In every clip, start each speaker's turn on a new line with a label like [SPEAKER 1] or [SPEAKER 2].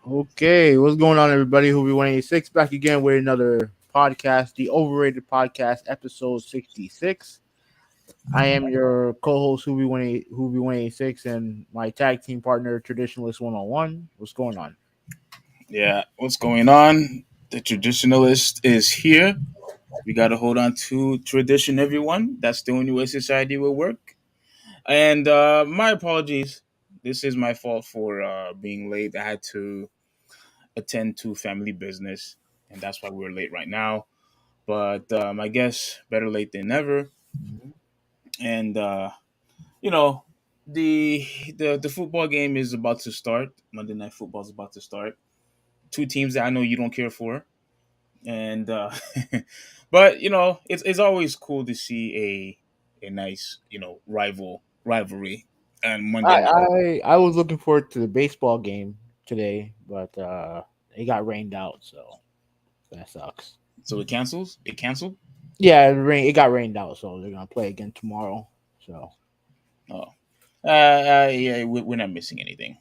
[SPEAKER 1] Okay, what's going on, everybody? Who be 186 back again with another podcast, the Overrated Podcast, episode 66. I am your co-host, Who be 186, and my tag team partner, Traditionalist 101. What's going on?
[SPEAKER 2] Yeah, what's going on? The traditionalist is here. We got to hold on to tradition, everyone. That's the only way society will work. And my apologies. This is my fault for being late. I had to attend to family business, and that's why we're late right now. But I guess better late than never. And you know, the the football game is about to start. Monday Night Football is about to start. Two teams that I know you don't care for, and but it's always cool to see a nice rivalry and Monday
[SPEAKER 1] I
[SPEAKER 2] night.
[SPEAKER 1] I was looking forward to the baseball game today, but it got rained out, so that sucks.
[SPEAKER 2] So it canceled.
[SPEAKER 1] Yeah, it got rained out, so they're gonna play again tomorrow. So,
[SPEAKER 2] Oh, yeah, we're not missing anything.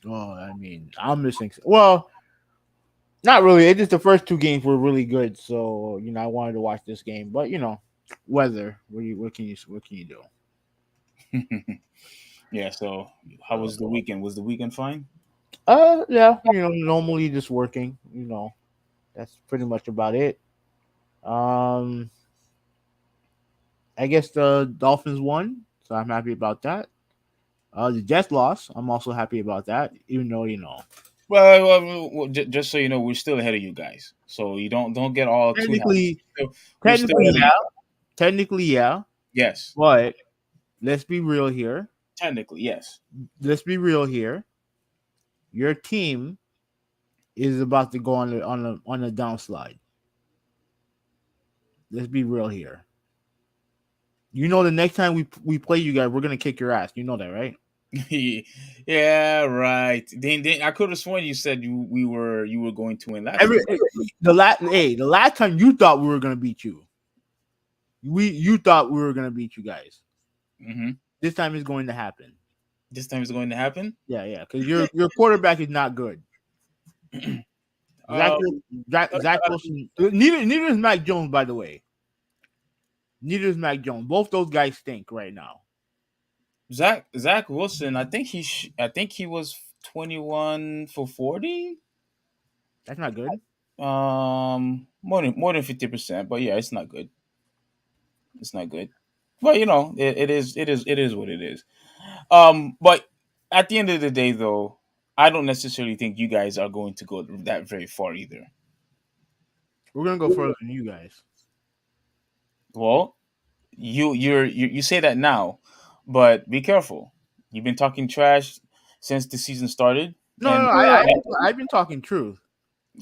[SPEAKER 1] I mean, I'm missing. Well, not really. It's just the first two games were really good, so I wanted to watch this game. But weather. What can you do?
[SPEAKER 2] Yeah, so how
[SPEAKER 1] So,
[SPEAKER 2] was the weekend? Was the weekend fine?
[SPEAKER 1] yeah, normally just working. That's pretty much about it. Um, I guess the Dolphins won, so I'm happy about that. The Jets lost. I'm also happy about that, even though
[SPEAKER 2] Just so you know, we're still ahead of you guys. So you don't get all too happy.
[SPEAKER 1] technically,
[SPEAKER 2] We're still
[SPEAKER 1] technically,
[SPEAKER 2] ahead of
[SPEAKER 1] yeah,
[SPEAKER 2] you.
[SPEAKER 1] technically, yeah.
[SPEAKER 2] Yes,
[SPEAKER 1] But let's be real here.
[SPEAKER 2] technically, yes.
[SPEAKER 1] Let's be real here. Your team is about to go on a downslide. Let's be real here. The next time we play you guys, we're gonna kick your ass. You know that, right?
[SPEAKER 2] Yeah, right. Then I could have sworn you said you were going to win last
[SPEAKER 1] Every
[SPEAKER 2] time.
[SPEAKER 1] the last time you thought we were gonna beat you, you thought we were gonna beat you guys.
[SPEAKER 2] Hmm.
[SPEAKER 1] This time is going to happen.
[SPEAKER 2] This time is going to happen.
[SPEAKER 1] Yeah, because your quarterback is not good. Zach
[SPEAKER 2] Uh,
[SPEAKER 1] Zach Wilson. Neither is Mac Jones, by the way. Neither is Mac Jones. Both those guys stink right now.
[SPEAKER 2] Zach Wilson. I think he was 21 for 40.
[SPEAKER 1] That's not good.
[SPEAKER 2] More than 50%. But yeah, it's not good. It's not good. But it is what it is. But at the end of the day, though, I don't necessarily think you guys are going to go that very far either.
[SPEAKER 1] We're gonna go further than you guys.
[SPEAKER 2] Well, you say that now, but be careful. You've been talking trash since the season started,
[SPEAKER 1] No, no,
[SPEAKER 2] and
[SPEAKER 1] no, I've been talking truth.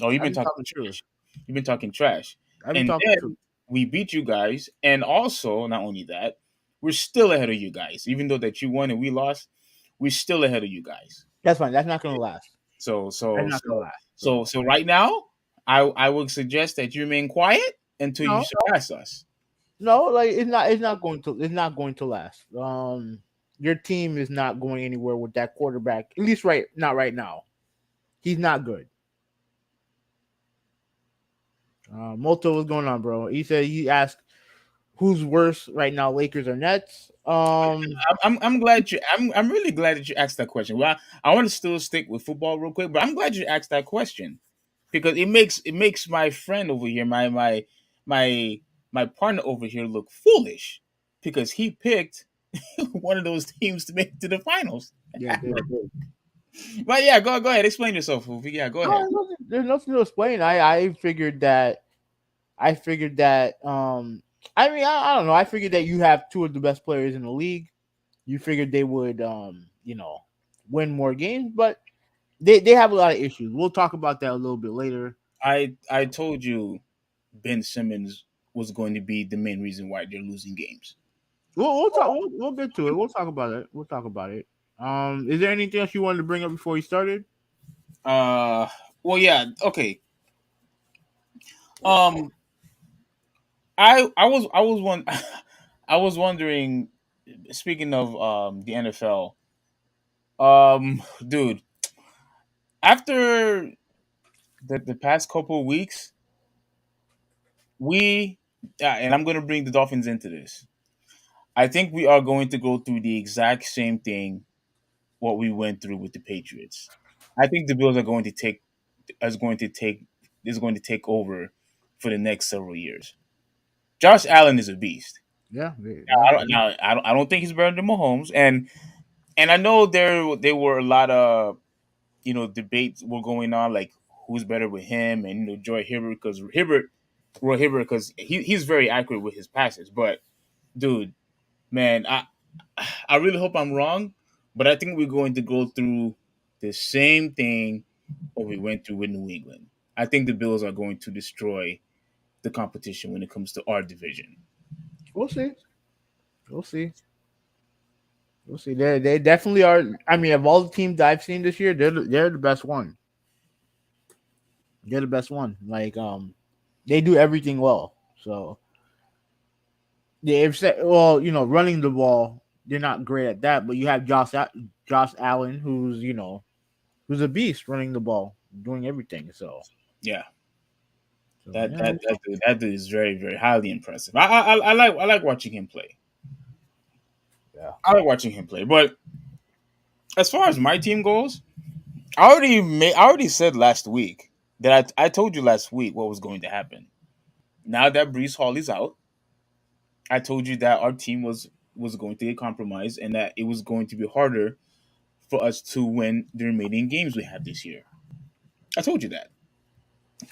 [SPEAKER 2] oh, you've
[SPEAKER 1] I've
[SPEAKER 2] been
[SPEAKER 1] been
[SPEAKER 2] talking
[SPEAKER 1] talking truth.
[SPEAKER 2] trash. You've been talking trash,
[SPEAKER 1] I've been
[SPEAKER 2] and
[SPEAKER 1] talking truth.
[SPEAKER 2] then we beat you guys, and also not only that, we're still ahead of you guys. Even though that you won and we lost, we're still ahead of you guys.
[SPEAKER 1] That's fine. That's not gonna last.
[SPEAKER 2] So
[SPEAKER 1] That's
[SPEAKER 2] so
[SPEAKER 1] not gonna
[SPEAKER 2] so
[SPEAKER 1] last.
[SPEAKER 2] so
[SPEAKER 1] So
[SPEAKER 2] so right now, I would suggest that you remain quiet until you
[SPEAKER 1] no,
[SPEAKER 2] surpass us.
[SPEAKER 1] no, like it's not going to last. Your team is not going anywhere with that quarterback. At least not right now. He's not good. Moto, what's going on, bro? He asked who's worse right now, Lakers or Nets.
[SPEAKER 2] I'm glad you. I'm really glad that you asked that question. Well, I want to still stick with football real quick, but I'm glad you asked that question because it makes my friend over here, my my partner over here, look foolish because he picked one of those teams to make it to the finals.
[SPEAKER 1] Yeah, dude.
[SPEAKER 2] But yeah, go ahead, explain yourself, Fufi. Yeah, go
[SPEAKER 1] No,
[SPEAKER 2] ahead.
[SPEAKER 1] there's nothing to explain. I figured that. I figured that. I mean, I don't know. I figured that you have two of the best players in the league. You figured they would, win more games, but they have a lot of issues. We'll talk about that a little bit later.
[SPEAKER 2] I told you Ben Simmons was going to be the main reason why they're losing games.
[SPEAKER 1] We'll talk. We'll get to it. We'll talk about it. We'll talk about it. Is there anything else you wanted to bring up before we started?
[SPEAKER 2] Uh, well, yeah, okay. Um, I was one I was wondering. Speaking of the NFL, dude, after the past couple of weeks, we and I'm gonna bring the Dolphins into this. I think we are going to go through the exact same thing what we went through with the Patriots. I think the Bills are going to take is going to take is going to take over for the next several years. Josh Allen is a beast.
[SPEAKER 1] Yeah, yeah.
[SPEAKER 2] I don't think he's better than Mahomes, and I know there were a lot of debates were going on like who's better with him and Joy Hibbert because Roy Hibbert because he's very accurate with his passes. But dude, man, I really hope I'm wrong, but I think we're going to go through the same thing what we went through with New England. I think the Bills are going to destroy the competition when it comes to our division.
[SPEAKER 1] We'll see. We'll see. We'll see. They definitely are. I mean, of all the teams that I've seen this year, they're the best one. They're the best one. Like they do everything well. So well, running the ball, they're not great at that. But you have Josh Allen, who's a beast running the ball, doing everything.
[SPEAKER 2] Yeah,
[SPEAKER 1] So
[SPEAKER 2] that
[SPEAKER 1] yeah,
[SPEAKER 2] that that dude is very very highly impressive. I like watching him play.
[SPEAKER 1] yeah.
[SPEAKER 2] I like watching him play. But as far as my team goes, I already said last week that I told you last week what was going to happen. Now that Brees Hall is out, I told you that our team was going to get compromised and that it was going to be harder for us to win the remaining games we have this year. I told you that.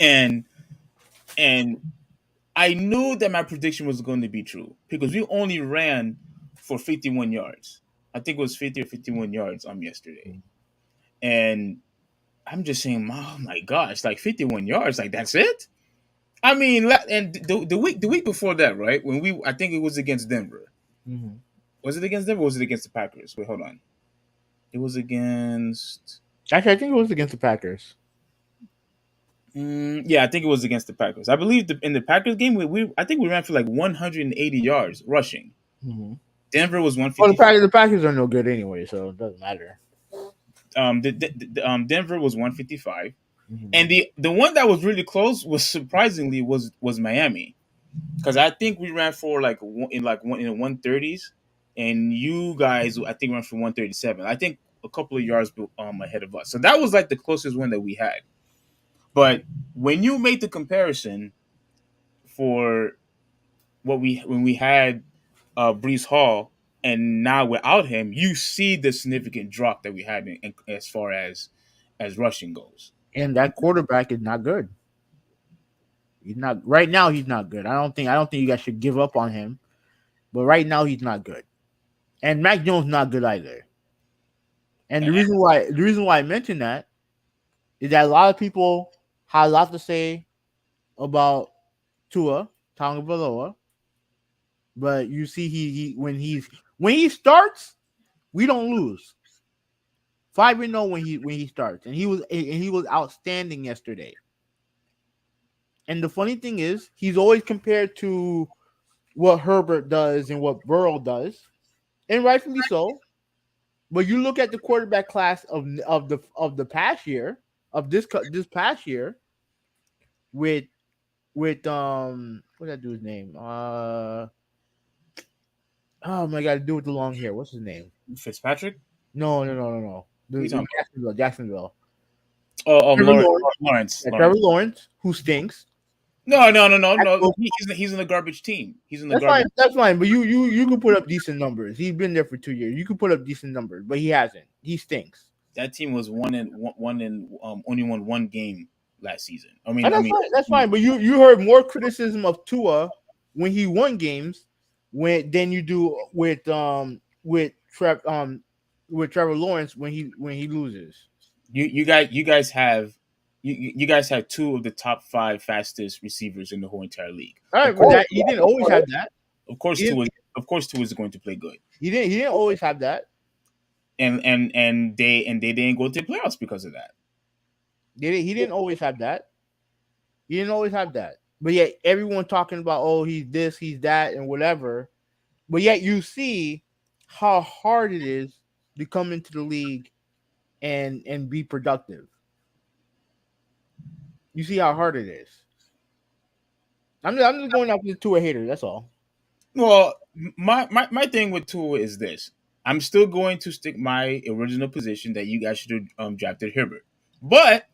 [SPEAKER 2] And and I knew that my prediction was going to be true because we only ran for 51 yards. I think it was 50 or 51 yards yesterday. And I'm just saying, oh my gosh, like 51 yards, like that's it? I mean, and the week before that, right? I think it was against Denver.
[SPEAKER 1] Mm-hmm.
[SPEAKER 2] Was it against Denver or was it against the Packers? Wait, hold on. It was against.
[SPEAKER 1] Actually, I think it was against the Packers.
[SPEAKER 2] Yeah, I think it was against the Packers. I believe in the Packers game, I think we ran for like 180 yards rushing.
[SPEAKER 1] Mm-hmm.
[SPEAKER 2] Denver was
[SPEAKER 1] Well, the
[SPEAKER 2] 155.
[SPEAKER 1] Packers, the Packers are no good anyway, so it doesn't matter.
[SPEAKER 2] Denver was 155,
[SPEAKER 1] Mm-hmm.
[SPEAKER 2] and the one that was really close was surprisingly was Miami because I think we ran for like in the 130s, and you guys I think ran for 137. I think a couple of yards ahead of us. So that was like the closest one that we had. But when you make the comparison for when we had Brees Hall and now without him, you see the significant drop that we had as far as rushing goes.
[SPEAKER 1] And that quarterback is not good. He's not right now. He's not good. I don't think you guys should give up on him. But right now he's not good. And Mac Jones not good either. And the reason why I mentioned that is that a lot of people have a lot to say about Tua Tagovailoa, but you see when he starts, we don't lose. 5-0 when he starts, and he was outstanding yesterday. And the funny thing is, he's always compared to what Herbert does and what Burrow does, and rightfully so. But you look at the quarterback class of the past year this past year with what's that dude's name? Oh my god, dude with the long hair. What's his name?
[SPEAKER 2] Fitzpatrick.
[SPEAKER 1] No, no, no, no, no.
[SPEAKER 2] Who you
[SPEAKER 1] The
[SPEAKER 2] talking
[SPEAKER 1] Jacksonville.
[SPEAKER 2] about? Oh,
[SPEAKER 1] Trevor
[SPEAKER 2] Lawrence.
[SPEAKER 1] Lawrence.
[SPEAKER 2] Lawrence.
[SPEAKER 1] Yeah, Trevor
[SPEAKER 2] Lawrence.
[SPEAKER 1] Lawrence, who stinks.
[SPEAKER 2] No, no, no, no, no.
[SPEAKER 1] Well,
[SPEAKER 2] He's in the garbage team. He's in the
[SPEAKER 1] that's fine.
[SPEAKER 2] garbage.
[SPEAKER 1] That's fine. But you can put up decent numbers. He's been there for 2 years. You can put up decent numbers, but he hasn't. He stinks.
[SPEAKER 2] That team was only won one game last season. I mean,
[SPEAKER 1] And
[SPEAKER 2] I
[SPEAKER 1] that's
[SPEAKER 2] mean,
[SPEAKER 1] fine. That's fine. But you heard more criticism of Tua when he won games than you do with Trevor Lawrence when he loses.
[SPEAKER 2] you guys have you guys have two of the top five fastest receivers in the whole entire league.
[SPEAKER 1] All
[SPEAKER 2] Of
[SPEAKER 1] right, but
[SPEAKER 2] course,
[SPEAKER 1] that he didn't always have that.
[SPEAKER 2] of course,
[SPEAKER 1] He didn't,
[SPEAKER 2] Tua is going to play good,
[SPEAKER 1] he didn't always have that.
[SPEAKER 2] and they didn't go to the playoffs because of that.
[SPEAKER 1] He didn't always have that. He didn't always have that. But yet everyone talking about, oh, he's this, he's that, and whatever. But yet you see how hard it is to come into the league and be productive. You see how hard it is. I'm just going after the Tua hater. That's all.
[SPEAKER 2] Well, my thing with Tua is this: I'm still going to stick my original position that you guys should have drafted Herbert, but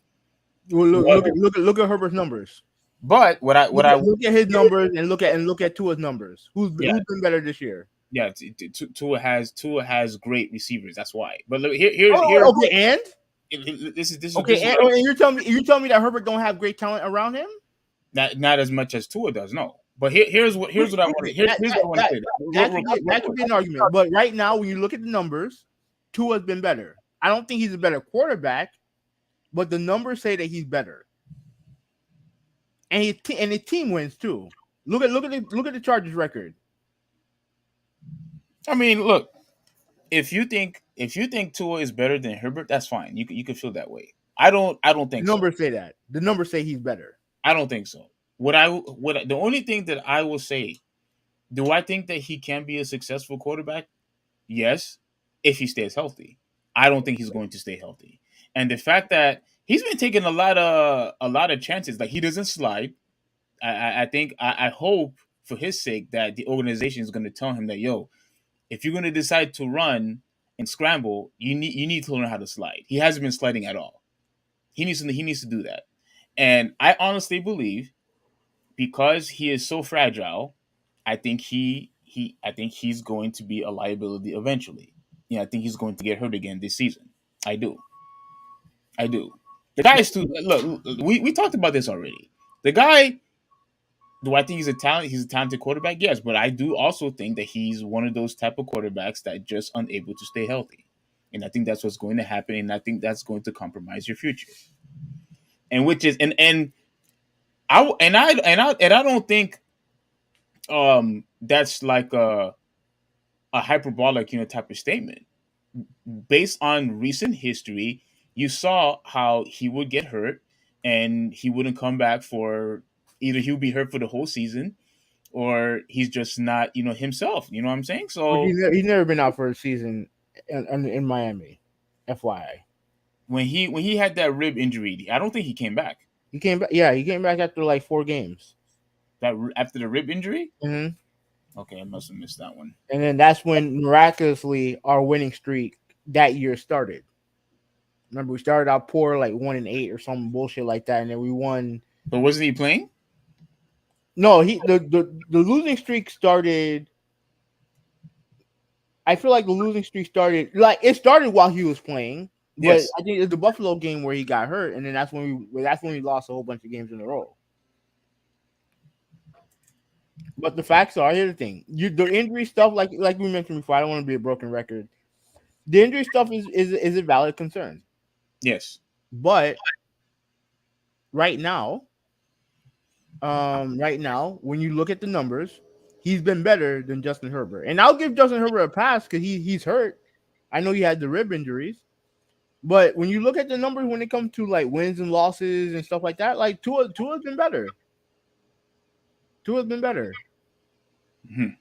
[SPEAKER 1] Well, look
[SPEAKER 2] what
[SPEAKER 1] look at look at look at Herbert's numbers.
[SPEAKER 2] but what I
[SPEAKER 1] Look at his numbers and look at Tua's numbers. Who's
[SPEAKER 2] yeah,
[SPEAKER 1] been better this year?
[SPEAKER 2] yeah, Tua has great receivers. That's why. But look,
[SPEAKER 1] Oh, okay, and
[SPEAKER 2] this is
[SPEAKER 1] and,
[SPEAKER 2] what
[SPEAKER 1] and you're telling me that Herbert don't have great talent around him?
[SPEAKER 2] not as much as Tua does. No, but here's what I want to
[SPEAKER 1] Okay,
[SPEAKER 2] here's what I want to say.
[SPEAKER 1] that could be an argument. But right now, when you look at the numbers, Tua's been better. I don't think he's a better quarterback, but the numbers say that he's better, and his team wins too. Look at the Chargers record.
[SPEAKER 2] I mean, look, if you think Tua is better than Herbert, that's fine. You can feel that way. I don't
[SPEAKER 1] The
[SPEAKER 2] think so.
[SPEAKER 1] numbers say that. The numbers say he's better.
[SPEAKER 2] I don't think so. The only thing that I will say, do I think that he can be a successful quarterback? Yes, if he stays healthy. I don't think he's going to stay healthy. And the fact that he's been taking a lot of chances, like he doesn't slide. I hope for his sake that the organization is going to tell him that, yo, if you're going to decide to run and scramble, you need to learn how to slide. He hasn't been sliding at all. He needs to do that. And I honestly believe, because he is so fragile, I think he's going to be a liability eventually. Yeah, I think he's going to get hurt again this season. I do. I do. The guy is too. Look, we talked about this already. The guy. Do I think he's a talent? He's a talented quarterback. Yes, but I do also think that he's one of those type of quarterbacks that just unable to stay healthy, and I think that's what's going to happen, and I think that's going to compromise your future. And which is and I don't think that's like a hyperbolic type of statement. Based on recent history, you saw how he would get hurt and he wouldn't come back for, either he would be hurt for the whole season, or he's just not himself. You know what I'm saying?
[SPEAKER 1] But
[SPEAKER 2] So
[SPEAKER 1] he's never been out for a season in Miami. FYI,
[SPEAKER 2] when he had that rib injury, I don't think he came back.
[SPEAKER 1] he came back. Yeah, he came back after like 4 games.
[SPEAKER 2] That after the rib injury.
[SPEAKER 1] Hmm.
[SPEAKER 2] Okay, I must have missed that one.
[SPEAKER 1] And then that's when miraculously our winning streak that year started. Remember, we started out poor, like 1-8 or some bullshit like that, and then we won.
[SPEAKER 2] But wasn't he playing?
[SPEAKER 1] No, the losing streak started. I feel like the losing streak started while he was playing, but
[SPEAKER 2] Yes.
[SPEAKER 1] I think it's the Buffalo game where he got hurt, and then that's when we lost a whole bunch of games in a row. But the facts are, here's the thing: the injury stuff, like we mentioned before. I don't want to be a broken record. The injury stuff is a valid concern,
[SPEAKER 2] Yes.
[SPEAKER 1] but right now, when you look at the numbers, he's been better than Justin Herbert, and I'll give Justin Herbert a pass because he's hurt. I know he had the rib injuries, but when you look at the numbers when it comes to like wins and losses and stuff like that, like Tua's been better. Tua's been better.
[SPEAKER 2] Mhm.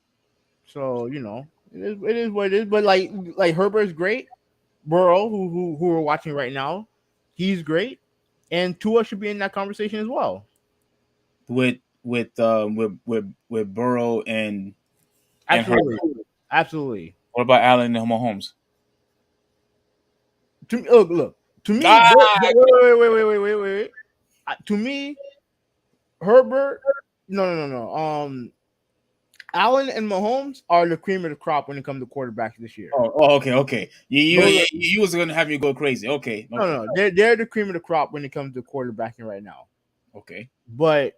[SPEAKER 1] So it is what it is. But like Herbert's great. Burrow, who we're watching right now, he's great, and Tua should be in that conversation as well.
[SPEAKER 2] With Burrow and
[SPEAKER 1] Absolutely,
[SPEAKER 2] Herbert.
[SPEAKER 1] absolutely.
[SPEAKER 2] What about Allen and Mahomes?
[SPEAKER 1] To me, look. To me,
[SPEAKER 2] Ah,
[SPEAKER 1] wait. To me, Herbert, no. Allen and Mahomes are the cream of the crop when it comes to quarterbacks this year.
[SPEAKER 2] okay, okay.
[SPEAKER 1] Those
[SPEAKER 2] You was gonna have me go crazy. Okay, okay,
[SPEAKER 1] no, they're the cream of the crop when it comes to quarterbacking right now.
[SPEAKER 2] okay.
[SPEAKER 1] But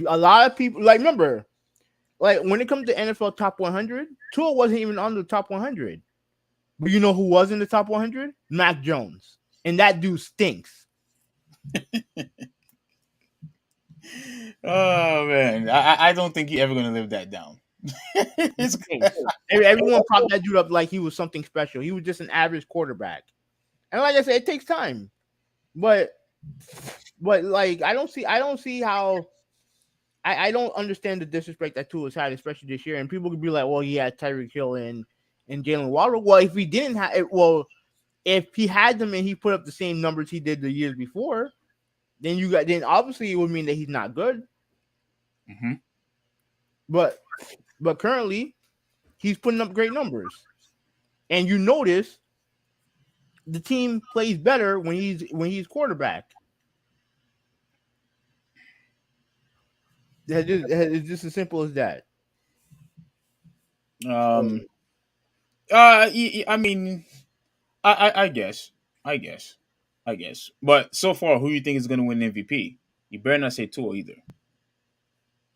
[SPEAKER 1] a lot of people remember, like when it comes to NFL top 100, Tua wasn't even on the top 100. But you know who was in the top 100? Mac Jones, and that dude stinks.
[SPEAKER 2] Oh man, I don't think he ever gonna live that down.
[SPEAKER 1] He
[SPEAKER 2] It's,
[SPEAKER 1] stinks. Everyone propped that dude up like he was something special. He was just an average quarterback. And like I said, it takes time. But like I don't see how I don't understand the disrespect that Tua has had, especially this year. And people could be like, well, he had Tyreek Hill and Jalen Waddle. Well, if he didn't have it, well, if he had them and he put up the same numbers he did the years before, then obviously it would mean that he's not good.
[SPEAKER 2] Mhm.
[SPEAKER 1] But currently he's putting up great numbers. And you notice the team plays better when he's quarterback. It's just as simple as that.
[SPEAKER 2] Um.
[SPEAKER 1] So
[SPEAKER 2] I mean, I guess, I guess, I guess. But so far, who you think is gonna win MVP? You better not say Tua either.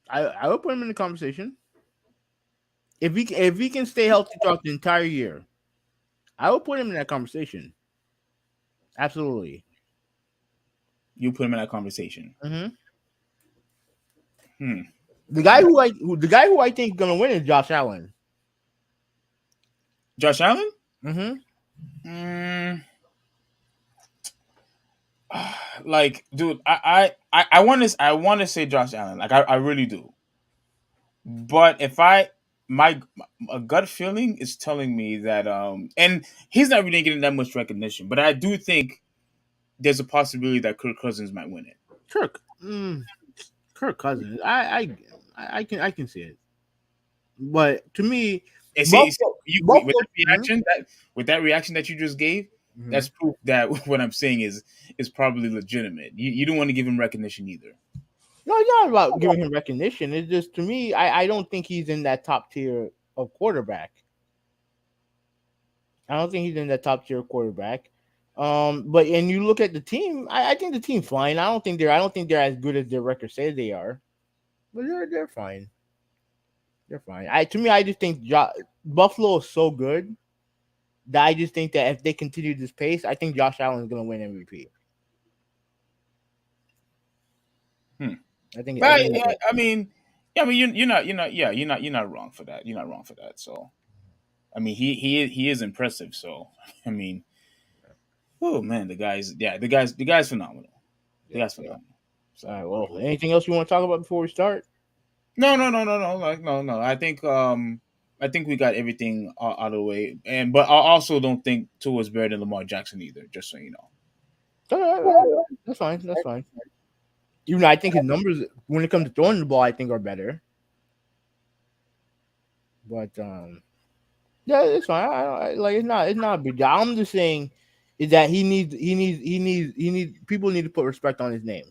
[SPEAKER 1] I would put him in the conversation if he can stay healthy throughout the entire year. I would put him in that conversation. Absolutely.
[SPEAKER 2] You put him in that conversation.
[SPEAKER 1] hmm
[SPEAKER 2] Hmm.
[SPEAKER 1] The guy who I think is gonna win is Josh Allen.
[SPEAKER 2] Josh Allen?
[SPEAKER 1] hmm
[SPEAKER 2] Mm, like, dude, I want to say Josh Allen. Like, I really do. But if my a gut feeling is telling me that and he's not really getting that much recognition, but I do think there's a possibility that Kirk Cousins might win it.
[SPEAKER 1] Kirk, Kirk Cousins. I can see it, but to me,
[SPEAKER 2] And see,
[SPEAKER 1] Buffalo,
[SPEAKER 2] with
[SPEAKER 1] Buffalo.
[SPEAKER 2] that reaction that you just gave,
[SPEAKER 1] Mhm.
[SPEAKER 2] that's proof that what I'm saying is probably legitimate. You don't want to give him recognition either.
[SPEAKER 1] No, it's not about giving him recognition. It's just to me, I don't think he's in that top tier of quarterback. I don't think he's in that top tier quarterback. But and you look at the team, I think the team's fine. I don't think they're as good as their record says they are, but they're fine. They're fine. To me, I just think Buffalo is so good that I just think that if they continue this pace, I think Josh Allen is going to win MVP.
[SPEAKER 2] Hmm.
[SPEAKER 1] I
[SPEAKER 2] But
[SPEAKER 1] think
[SPEAKER 2] yeah, I mean, you're not wrong for that. You're not wrong for that. So, I mean, he is impressive. So, I mean, oh man, the guy's phenomenal. The
[SPEAKER 1] yeah.
[SPEAKER 2] guy's
[SPEAKER 1] Yeah.
[SPEAKER 2] phenomenal.
[SPEAKER 1] All
[SPEAKER 2] So,
[SPEAKER 1] right. Well, anything else you want to talk about before we start?
[SPEAKER 2] no. Like, no. I think we got everything out of the way, but I also don't think Tua is better than Lamar Jackson either. Just so you know.
[SPEAKER 1] All right. That's fine. That's fine. Even though I think his numbers when it comes to throwing the ball, I think are better. But yeah, it's fine. Like it's not a big deal. I'm just saying is that people need to put respect on his name.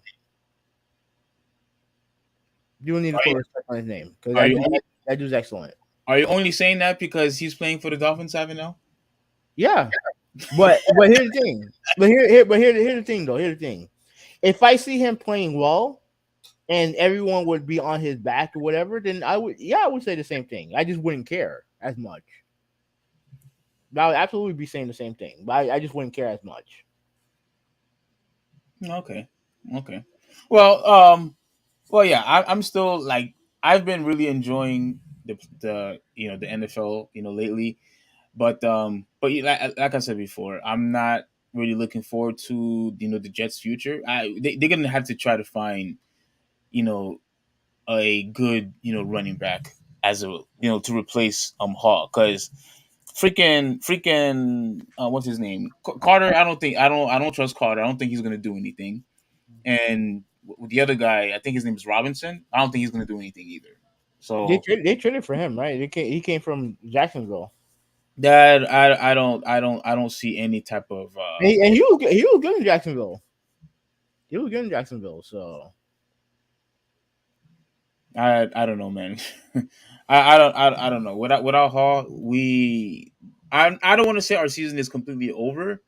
[SPEAKER 1] You need to
[SPEAKER 2] Are
[SPEAKER 1] put
[SPEAKER 2] you,
[SPEAKER 1] respect on his name because
[SPEAKER 2] are you only
[SPEAKER 1] that dude's excellent.
[SPEAKER 2] are you only saying that because he's playing for the Dolphins, having now?
[SPEAKER 1] Yeah, but here's the thing. But here's the thing though. Here's the thing. If I see him playing well and everyone would be on his back or whatever, then I would say the same thing. I just wouldn't care as much. I would absolutely be saying the same thing, but I just wouldn't care as much.
[SPEAKER 2] Okay. Okay. Well, well, yeah, I'm still like I've been really enjoying the the NFL lately, but like I said before, I'm not really looking forward to the Jets' future. They're gonna have to try to find you know a good running back as a to replace Hall because freaking what's his name Carter. I don't trust Carter. I don't think he's gonna do anything. And with the other guy, I think his name is Robinson. I don't think he's going to do anything either. So
[SPEAKER 1] They traded for him, right? He came from Jacksonville,
[SPEAKER 2] that I don't see any type of
[SPEAKER 1] and he was good in Jacksonville. He was good in Jacksonville, so
[SPEAKER 2] I don't know, man. I don't know. Without Hall, I don't want to say our season is completely over,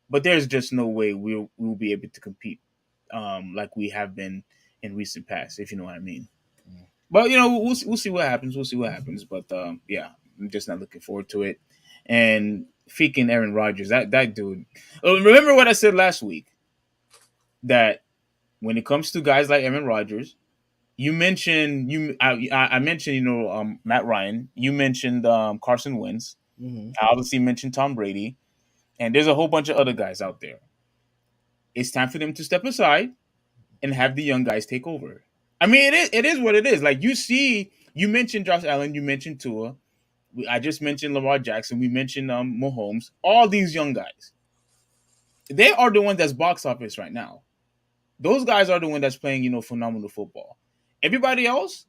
[SPEAKER 2] but there's just no way we'll be able to compete like we have been in recent past, if you know what I mean. But we'll see what happens. We'll see what happens. But yeah, I'm just not looking forward to it. And freaking Aaron Rodgers, that dude. Remember what I said last week that when it comes to guys like Aaron Rodgers, you mentioned I mentioned Matt Ryan. You mentioned Carson Wentz.
[SPEAKER 1] mhm.
[SPEAKER 2] I obviously mentioned Tom Brady, and there's a whole bunch of other guys out there. It's time for them to step aside and have the young guys take over. I mean, it is what it is. Like you mentioned Josh Allen, you mentioned Tua. I just mentioned Lamar Jackson. We mentioned Mahomes. All these young guys, they are the ones that's box office right now. Those guys are the one that's playing phenomenal football. Everybody else,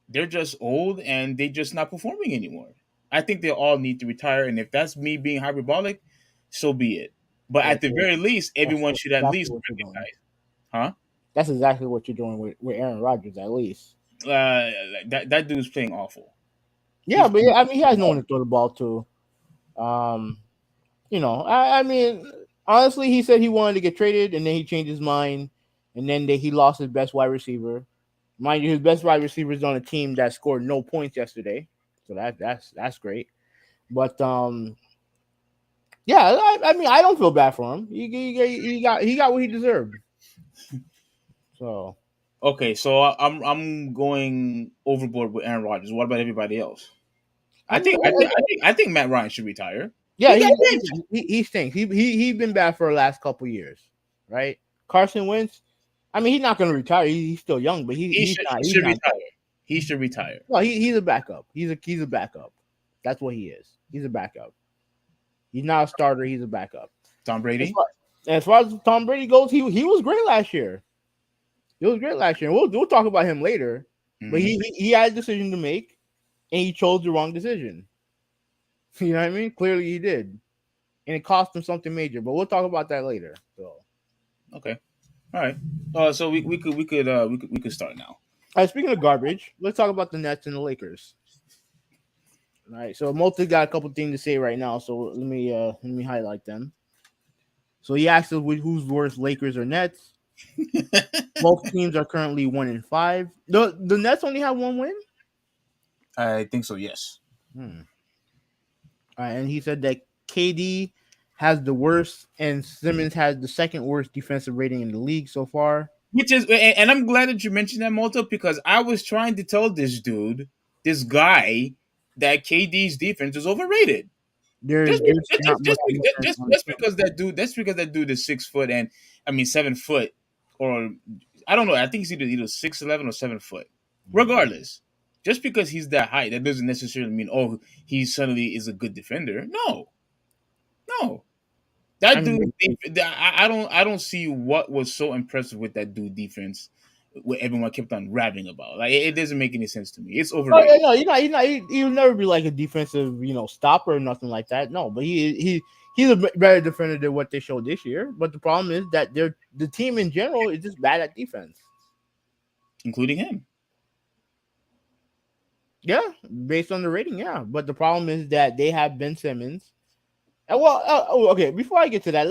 [SPEAKER 2] they're just old and they just not performing anymore. I think they all need to retire, and if that's me being hyperbolic, so be it. But
[SPEAKER 1] Yeah,
[SPEAKER 2] at the very least, everyone should at
[SPEAKER 1] exactly
[SPEAKER 2] least
[SPEAKER 1] what you're doing.
[SPEAKER 2] recognize,
[SPEAKER 1] That's exactly what you're doing with Aaron Rodgers, at least.
[SPEAKER 2] huh? That dude's playing awful.
[SPEAKER 1] Yeah,
[SPEAKER 2] He's
[SPEAKER 1] but
[SPEAKER 2] playing
[SPEAKER 1] yeah, I mean, he has no one
[SPEAKER 2] awful.
[SPEAKER 1] to throw the ball to. Um, I mean, honestly, he said he wanted to get traded, and then he changed his mind, and then he lost his best wide receiver. Mind you, his best wide receiver is on a team that scored no points yesterday, so that's great. But yeah, I mean, I don't feel bad for him. He got what he deserved. So
[SPEAKER 2] Okay, so I'm going overboard with Aaron Rodgers. What about everybody else?
[SPEAKER 1] I
[SPEAKER 2] I
[SPEAKER 1] mean,
[SPEAKER 2] think I think I think I think Matt Ryan should retire.
[SPEAKER 1] yeah,
[SPEAKER 2] He got rich.
[SPEAKER 1] he stinks. He been bad for the last couple years, right? Carson Wentz. I mean, he's not going to retire. He's still young, but
[SPEAKER 2] He should he
[SPEAKER 1] he's
[SPEAKER 2] should
[SPEAKER 1] not good.
[SPEAKER 2] retire. He should retire.
[SPEAKER 1] No, he's a backup. He's a backup. That's what he is. He's a backup. He's not a starter. He's a backup.
[SPEAKER 2] Tom
[SPEAKER 1] As
[SPEAKER 2] Brady.
[SPEAKER 1] far, as far as Tom Brady goes, he was great last year. He was great last year. We'll talk about him later. But
[SPEAKER 2] Hmm.
[SPEAKER 1] he had a decision to make, and he chose the wrong decision. You know what I mean? Clearly, he did, and it cost him something major. But we'll talk about that later. So,
[SPEAKER 2] Okay. All right. So we could start now.
[SPEAKER 1] speaking of garbage, let's talk about the Nets and the Lakers. All right. So, Multi got a couple things to say right now. So let me highlight them. So he asked us who's worse, Lakers or Nets. Both teams are currently 1-5. The Nets only have one win.
[SPEAKER 2] I think so. Yes.
[SPEAKER 1] Hmm. All right, and he said that KD has the worst and Simmons has the second worst defensive rating in the league so far.
[SPEAKER 2] Which is, and I'm glad that you mentioned that, Malta, because I was trying to tell this guy, that KD's defense is overrated.
[SPEAKER 1] There's
[SPEAKER 2] Just,
[SPEAKER 1] just
[SPEAKER 2] just,
[SPEAKER 1] not
[SPEAKER 2] just,
[SPEAKER 1] much
[SPEAKER 2] just,
[SPEAKER 1] defense
[SPEAKER 2] just,
[SPEAKER 1] on the
[SPEAKER 2] just
[SPEAKER 1] team.
[SPEAKER 2] because that dude, is 6 foot and I mean 7 foot, or I don't know. I think he's either 6'11" or 7 foot. Regardless, just because he's that height, that doesn't necessarily mean he suddenly is a good defender. No, no.
[SPEAKER 1] I
[SPEAKER 2] That dude,
[SPEAKER 1] mean,
[SPEAKER 2] I don't see what was so impressive with that dude defense. What everyone kept on rapping about, like it doesn't make any sense to me. It's
[SPEAKER 1] oh yeah,
[SPEAKER 2] overrated.
[SPEAKER 1] no, he'll never be like a defensive, stopper or nothing like that. No, but he's a better defender than what they showed this year. But the problem is that the team in general is just bad at defense.
[SPEAKER 2] Including him.
[SPEAKER 1] Yeah, based on the rating, yeah. But the problem is that they have Ben Simmons. Okay. Before I get to that,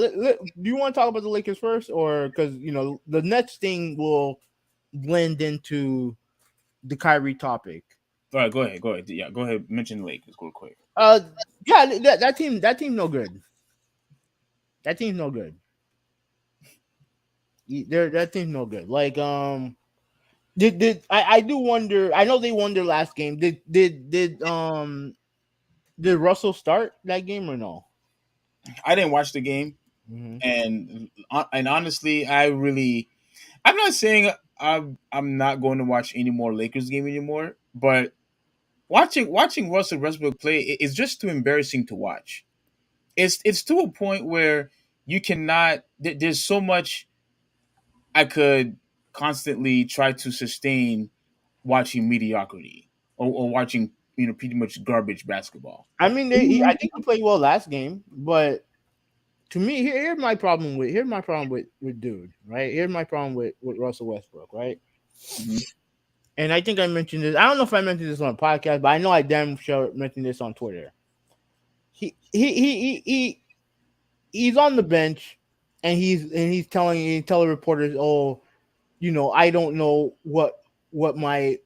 [SPEAKER 1] do you want to talk about the Lakers first, or because the Nets thing will blend into the Kyrie topic.
[SPEAKER 2] All right, go ahead. Go ahead. Yeah, go ahead. Mention the Lakers. Go quick.
[SPEAKER 1] Uh, yeah, that team no good. That team's no good. That team's no good. Like did I do wonder? I know they won their last game. Did Russell start that game or no?
[SPEAKER 2] I didn't watch the game,
[SPEAKER 1] Mm-hmm.
[SPEAKER 2] and honestly, I'm not saying I'm not going to watch any more Lakers game anymore, but watching Russell Westbrook play is just too embarrassing to watch. It's to a point where you cannot. There's so much I could constantly try to sustain watching mediocrity or watching pretty much garbage basketball.
[SPEAKER 1] I mean, I think he played well last game, but to me, here's my problem with dude, right? Here's my problem with Russell Westbrook, right?
[SPEAKER 2] Mhm.
[SPEAKER 1] And I think I mentioned this. I don't know if I mentioned this on a podcast, but I know I damn sure mentioned this on Twitter. He he's on the bench, and he's telling reporters, "Oh, I don't know what my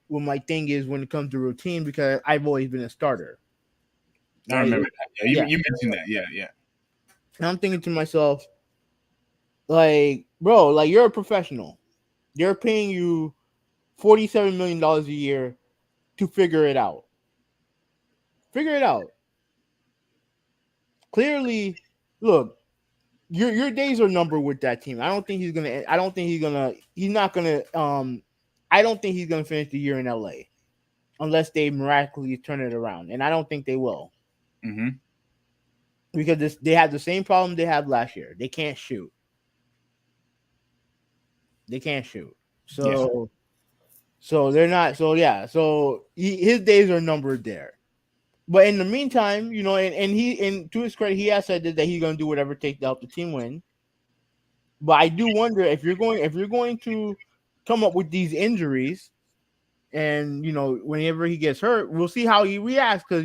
[SPEAKER 1] thing is when it comes to routine because I've always been a starter,
[SPEAKER 2] I
[SPEAKER 1] right?"
[SPEAKER 2] remember that. Yeah,
[SPEAKER 1] Yeah,
[SPEAKER 2] you mentioned that. Yeah, yeah.
[SPEAKER 1] and I'm thinking to myself, like, bro, like you're a professional. They're paying you $47 million a year to figure it out. Figure it out. Clearly, look, your days are numbered with that team. I don't think he's gonna. I don't think he's gonna. He's not gonna. I don't think he's gonna finish the year in LA unless they miraculously turn it around, and I don't think they will
[SPEAKER 2] Hmm.
[SPEAKER 1] because they have the same problem they had last year. They can't shoot. They can't shoot.
[SPEAKER 2] Yeah.
[SPEAKER 1] So they're not. So yeah. So his days are numbered there. But in the meantime, and to his credit, he has said that he's going to do whatever it takes to help the team win. But I do wonder if you're going to come up with these injuries, and whenever he gets hurt, we'll see how he reacts. Because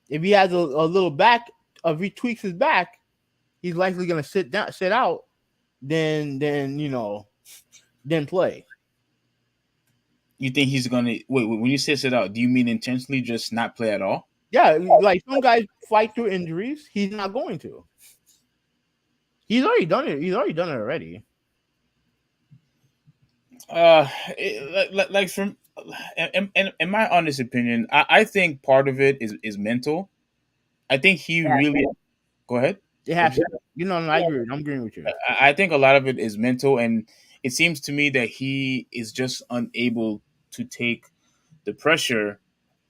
[SPEAKER 1] if he has a little back, if he tweaks his back, he's likely going to sit out. Then play.
[SPEAKER 2] You think he's gonna wait? When you say sit out, do you mean intentionally just not play at all?
[SPEAKER 1] Yeah, like some guys fight through injuries. He's not going to. He's already done it. He's already done it already.
[SPEAKER 2] Like from in my honest opinion, I think part of it is mental. I think he really go ahead.
[SPEAKER 1] It has to be. No, I agree. I'm agreeing with you.
[SPEAKER 2] I think a lot of it is mental, and it seems to me that he is just unable to take the pressure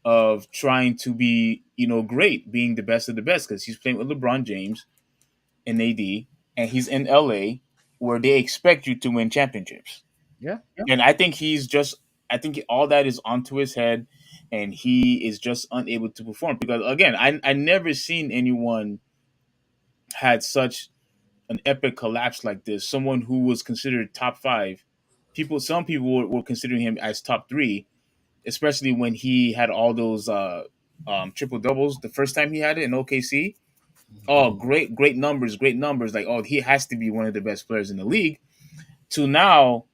[SPEAKER 2] of trying to be, great, being the best of the best, because he's playing with LeBron James and AD, and he's in LA where they expect you to win championships.
[SPEAKER 1] Yeah.
[SPEAKER 2] And I think all that is onto his head, and he is just unable to perform. Because again, I never seen anyone had such an epic collapse like this. Someone who was considered top five, some people were considering him as top three, especially when he had all those triple doubles the first time he had it in OKC. Oh, great numbers, great numbers. Like, oh, he has to be one of the best players in the league. To now,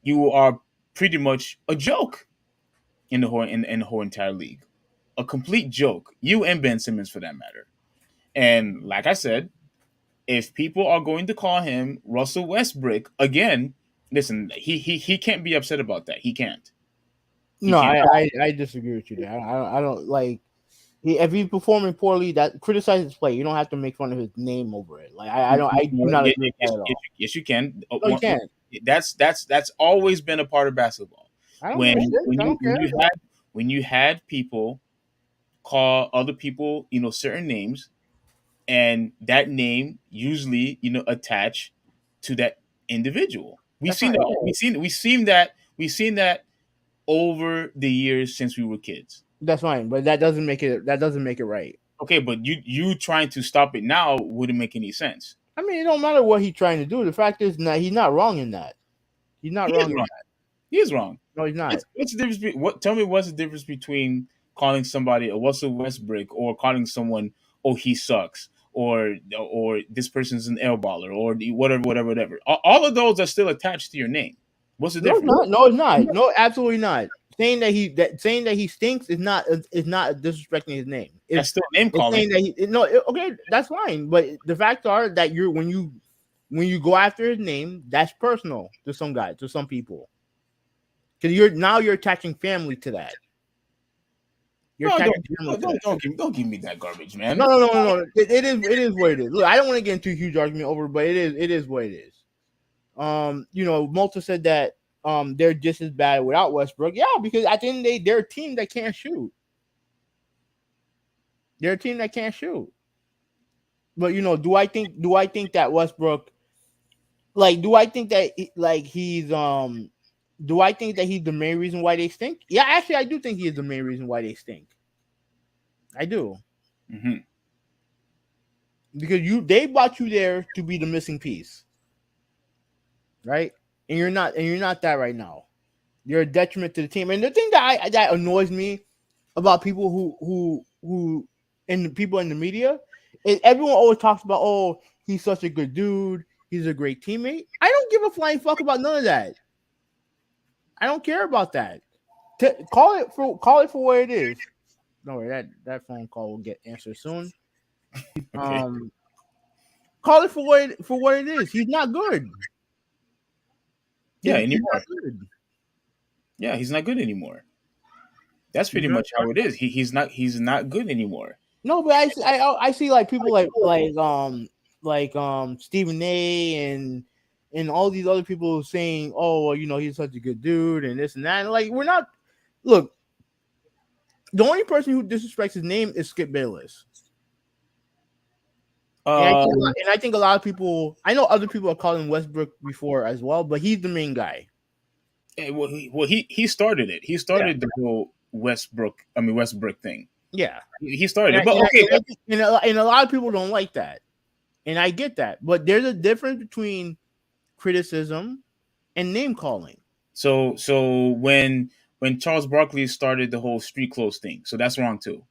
[SPEAKER 2] you are pretty much a joke in the whole entire league, a complete joke. You and Ben Simmons, for that matter. And like I said, if people are going to call him Russell Westbrook again, listen, he can't be upset about that. He can't. He
[SPEAKER 1] No,
[SPEAKER 2] can't.
[SPEAKER 1] I disagree with you there. I don't like if he's performing poorly. That criticize his play. You don't have to make fun of his name over it. Like I do not
[SPEAKER 2] Yes,
[SPEAKER 1] agree with that at all.
[SPEAKER 2] yes, you can.
[SPEAKER 1] No, you can't.
[SPEAKER 2] That's always been a part of basketball.
[SPEAKER 1] I don't give a
[SPEAKER 2] When
[SPEAKER 1] shit.
[SPEAKER 2] when
[SPEAKER 1] I
[SPEAKER 2] you
[SPEAKER 1] don't care.
[SPEAKER 2] when you had people call other people, certain names, and that name usually, attach to that individual. We've
[SPEAKER 1] That's
[SPEAKER 2] seen
[SPEAKER 1] fine.
[SPEAKER 2] that. We've seen that over the years since we were kids.
[SPEAKER 1] That's fine. But that doesn't make it right.
[SPEAKER 2] Okay, but you trying to stop it now wouldn't make any sense.
[SPEAKER 1] I mean, it don't matter what he's trying to do. The fact is, he's not wrong in that. He's not
[SPEAKER 2] He is
[SPEAKER 1] wrong in
[SPEAKER 2] wrong.
[SPEAKER 1] that.
[SPEAKER 2] He is wrong.
[SPEAKER 1] No, he's not.
[SPEAKER 2] What's the difference? What? Tell me what's the difference between calling somebody a Russell Westbrook or calling someone, oh, he sucks, or this person's an L baller, or whatever. All of those are still attached to your name. What's the
[SPEAKER 1] No, it's
[SPEAKER 2] difference?
[SPEAKER 1] not. No, it's not. No, absolutely not. Saying that he stinks is not disrespecting his name.
[SPEAKER 2] That's still name
[SPEAKER 1] It's
[SPEAKER 2] calling.
[SPEAKER 1] saying that okay, that's fine. But the facts are that when you go after his name, that's personal to some guys, to some people. Because you're attaching family to that. You're
[SPEAKER 2] Bro,
[SPEAKER 1] attaching family to that.
[SPEAKER 2] don't give me that garbage,
[SPEAKER 1] No,
[SPEAKER 2] man.
[SPEAKER 1] no, no, no, no. It is what it is. Look, I don't want to get into a huge argument over, it, but it is what it is. Malta said that they're just as bad without Westbrook. Yeah, because at the end of the day, they're a team that can't shoot. They're a team that can't shoot. But do I think that Westbrook do I think that do I think that he's the main reason why they stink? Yeah, actually I do think he is the main reason why they stink. I do.
[SPEAKER 2] Hmm.
[SPEAKER 1] Because they brought you there to be the missing piece, right? And you're not that right now. You're a detriment to the team. And the thing that annoys me about people who and the people in the media is everyone always talks about, oh, he's such a good dude, he's a great teammate. I don't give a flying fuck about none of that. I don't care about that. Call it for what it is. No worry, that phone call will get answered soon.
[SPEAKER 2] Okay.
[SPEAKER 1] Um, call it for what it is. He's not good.
[SPEAKER 2] Yeah,
[SPEAKER 1] He's not
[SPEAKER 2] anymore.
[SPEAKER 1] good.
[SPEAKER 2] Yeah, he's not good anymore. That's
[SPEAKER 1] He's
[SPEAKER 2] pretty
[SPEAKER 1] not.
[SPEAKER 2] much how it is. He's not good anymore.
[SPEAKER 1] No, but I see like people Stephen A and all these other people saying, oh, well, he's such a good dude and this and that. And, like, we're not. Look, the only person who disrespects his name is Skip Bayless.
[SPEAKER 2] Um,
[SPEAKER 1] And I think a lot of people, I know other people are calling Westbrook before as well, but he's the main guy.
[SPEAKER 2] he started it. He
[SPEAKER 1] Yeah,
[SPEAKER 2] started the whole Westbrook thing.
[SPEAKER 1] yeah.
[SPEAKER 2] He started it. But okay,
[SPEAKER 1] And a lot of people don't like that, and I get that. But there's a difference between criticism and name calling.
[SPEAKER 2] so when Charles Barkley started the whole street clothes thing, so that's wrong too.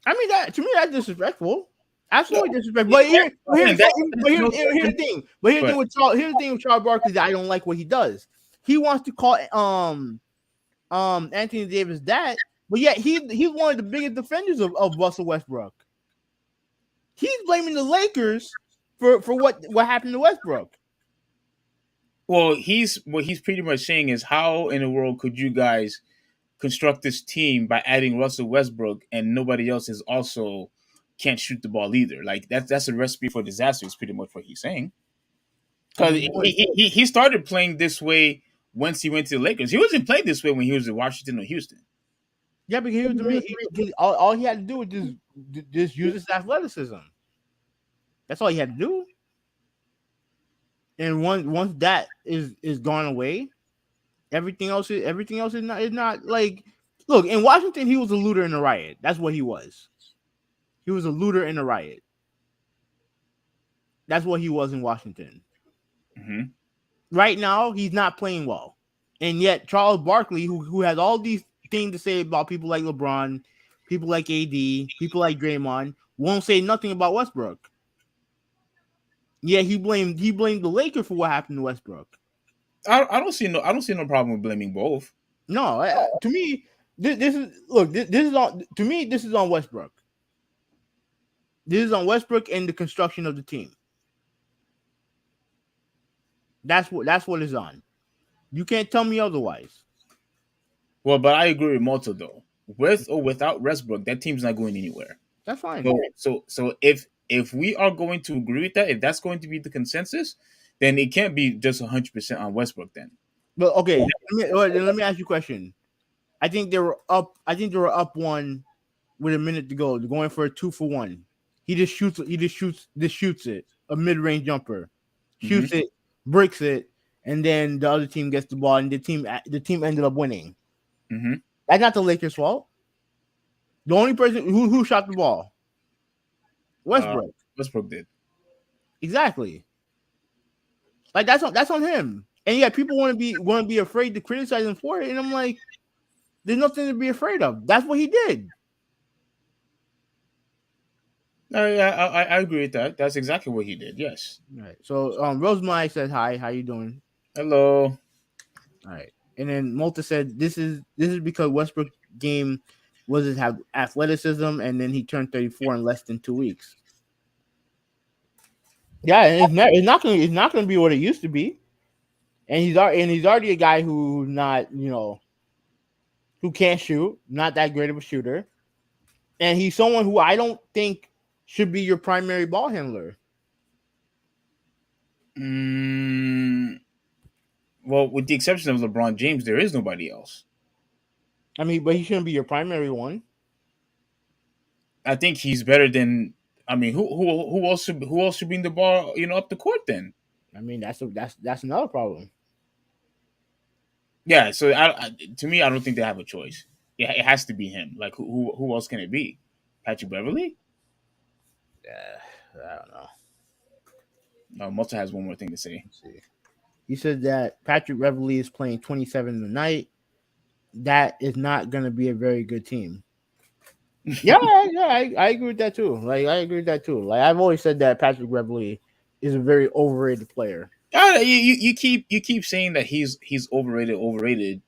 [SPEAKER 1] I mean, that to me that's disrespectful.
[SPEAKER 2] No,
[SPEAKER 1] Absolutely disrespectful.
[SPEAKER 2] again, that makes no
[SPEAKER 1] Here's the
[SPEAKER 2] sense.
[SPEAKER 1] thing. But
[SPEAKER 2] But
[SPEAKER 1] here's the thing with Charles Barkley that I don't like what he does. He wants to call Anthony Davis that, but yet he's one of the biggest defenders of Russell Westbrook. He's blaming the Lakers for what happened to Westbrook.
[SPEAKER 2] what he's pretty much saying is, how in the world could you guys construct this team by adding Russell Westbrook and nobody else is also can't shoot the ball either? Like that's a recipe for disaster. Is pretty much what he's saying. Because he started playing this way once he went to the Lakers. He wasn't playing this way when he was in Washington or Houston.
[SPEAKER 1] Yeah, because he was the main. All he had to do was just use his athleticism. That's all he had to do. And once that is gone away, everything else is not like. Look, in Washington, he was a looter in a riot. That's what he was. He was a looter in a riot. That's what he was in Washington.
[SPEAKER 2] Hmm.
[SPEAKER 1] Right now, he's not playing well, and yet Charles Barkley, who has all these things to say about people like LeBron, people like AD, people like Draymond, won't say nothing about Westbrook. Yeah, he blamed the Lakers for what happened to Westbrook.
[SPEAKER 2] I don't see no problem with blaming both.
[SPEAKER 1] No, to me, this is on to me. This is on Westbrook. This is on Westbrook and the construction of the team. That's what is on. You can't tell me otherwise.
[SPEAKER 2] Well, but I agree with Malta though. With or without Westbrook, that team's not going anywhere.
[SPEAKER 1] That's fine.
[SPEAKER 2] So if we are going to agree with that, if that's going to be the consensus, then it can't be just 100% on Westbrook. Then
[SPEAKER 1] But okay, let me ask you a question. I think they were up. I think they were up one with a minute to go. They're going for a 2-for-1. He just shoots. Shoots it. A mid-range jumper,
[SPEAKER 2] hmm
[SPEAKER 1] shoots it, breaks it, and then the other team gets the ball, and the team ended up winning.
[SPEAKER 2] hmm
[SPEAKER 1] That's not the Lakers' fault. The only person who shot the ball,
[SPEAKER 2] uh,
[SPEAKER 1] Westbrook.
[SPEAKER 2] Westbrook did.
[SPEAKER 1] Exactly. Like that's on him. And yeah, people want to be afraid to criticize him for it, and I'm like, there's nothing to be afraid of. That's what he did.
[SPEAKER 2] Yeah, I agree with that. That's exactly what he did. Yes.
[SPEAKER 1] Right. So Rosemary says hi. How you doing?
[SPEAKER 2] Hello.
[SPEAKER 1] All right. And then Malta said this is because Westbrook game was his have athleticism, and then he turned 34 in less than 2 weeks. Yeah, and it's not gonna be what it used to be. And he's already a guy who's not who can't shoot, not that great of a shooter, and he's someone who I don't think should be your primary ball handler.
[SPEAKER 2] Mm, well, with the exception of LeBron James, there is nobody else.
[SPEAKER 1] I mean, but he shouldn't be your primary one.
[SPEAKER 2] I think he's better than. I mean, who else should bring the ball up the court then?
[SPEAKER 1] I mean, that's another problem.
[SPEAKER 2] Yeah, so to me, I don't think they have a choice. Yeah, it has to be him. Like who else can it be? Patrick Beverly?
[SPEAKER 1] Yeah, I don't know.
[SPEAKER 2] No, Malta has one more thing to say.
[SPEAKER 1] Let's see. He said that Patrick Beverly is playing 27 tonight. That is not going to be a very good team. Yeah, yeah, I agree with that too. Like I agree with that too. Like I've always said that Patrick Beverly is a very overrated player.
[SPEAKER 2] You keep saying that he's overrated.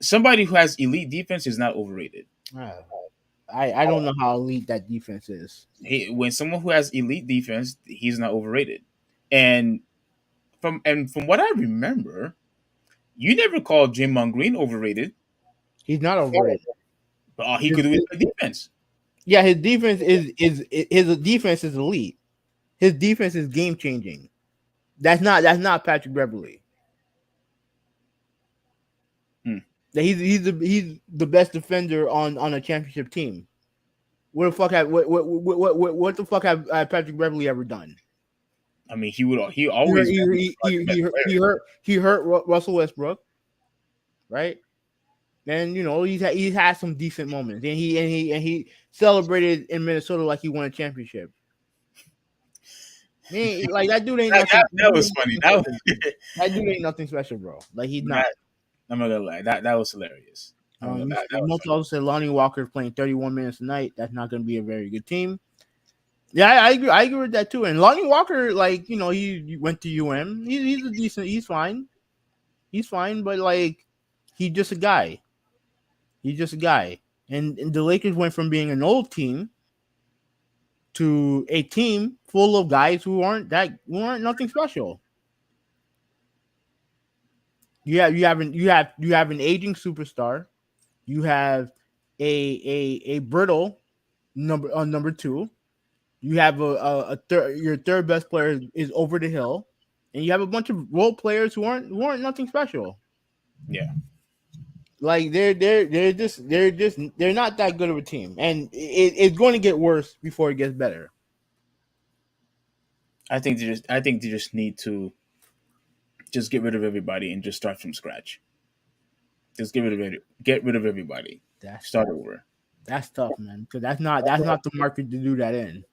[SPEAKER 2] Somebody who has elite defense is not overrated.
[SPEAKER 1] Uh, I don't know how elite that defense is.
[SPEAKER 2] When someone who has elite defense, he's not overrated. And from what I remember, you never called Draymond Green overrated,
[SPEAKER 1] He's not overrated.
[SPEAKER 2] but all he could do is play defense.
[SPEAKER 1] Yeah, his defense is his defense is elite. His defense is game changing. That's not Patrick Beverly.
[SPEAKER 2] Hmm.
[SPEAKER 1] He's the best defender on a championship team. What the fuck have what the fuck have Patrick Beverly ever done?
[SPEAKER 2] I mean, he always
[SPEAKER 1] He hurt Russell Westbrook, right? And he's had some decent moments, and he celebrated in Minnesota like he won a championship. Man, like that dude ain't nothing.
[SPEAKER 2] that was funny.
[SPEAKER 1] That dude ain't nothing special, bro. Like he's not.
[SPEAKER 2] I'm not gonna lie. That was hilarious. That was
[SPEAKER 1] Multi also said Lonnie Walker playing 31 minutes a night. That's not going to be a very good team. Yeah, I agree. I agree with that too. And Lonnie Walker, like he went to UM. He's a decent. He's fine. He's fine, but like he's just a guy. He's just a guy. And the Lakers went from being an old team to a team full of guys who aren't nothing special. You have an aging superstar. You have a brittle number two. You have a third. Your third best player is over the hill, and you have a bunch of role players who aren't nothing special.
[SPEAKER 2] Yeah.
[SPEAKER 1] Like they're not that good of a team, and it's going to get worse before it gets better.
[SPEAKER 2] I think they just need to just get rid of everybody and just start from scratch. Just get rid of everybody. Start over.
[SPEAKER 1] That's tough, man. Because that's not the market to do that in.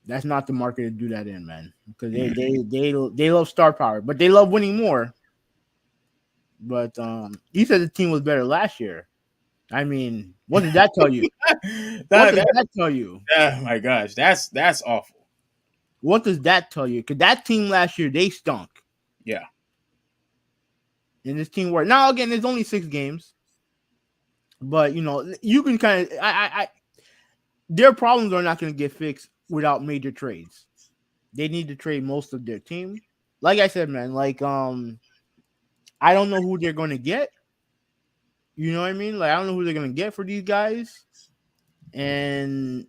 [SPEAKER 1] That's not the market to do that in, man. Because they love star power, but they love winning more. But he said the team was better last year. I mean, what did that tell you? What does that tell you?
[SPEAKER 2] Oh my gosh, that's awful.
[SPEAKER 1] What does that tell you? Because that team last year, they stunk.
[SPEAKER 2] Yeah.
[SPEAKER 1] And this team worked. Now again, there's only 6 games, but you can kind of their problems are not going to get fixed without major trades. They need to trade most of their team. Like I said, man, like I don't know who they're going to get. You know what I mean? Like I don't know who they're going to get for these guys. And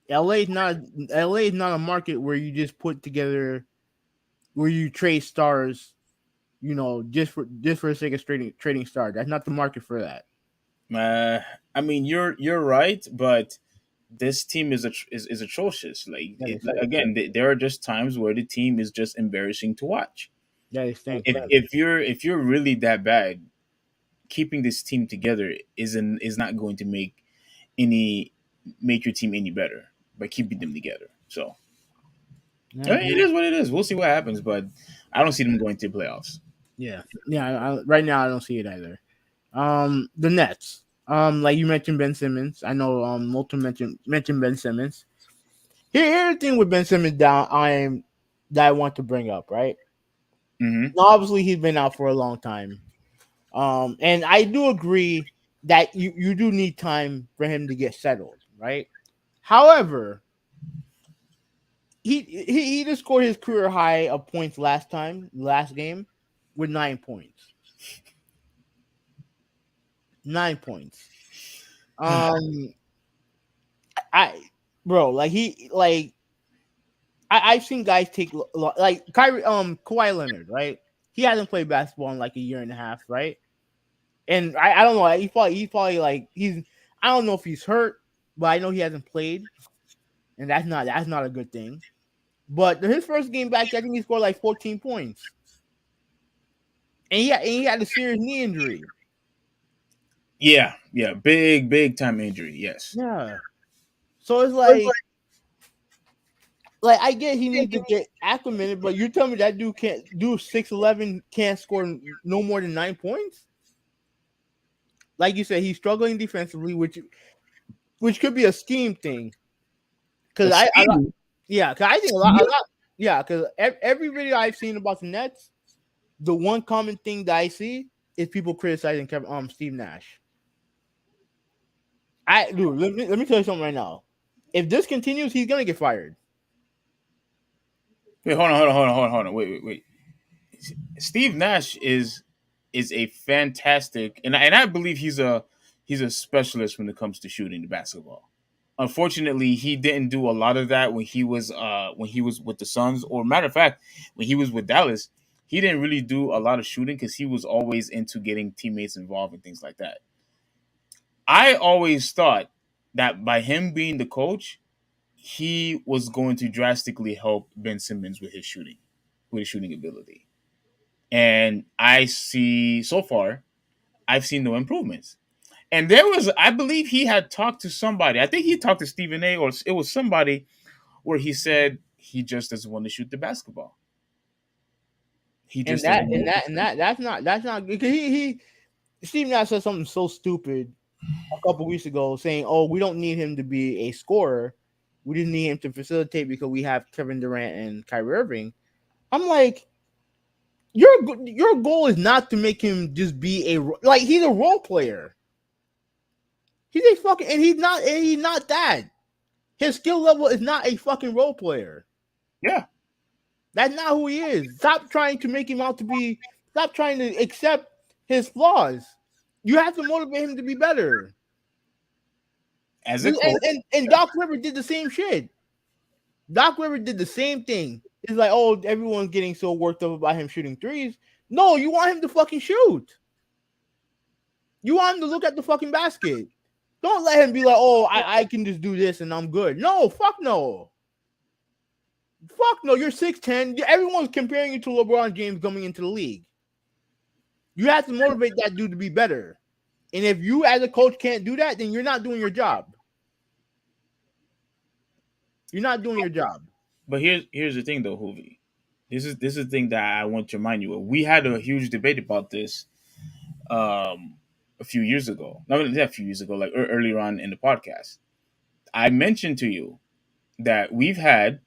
[SPEAKER 1] LA is not a market where you just put together where you trade stars, just for the sake of trading stars. That's not the market for that.
[SPEAKER 2] I mean, you're right, but this team is atrocious. Like, again, there are just times where the team is just embarrassing to watch.
[SPEAKER 1] Yeah, they stink.
[SPEAKER 2] If you're really that bad, keeping this team together is not going to make your team any better by keeping them together. So it is what it is. We'll see what happens, but I don't see them going to the playoffs.
[SPEAKER 1] Yeah. Right now, I don't see it either. The Nets. Like you mentioned Ben Simmons. I know Moulton mentioned Ben Simmons. Here's the thing with Ben Simmons that I want to bring up, right?
[SPEAKER 2] Mm-hmm.
[SPEAKER 1] Now, obviously, he's been out for a long time. And I do agree that you do need time for him to get settled, right? However, he just scored his career high of points last game, with 9 points. 9 points. Um, I bro, like I've seen guys take like Kawhi Leonard, right? He hasn't played basketball in like a year and a half, right? And I don't know. He's probably like he's I don't know if he's hurt, but I know he hasn't played, and that's not a good thing. But his first game back, I think he scored like 14 points, and he had a serious knee injury.
[SPEAKER 2] Yeah, yeah, big time injury. Yes.
[SPEAKER 1] Yeah, so it's like I get he needs to get acclimated, but you tell me that dude can't do 6'11", can't score no more than 9 points. Like you said, he's struggling defensively, which could be a scheme thing. Because
[SPEAKER 2] A
[SPEAKER 1] I
[SPEAKER 2] scheme.
[SPEAKER 1] yeah, because I think a lot, yeah, because every video I've seen about the Nets, the one common thing that I see is people criticizing Steve Nash. Dude, let me tell you something right now. If this continues, he's gonna get fired.
[SPEAKER 2] Wait, hold on. Wait. Steve Nash is a fantastic, and I believe he's a specialist when it comes to shooting the basketball. Unfortunately, he didn't do a lot of that when he was with the Suns, or matter of fact, when he was with Dallas, he didn't really do a lot of shooting because he was always into getting teammates involved and things like that. I always thought that by him being the coach, he was going to drastically help Ben Simmons with his shooting ability. And I see so far, I've seen no improvements. And there was, I believe he had talked to somebody. I think he talked to Stephen A. or it was somebody where he said he just doesn't want to shoot the basketball. He
[SPEAKER 1] And
[SPEAKER 2] just doesn't want to.
[SPEAKER 1] that's not because he Steve Nash said something so stupid a couple weeks ago, saying, "Oh, we don't need him to be a scorer. We just need him to facilitate because we have Kevin Durant and Kyrie Irving." I'm like, your goal is not to make him just be like he's a role player. He's a fucking and he's not that. His skill level is not a fucking role player.
[SPEAKER 2] Yeah,
[SPEAKER 1] That's not who he is. Stop trying to make him out to be. Stop trying to accept his flaws. You have to motivate him to be better.
[SPEAKER 2] as a
[SPEAKER 1] And,
[SPEAKER 2] coach.
[SPEAKER 1] and Doc Rivers did the same shit. Doc Rivers did the same thing. It's like, oh, everyone's getting so worked up about him shooting threes. No, you want him to fucking shoot. You want him to look at the fucking basket. Don't let him be like, oh, I can just do this and I'm good. No, fuck no. Fuck no. You're 6'10". Everyone's comparing you to LeBron James coming into the league. You have to motivate that dude to be better. And if you as a coach can't do that, then you're not doing your job. You're not doing your job.
[SPEAKER 2] But here's the thing though, Hoovy. This is the thing that I want to remind you of. We had a huge debate about this a few years ago. Not a few years ago, like earlier on in the podcast. I mentioned to you that we've had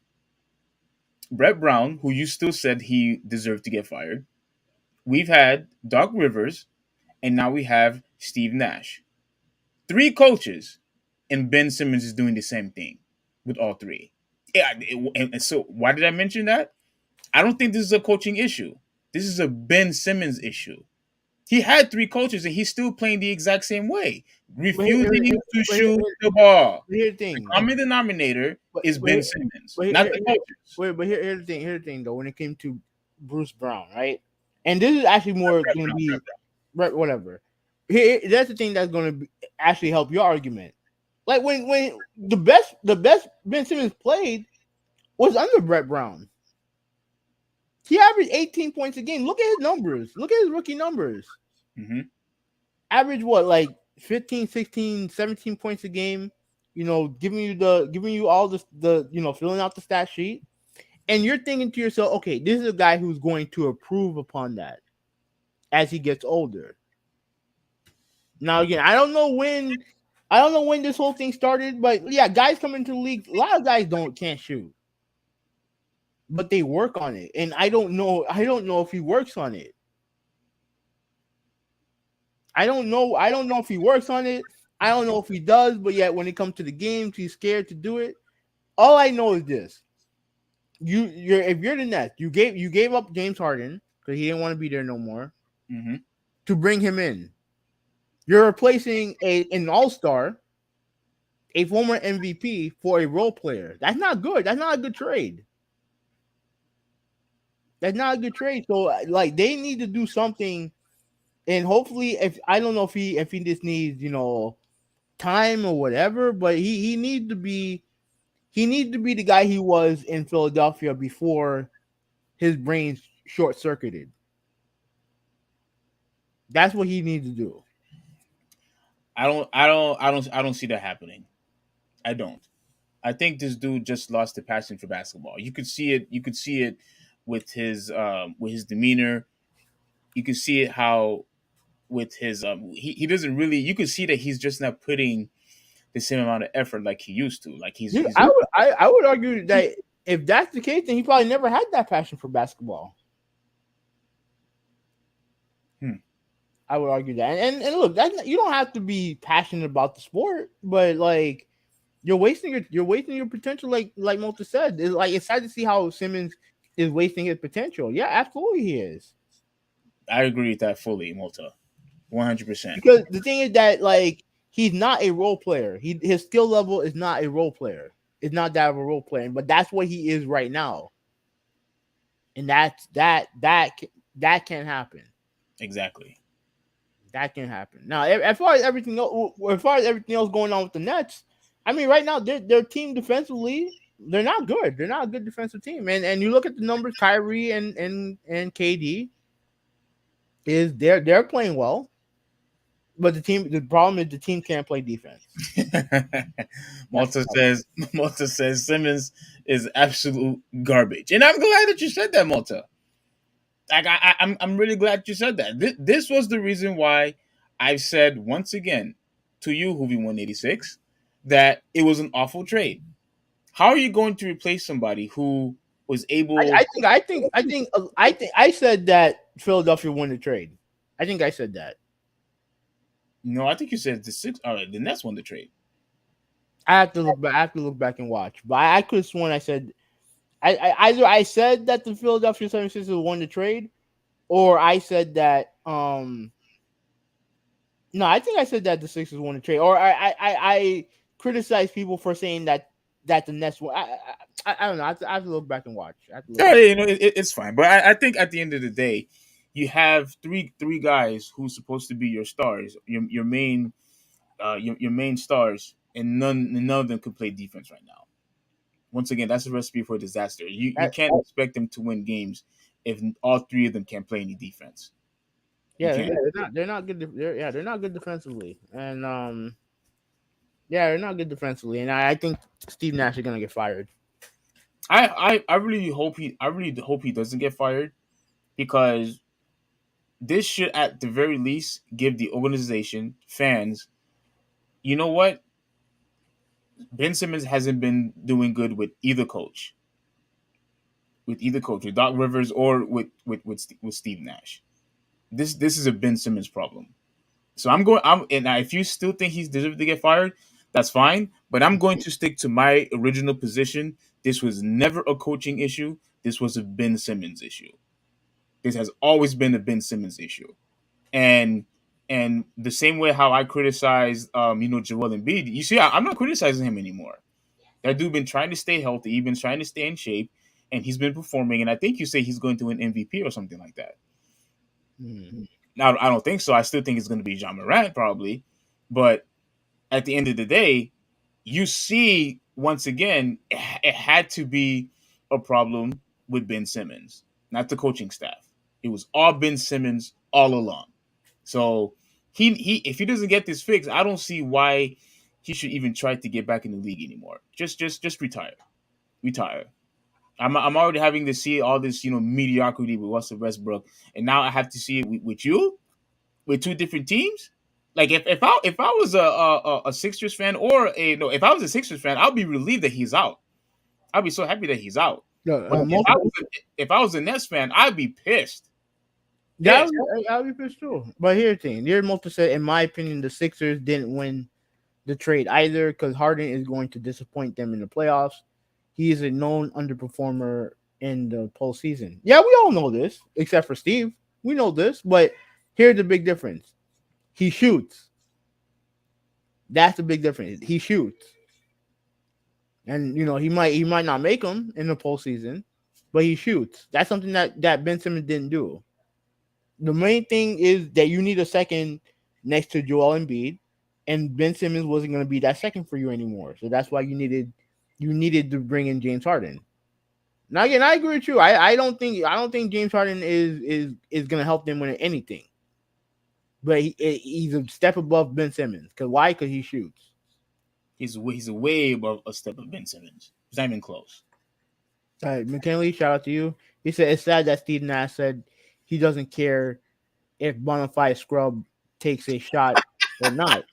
[SPEAKER 2] Brett Brown, who you still said he deserved to get fired. We've had Doc Rivers, and now we have Steve Nash. Three coaches, and Ben Simmons is doing the same thing with all three. Yeah, and so why did I mention that? I don't think this is a coaching issue. This is a Ben Simmons issue. He had three coaches, and he's still playing the exact same way,
[SPEAKER 1] But here,
[SPEAKER 2] refusing to
[SPEAKER 1] but here,
[SPEAKER 2] shoot the ball.
[SPEAKER 1] but here's the
[SPEAKER 2] The
[SPEAKER 1] thing.
[SPEAKER 2] common denominator
[SPEAKER 1] But,
[SPEAKER 2] is
[SPEAKER 1] but,
[SPEAKER 2] Ben
[SPEAKER 1] here,
[SPEAKER 2] Simmons,
[SPEAKER 1] but,
[SPEAKER 2] not
[SPEAKER 1] here,
[SPEAKER 2] the coaches.
[SPEAKER 1] wait, but here's the thing. Here's the thing, though. When it came to Bruce Brown, right? And this is actually more going to be right. Whatever. That's the thing that's going to actually help your argument. Like when the best Ben Simmons played was under Brett Brown. He averaged 18 points a game. Look at his numbers. Look at his rookie numbers.
[SPEAKER 2] Mm-hmm.
[SPEAKER 1] Average what, like 15, 16, 17 points a game. Giving you all the filling out the stat sheet. And you're thinking to yourself, okay, this is a guy who's going to improve upon that as he gets older. Now again, I don't know when this whole thing started, but yeah, guys coming into the league, a lot of guys can't shoot. but they work on it, and I don't know. I don't know if he works on it. I don't know. I don't know if he works on it. I don't know if he does, but yet when it comes to the games, he's scared to do it. All I know is this: you're if you're the Nets, you gave up James Harden because he didn't want to be there no more
[SPEAKER 2] Mm-hmm.
[SPEAKER 1] to bring him in. You're replacing an All Star, a former MVP, for a role player. That's not good. That's not a good trade. That's not a good trade. So like they need to do something, and hopefully, if I don't know if he just needs time or whatever, but he needs to be the guy he was in Philadelphia before his brain short circuited. That's what he needs to do.
[SPEAKER 2] I don't see that happening. I don't. I think this dude just lost the passion for basketball. You could see it. You could see it with his demeanor. You could see it how with his he doesn't really. You could see that he's just not putting the same amount of effort like he used to. Like
[SPEAKER 1] Yeah,
[SPEAKER 2] he's
[SPEAKER 1] I would argue that if that's the case, then he probably never had that passion for basketball.
[SPEAKER 2] hmm,
[SPEAKER 1] I would argue that. And look, you don't have to be passionate about the sport, but like you're wasting your potential. Like Mota said, it's sad to see how Simmons is wasting his potential. Yeah, absolutely he is.
[SPEAKER 2] I agree with that fully, Malta, 100%.
[SPEAKER 1] Because the thing is that like he's not a role player. His skill level is not a role player. It's not that of a role player, but that's what he is right now. And that can happen.
[SPEAKER 2] Exactly.
[SPEAKER 1] That can happen. Now, as far as everything else going on with the Nets, I mean, right now their team defensively, they're not good. They're not a good defensive team. And you look at the numbers, Kyrie and KD is they're playing well, but the problem is the team can't play defense. That's the
[SPEAKER 2] Malta
[SPEAKER 1] problem.
[SPEAKER 2] says Malta says Simmons is absolute garbage, and I'm glad that you said that, Malta. Like I'm really glad you said that. This was the reason why I said once again to you, Hoovy 186, that it was an awful trade. How are you going to replace somebody who was
[SPEAKER 1] I,
[SPEAKER 2] able?
[SPEAKER 1] I think I think I think I think I said that Philadelphia won the trade. I think I said that.
[SPEAKER 2] No, I think you said the six. All right, the Nets won the trade.
[SPEAKER 1] I have to look back. I have to look back and watch. But I could have sworn I said either I said that the Philadelphia 76ers won the trade, or I said that no, I think I said that the Sixers won the trade, or I criticized people for saying that the Nets won. I don't know. I have to look back and watch. I have to look
[SPEAKER 2] Yeah,
[SPEAKER 1] back.
[SPEAKER 2] you know, it's fine. But I think at the end of the day, you have three guys who's supposed to be your stars, your main your main stars, and none of them can play defense right now. Once again, that's a recipe for disaster. You
[SPEAKER 1] That,
[SPEAKER 2] can't expect them to win games if all three of them can't play any defense. You
[SPEAKER 1] yeah,
[SPEAKER 2] can't.
[SPEAKER 1] they're not good. They're not good defensively, and yeah, they're not good defensively, and I think Steve Nash is gonna get fired.
[SPEAKER 2] I really hope he doesn't get fired because this should at the very least give the organization fans. You know what? Ben Simmons hasn't been doing good with either coach, with Doc Rivers or with Steve Nash. This is a Ben Simmons problem. So I'm going. I'm and if you still think he's deserved to get fired, that's fine. But I'm going to stick to my original position. This was never a coaching issue. This was a Ben Simmons issue. This has always been a Ben Simmons issue. And and the same way how I criticized Joel Embiid, you see, I'm not criticizing him anymore. That dude been trying to stay healthy, he's been trying to stay in shape, and he's been performing. And I think you say he's going to win MVP or something like that.
[SPEAKER 1] Hmm.
[SPEAKER 2] Now I don't think so. I still think it's going to be John Morant probably, but at the end of the day, you see once again it had to be a problem with Ben Simmons, not the coaching staff. It was all Ben Simmons all along. So he if he doesn't get this fixed, I don't see why he should even try to get back in the league anymore. Just retire, retire. I'm already having to see all this mediocrity with Russell Westbrook, and now I have to see it with you with two different teams. Like if I was a Sixers fan or a no, if I was a Sixers fan, I'll be relieved that he's out. I'll be so happy that he's out.
[SPEAKER 1] No,
[SPEAKER 2] But if I was a Nets fan, I'd be pissed.
[SPEAKER 1] that
[SPEAKER 2] Pissed.
[SPEAKER 1] was, I'll be pissed too. But here's the thing: there, multiple said, in my opinion, the Sixers didn't win the trade either because Harden is going to disappoint them in the playoffs. He is a known underperformer in the postseason. Yeah, we all know this, except for Steve. We know this, but here's the big difference: he shoots. That's the big difference. He shoots, and he might not make them in the postseason, but he shoots. That's something that Ben Simmons didn't do. The main thing is that you need a second next to Joel Embiid, and Ben Simmons wasn't going to be that second for you anymore. So that's why you needed to bring in James Harden. Now again, I agree with you. I don't think James Harden is going to help them win anything, but he's a step above Ben Simmons. Because why? Because he shoots.
[SPEAKER 2] He's way above a step of Ben Simmons. He's not even close.
[SPEAKER 1] All right, McKinley, shout out to you. He said it's sad that Steve Nash said he doesn't care if Bonafide Scrub takes a shot or not.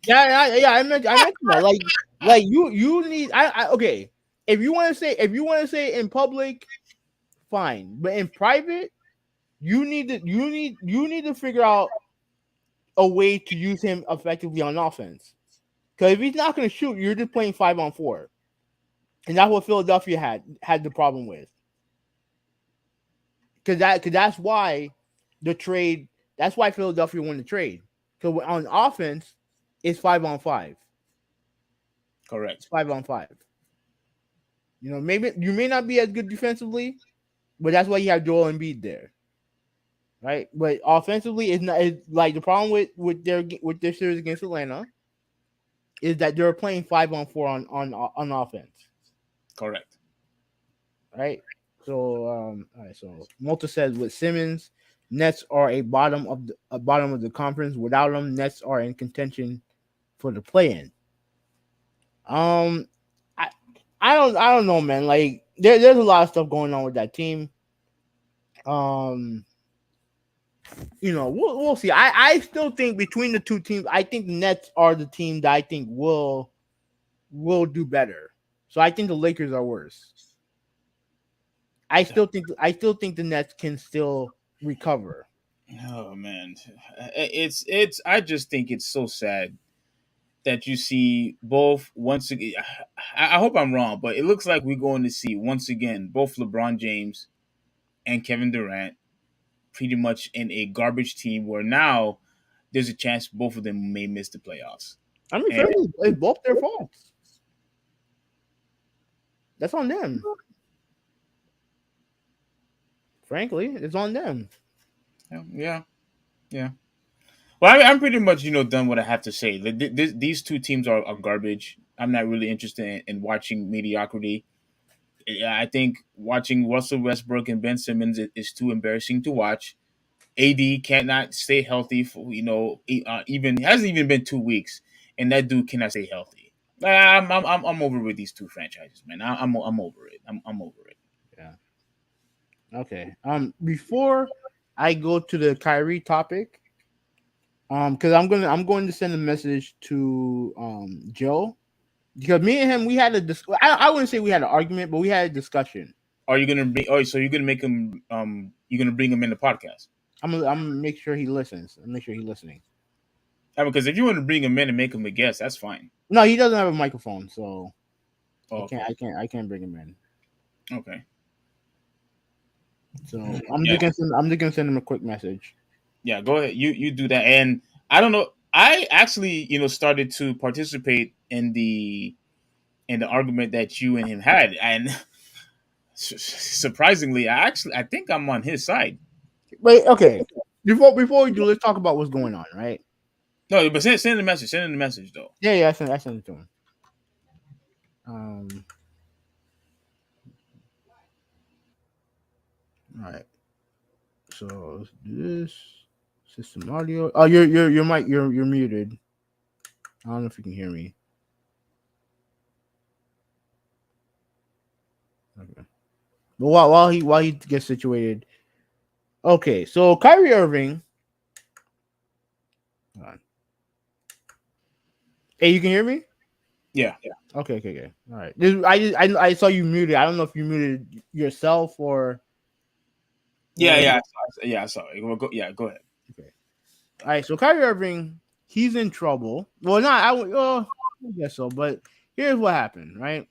[SPEAKER 1] Yeah. I mentioned that. Like you need. Okay. If you want to say in public, fine. But in private, you need to figure out a way to use him effectively on offense. Because if he's not going to shoot, you're just playing 5-on-4, and that's what Philadelphia had the problem with. Because that's why the trade. That's why Philadelphia won the trade. Because on offense, it's 5-on-5. It's
[SPEAKER 2] Correct.
[SPEAKER 1] 5-on-5. Maybe you may not be as good defensively, but that's why you have Joel Embiid there, right? But offensively, it's not. It's like the problem with their series against Atlanta is that they're playing 5-on-4 on offense,
[SPEAKER 2] Correct.
[SPEAKER 1] right? So, all right. So Malta says with Simmons, Nets are a bottom of the conference. Without them, Nets are in contention for the play-in. Um, I I don't know, man. Like there's a lot of stuff going on with that team. Um, we'll see. I still think between the two teams, I think the Nets are the team that I think will do better. So I think the Lakers are worse. I still think the Nets can still recover.
[SPEAKER 2] Oh man, it's. I just think it's so sad that you see both once again. I hope I'm wrong, but it looks like we're going to see once again both LeBron James and Kevin Durant pretty much in a garbage team where now there's a chance both of them may miss the playoffs.
[SPEAKER 1] I mean,
[SPEAKER 2] And
[SPEAKER 1] frankly, it's both their faults. That's on them. Frankly, it's on them.
[SPEAKER 2] yeah, yeah. Well, I'm pretty much done what I have to say. These two teams are garbage. I'm not really interested in watching mediocrity. Yeah, I think watching Russell Westbrook and Ben Simmons is too embarrassing to watch. AD cannot stay healthy for even it hasn't even been 2 weeks, and that dude cannot stay healthy. I'm over with these two franchises, man. I'm over it. I'm over it.
[SPEAKER 1] Yeah. Okay. Before I go to the Kyrie topic, because I'm going to send a message to Joe because me and him we had a I wouldn't say we had an argument, but we had a discussion.
[SPEAKER 2] Are you gonna bring? Oh, so you're gonna make him? You're gonna bring him in the podcast?
[SPEAKER 1] I'm gonna make sure he listens. Make sure he's listening.
[SPEAKER 2] I mean, because if you want to bring him in and make him a guest, that's fine.
[SPEAKER 1] No, he doesn't have a microphone, so I
[SPEAKER 2] Oh,
[SPEAKER 1] can't.
[SPEAKER 2] okay.
[SPEAKER 1] I can't bring him in.
[SPEAKER 2] Okay.
[SPEAKER 1] So I'm
[SPEAKER 2] Yeah.
[SPEAKER 1] just gonna send him a quick message.
[SPEAKER 2] Yeah. Go ahead. You do that. And I don't know. I actually started to participate in the argument that you and him had, and surprisingly, I think I'm on his side.
[SPEAKER 1] Wait, okay. Before we do, let's talk about what's going on, right?
[SPEAKER 2] No, but send the message. Send him the message though.
[SPEAKER 1] Yeah. I sent it to him. Um. All right. So let's do this. System audio. Oh, your mic. You're muted. I don't know if you can hear me. Okay. But while he gets situated. Okay. So Kyrie Irving. Hold on. Hey, you can hear me?
[SPEAKER 2] Yeah.
[SPEAKER 1] Okay. All right. I saw you muted. I don't know if you muted yourself
[SPEAKER 2] Yeah,
[SPEAKER 1] or
[SPEAKER 2] yeah, yeah. Sorry. Well, yeah, go ahead.
[SPEAKER 1] okay. All right. So Kyrie Irving, he's in trouble. Well, not I guess so. But here's what happened, right?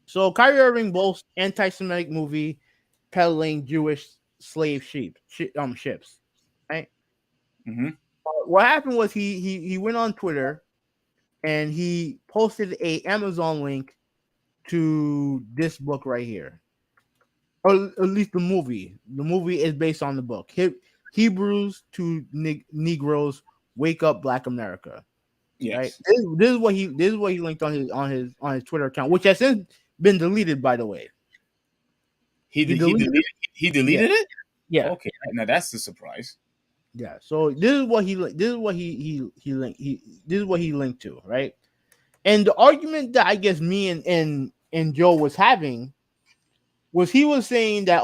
[SPEAKER 1] So Kyrie Irving boasts anti-Semitic movie peddling Jewish slave ships, right?
[SPEAKER 2] Mm-hmm.
[SPEAKER 1] What happened was he went on Twitter and he posted a Amazon link to this book right here, or at least the movie. The movie is based on the book. Hebrews to Negroes, Wake Up, Black America. Right.
[SPEAKER 2] Yes.
[SPEAKER 1] This is what he linked on his Twitter account, which has since been deleted, by the way. He
[SPEAKER 2] He
[SPEAKER 1] deleted.
[SPEAKER 2] deleted he
[SPEAKER 1] Yeah.
[SPEAKER 2] deleted it.
[SPEAKER 1] Yeah.
[SPEAKER 2] Okay, now that's a surprise.
[SPEAKER 1] Yeah. So this is what he linked to, right? And the argument that I guess me and Joe was having was he was saying that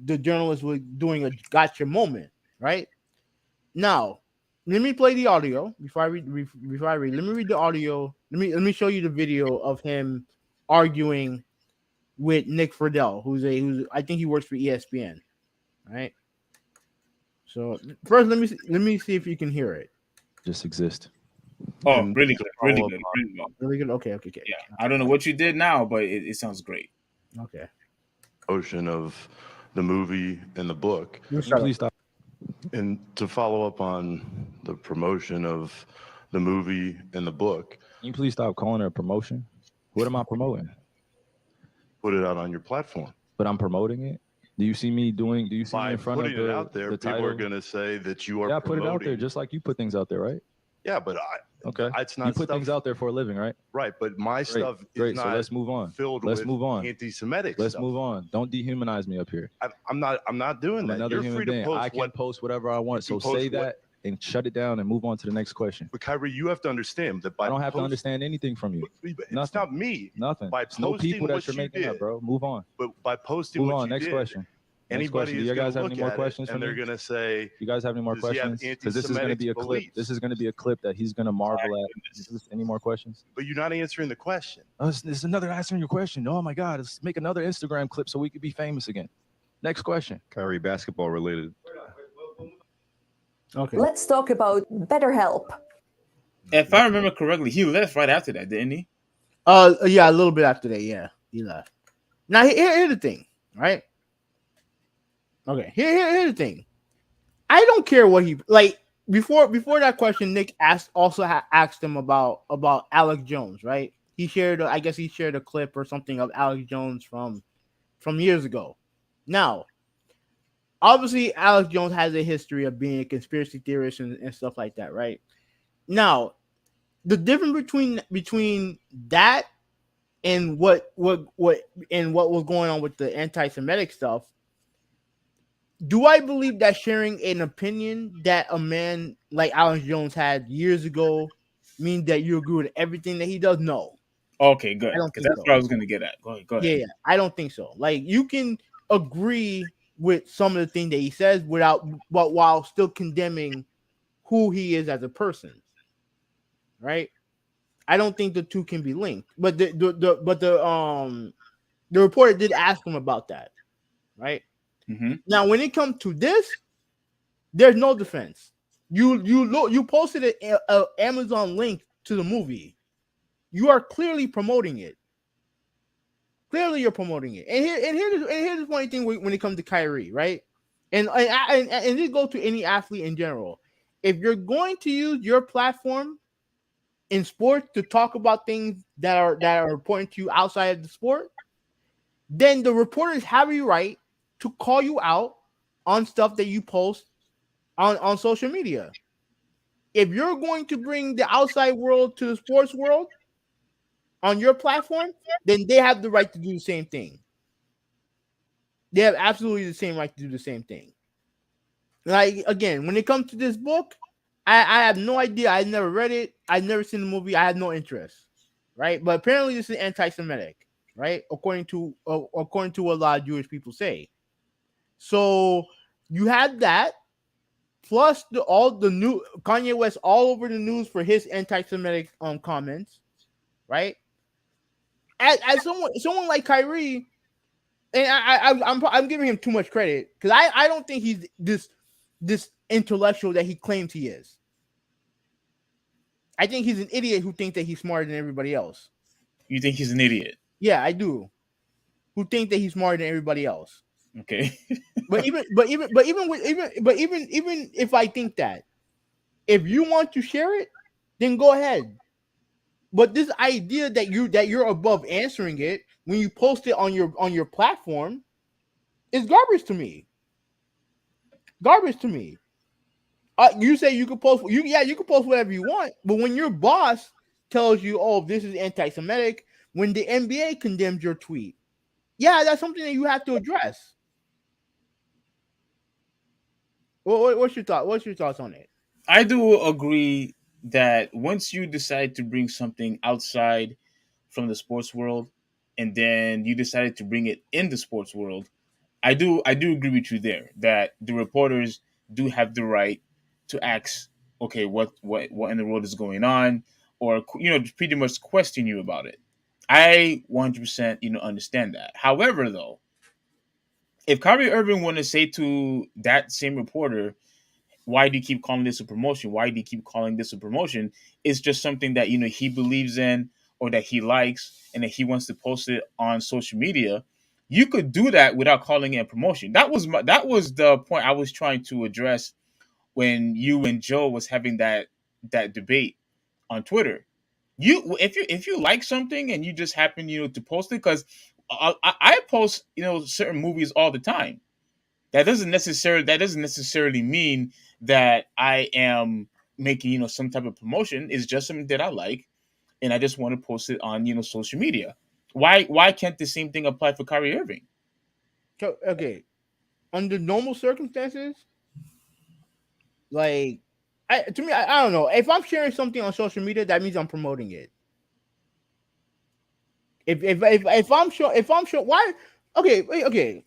[SPEAKER 1] the journalists were doing a gotcha moment, right? Now, let me play the audio before I read. Let me read the audio. Let me show you the video of him arguing with Nick Friedel, who's I think he works for ESPN, right? So first, let me see if you can hear it.
[SPEAKER 3] Just exist.
[SPEAKER 2] Oh,
[SPEAKER 3] And
[SPEAKER 2] really
[SPEAKER 3] to
[SPEAKER 2] good, really
[SPEAKER 3] follow up
[SPEAKER 2] good,
[SPEAKER 3] on
[SPEAKER 2] really good.
[SPEAKER 1] Really good. Okay.
[SPEAKER 2] Yeah, I don't know what you did now, but it sounds great.
[SPEAKER 1] Okay.
[SPEAKER 3] the ocean of the movie and the book,
[SPEAKER 1] You
[SPEAKER 3] can you
[SPEAKER 1] start
[SPEAKER 3] please
[SPEAKER 1] off.
[SPEAKER 3] stop? And to follow up on the promotion of the movie and the book, can you please stop calling it a promotion? What am I promoting?
[SPEAKER 4] Put it out on your platform.
[SPEAKER 3] But I'm promoting it. Do you see me doing? Do you see me
[SPEAKER 4] By
[SPEAKER 3] in front of
[SPEAKER 4] putting it out there,
[SPEAKER 3] the
[SPEAKER 4] people
[SPEAKER 3] title?
[SPEAKER 4] are going to say that you are
[SPEAKER 3] Yeah, I put it out there
[SPEAKER 4] promoting.
[SPEAKER 3] just like you put things out there, right?
[SPEAKER 4] Yeah, but
[SPEAKER 3] Okay.
[SPEAKER 4] it's not
[SPEAKER 3] You put
[SPEAKER 4] stuff,
[SPEAKER 3] things out there for a living, right?
[SPEAKER 4] right? But my stuff
[SPEAKER 3] Great.
[SPEAKER 4] is
[SPEAKER 3] So
[SPEAKER 4] not
[SPEAKER 3] let's move on.
[SPEAKER 4] filled
[SPEAKER 3] Let's
[SPEAKER 4] with
[SPEAKER 3] move on.
[SPEAKER 4] anti-Semitic
[SPEAKER 3] Let's
[SPEAKER 4] stuff.
[SPEAKER 3] move on. Don't dehumanize me up here.
[SPEAKER 4] I'm not doing
[SPEAKER 3] I'm
[SPEAKER 4] that.
[SPEAKER 3] another
[SPEAKER 4] You're
[SPEAKER 3] human
[SPEAKER 4] free to
[SPEAKER 3] being.
[SPEAKER 4] post
[SPEAKER 3] I can
[SPEAKER 4] what.
[SPEAKER 3] post whatever I want.
[SPEAKER 4] You
[SPEAKER 3] So
[SPEAKER 4] can post
[SPEAKER 3] say
[SPEAKER 4] what-
[SPEAKER 3] that and shut it down and move on to the next question.
[SPEAKER 4] But Kyrie, you have to understand that by
[SPEAKER 3] I don't have to
[SPEAKER 4] post-
[SPEAKER 3] understand anything from you.
[SPEAKER 4] It's
[SPEAKER 3] Nothing.
[SPEAKER 4] not me.
[SPEAKER 3] Nothing.
[SPEAKER 4] By
[SPEAKER 3] It's no
[SPEAKER 4] posting
[SPEAKER 3] people that
[SPEAKER 4] what
[SPEAKER 3] you're
[SPEAKER 4] you
[SPEAKER 3] making up,
[SPEAKER 4] did.
[SPEAKER 3] bro. Move on.
[SPEAKER 4] But by posting
[SPEAKER 3] Move
[SPEAKER 4] what
[SPEAKER 3] on.
[SPEAKER 4] you
[SPEAKER 3] Next
[SPEAKER 4] did,
[SPEAKER 3] question. Next
[SPEAKER 4] anybody
[SPEAKER 3] question. Do
[SPEAKER 4] is
[SPEAKER 3] you
[SPEAKER 4] going
[SPEAKER 3] guys
[SPEAKER 4] to
[SPEAKER 3] have
[SPEAKER 4] look
[SPEAKER 3] any more
[SPEAKER 4] at
[SPEAKER 3] questions
[SPEAKER 4] it
[SPEAKER 3] for
[SPEAKER 4] and they're
[SPEAKER 3] me?
[SPEAKER 4] going to say,
[SPEAKER 3] You guys have any more
[SPEAKER 4] does he have
[SPEAKER 3] questions? Because this is going to be a
[SPEAKER 4] anti-Semitic
[SPEAKER 3] clip.
[SPEAKER 4] beliefs?
[SPEAKER 3] This is going to be a clip that he's going to marvel at. Any more questions?
[SPEAKER 4] But you're not answering the question.
[SPEAKER 3] Oh, it's another answering your question. Oh my God! Let's make another Instagram clip so we could be famous again. Next question.
[SPEAKER 4] Kyrie, basketball related.
[SPEAKER 1] Okay.
[SPEAKER 5] Let's talk about BetterHelp.
[SPEAKER 2] If I remember correctly, he left right after that, didn't he?
[SPEAKER 1] Yeah, a little bit after that. Yeah, he left. Now here's the thing, right? Okay, here's the thing. I don't care what he like. Before that question, Nick asked him about Alex Jones, right? I guess he shared a clip or something of Alex Jones from years ago. Now, obviously, Alex Jones has a history of being a conspiracy theorist and stuff like that, right? Now, the difference between that and what was going on with the anti-Semitic stuff. Do I believe that sharing an opinion that a man like Alex Jones had years ago means that you agree with everything that he does? No,
[SPEAKER 2] Okay,
[SPEAKER 1] I
[SPEAKER 2] good.
[SPEAKER 1] don't
[SPEAKER 2] Because
[SPEAKER 1] think
[SPEAKER 2] that's
[SPEAKER 1] so.
[SPEAKER 2] what I was going to get at. Go ahead. Go ahead.
[SPEAKER 1] Yeah, I don't think so. Like you can agree with some of the things that he says but while still condemning who he is as a person, right? I don't think the two can be linked. But the reporter did ask him about that, right?
[SPEAKER 2] Mm-hmm.
[SPEAKER 1] Now, when it comes to this, there's no defense. You posted a Amazon link to the movie. You are clearly promoting it. Clearly, you're promoting it. And here's the funny thing when it comes to Kyrie, right? And this goes to any athlete in general. If you're going to use your platform in sports to talk about things that are important to you outside of the sport, then the reporters have a right to call you out on stuff that you post on social media. If you're going to bring the outside world to the sports world on your platform, then they have the right to do the same thing. They have absolutely the same right to do the same thing. Like again, when it comes to this book, I have no idea. I never read it. I've never seen the movie. I have no interest. Right, but apparently this is anti-Semitic, right? According to what a lot of Jewish people say. So you had that, plus all the new Kanye West all over the news for his anti-Semitic comments, right? As someone like Kyrie, and I'm giving him too much credit because I don't think he's this intellectual that he claims he is. I think he's an idiot who thinks that he's smarter than everybody else.
[SPEAKER 2] You think he's an idiot?
[SPEAKER 1] Yeah, I do. Who think that he's smarter than everybody else?
[SPEAKER 2] Okay.
[SPEAKER 1] But even if I think that, if you want to share it, then go ahead. But this idea that you're above answering it when you post it on your platform is garbage to me. Garbage to me. You say you can post you can post whatever you want, but when your boss tells you, "Oh, this is anti-Semitic," when the NBA condemns your tweet, yeah, that's something that you have to address. What's your thought? What's your thoughts on it?
[SPEAKER 2] I do agree that once you decide to bring something outside from the sports world and then you decided to bring it in the sports world, I do agree with you there that the reporters do have the right to ask, okay, what in the world is going on, or pretty much question you about it. I 100% understand that. However, though, if Kyrie Irving want to say to that same reporter, why do you keep calling this a promotion? Why do you keep calling this a promotion? It's just something that he believes in or that he likes and that he wants to post it on social media. You could do that without calling it a promotion. That was the point I was trying to address when you and Joe was having that debate on Twitter. If you like something and you just happen to post it, because I post certain movies all the time. That doesn't necessarily mean that I am making some type of promotion. It's just something that I like, and I just want to post it on social media. Why can't the same thing apply for Kyrie Irving?
[SPEAKER 1] So, okay, under normal circumstances, like to me, I don't know. If I'm sharing something on social media, that means I'm promoting it. If I'm sure why, okay.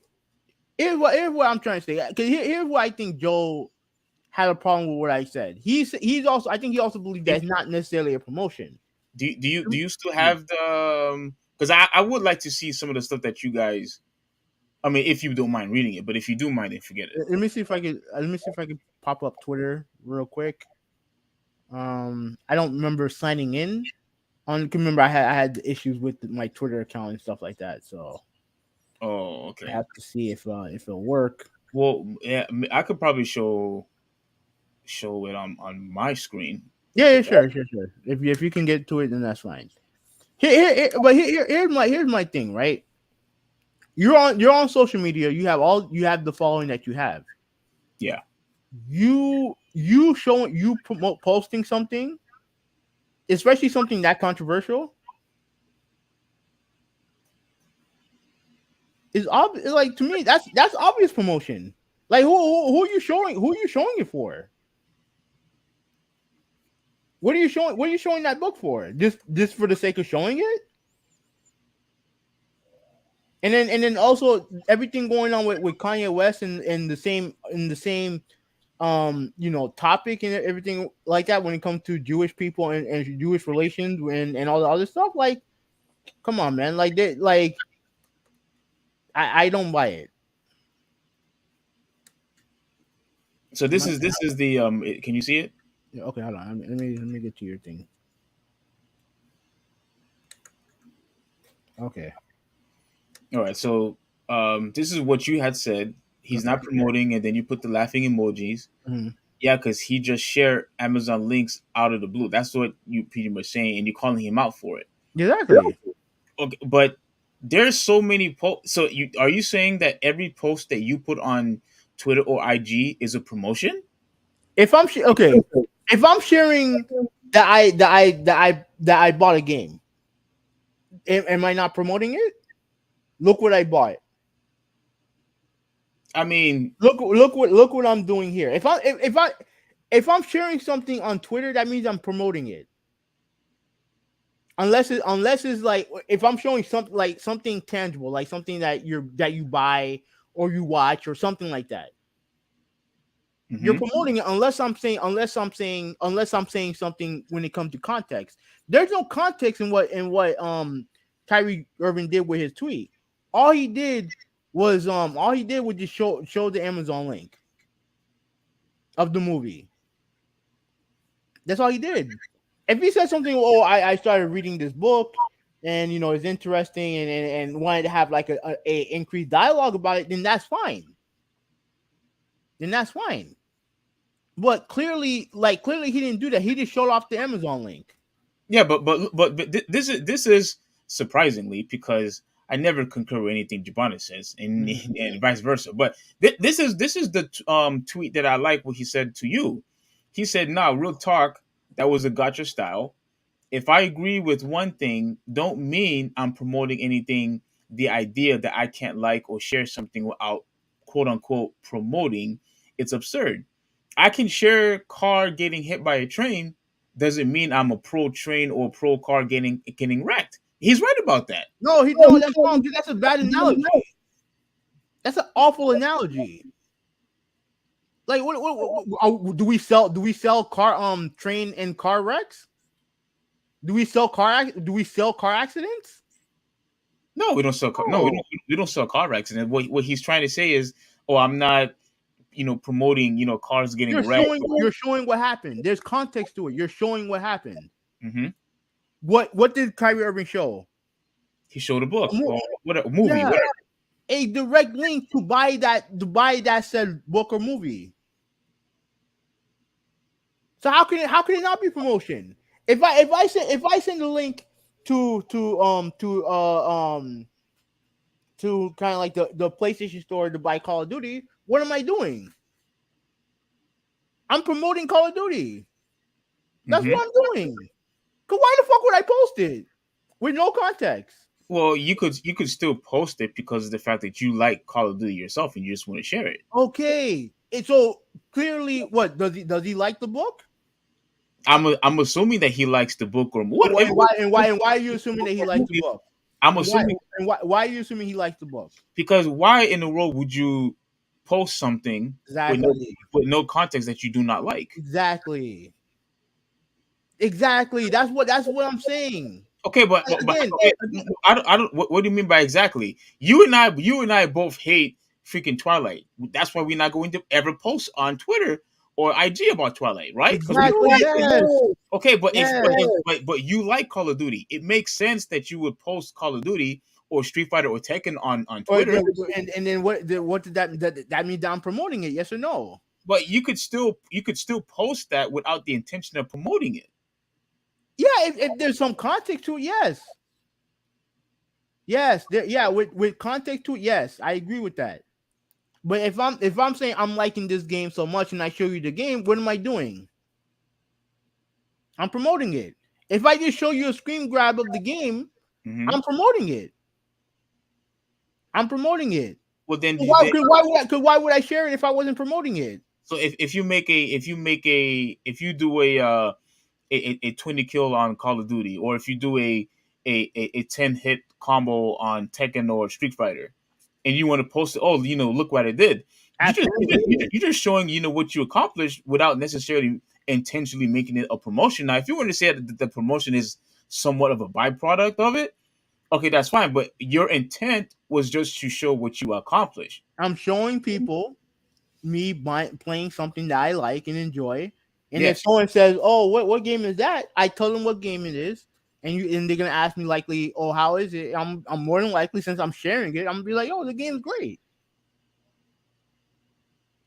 [SPEAKER 1] Here's what I'm trying to say. Because here's what I think Joe had a problem with what I said. He's also, I think he also believes that it's not necessarily a promotion.
[SPEAKER 2] Do you still have the? Because I would like to see some of the stuff that you guys. I mean, if you don't mind reading it, but if you do mind, then forget it.
[SPEAKER 1] Let me see if I can pop up Twitter real quick. I don't remember signing in on. Remember, I had issues with my Twitter account and stuff like that, so
[SPEAKER 2] Oh,
[SPEAKER 1] I
[SPEAKER 2] okay.
[SPEAKER 1] have to see if it'll work.
[SPEAKER 2] Well, yeah, I could probably show it on my screen.
[SPEAKER 1] Yeah, sure. If you can get to it, then that's fine. Here's my thing, right? You're on social media. You have the following that you have.
[SPEAKER 2] Yeah.
[SPEAKER 1] You promote posting something, especially something that controversial, is obvious. Like, to me, that's obvious promotion. Like, who are you showing? Who are you showing it for? What are you showing? What are you showing that book for? Just for the sake of showing it? And then also everything going on with Kanye West and the same topic and everything like that when it comes to Jewish people and Jewish relations and all the other stuff. Like, come on, man. Like, I don't buy it.
[SPEAKER 2] So this is the can you see it?
[SPEAKER 1] Yeah, okay, hold on. Let me get to your thing. Okay.
[SPEAKER 2] All right. So this is what you had said. He's not promoting, and then you put the laughing emojis.
[SPEAKER 1] Mhm.
[SPEAKER 2] Yeah, because he just shared Amazon links out of the blue. That's what you pretty much saying, and you're calling him out for it.
[SPEAKER 1] Exactly.
[SPEAKER 2] Okay, but there's so many posts. So are you saying that every post that you put on Twitter or IG is a promotion?
[SPEAKER 1] Okay, if I'm sharing that I bought a game, am I not promoting it? Look what I bought.
[SPEAKER 2] I mean,
[SPEAKER 1] Look what I'm doing here. If I'm sharing something on Twitter, that means I'm promoting it. Unless it's like, if I'm showing something like something tangible, like something that you buy or you watch or something like that. You're promoting it unless I'm saying something when it comes to context. There's no context in what Kyrie Irving did with his tweet. All he did was just show the Amazon link of the movie. That's all he did. If he said something, oh, I started reading this book and it's interesting and wanted to have like a increased dialogue about it, then that's fine. But clearly he didn't do that. He just showed off the Amazon link.
[SPEAKER 2] Yeah, but this is surprisingly, because I never concur with anything Jabana says, and vice versa. But this is the tweet that I like what he said to you. He said, "Nah, real talk. That was a gotcha style. If I agree with one thing, don't mean I'm promoting anything. The idea that I can't like or share something without quote unquote promoting, it's absurd. I can share car getting hit by a train. Doesn't mean I'm a pro train or pro car getting wrecked. He's right about that.
[SPEAKER 1] No, that's wrong. That's a bad analogy. That's an awful analogy. Like, what do we sell car train and car wrecks? Do we sell car accidents?
[SPEAKER 2] No, we don't sell car. No, we don't sell car accidents. What he's trying to say is, oh, I'm not, promoting, cars getting wrecked.
[SPEAKER 1] You're showing what happened. There's context to it. You're showing what happened.
[SPEAKER 2] Mm-hmm.
[SPEAKER 1] What did Kyrie Irving show?
[SPEAKER 2] He showed a book or a movie.
[SPEAKER 1] Yeah.
[SPEAKER 2] Whatever.
[SPEAKER 1] A direct link to buy that said book or movie. So how can it not be promotion? If I send a link to kind of like the PlayStation Store to buy Call of Duty, what am I doing? I'm promoting Call of Duty. That's what I'm doing. Cause why the fuck would I post it with no context?
[SPEAKER 2] Well, you could still post it because of the fact that you like Call of Duty yourself and you just want to share it.
[SPEAKER 1] Okay, so clearly, what does he like the book?
[SPEAKER 2] I'm assuming that he likes the book or what?
[SPEAKER 1] Why are you assuming that he likes the book?
[SPEAKER 2] I'm assuming.
[SPEAKER 1] Why are you assuming he likes the book?
[SPEAKER 2] Because why in the world would you post something with no context that you do not like?
[SPEAKER 1] Exactly. That's what I'm saying.
[SPEAKER 2] Okay, but again, I don't. What do you mean by exactly? You and I both hate freaking Twilight. That's why we're not going to ever post on Twitter or IG about Twilight, right?
[SPEAKER 1] Exactly. Yes.
[SPEAKER 2] Okay, but but you like Call of Duty. It makes sense that you would post Call of Duty or Street Fighter or Tekken on Twitter.
[SPEAKER 1] And then what did that mean? That I'm promoting it? Yes or no?
[SPEAKER 2] But you could still post that without the intention of promoting it.
[SPEAKER 1] Yeah, if there's some context to it, yes, with context to it, yes, I agree with that. But if I'm saying I'm liking this game so much and I show you the game, what am I doing? I'm promoting it. If I just show you a screen grab of the game, I'm promoting it. Well, then why would I share it if I wasn't promoting it?
[SPEAKER 2] So if you do a 20 kill on Call of Duty, or if you do a 10 hit combo on Tekken or Street Fighter, and you want to post it, look what I did. You're just showing what you accomplished without necessarily intentionally making it a promotion. Now, if you want to say that the promotion is somewhat of a byproduct of it, okay, that's fine. But your intent was just to show what you accomplished.
[SPEAKER 1] I'm showing people me playing something that I like and enjoy. And if someone says, "Oh, what game is that?" I tell them what game it is, and they're gonna ask me likely, "Oh, how is it?" I'm more than likely, since I'm sharing it, I'm gonna be like, "Oh, the game's great."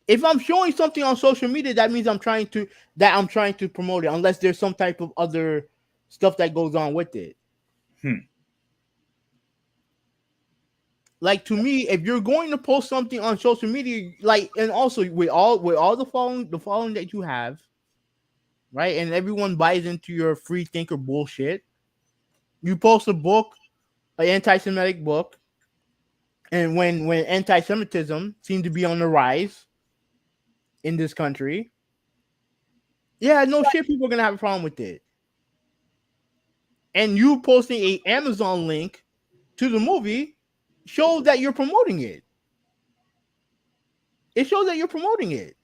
[SPEAKER 1] If I'm showing something on social media, that means I'm trying to promote it, unless there's some type of other stuff that goes on with it. Like, to me, if you're going to post something on social media, like, and also with all the following that you have, right, and everyone buys into your free thinker bullshit, you post a book, an anti-Semitic book, and when anti-Semitism seemed to be on the rise in this country, no shit, people are gonna have a problem with it. And you posting a Amazon link to the movie shows that you're promoting it. It shows that you're promoting it.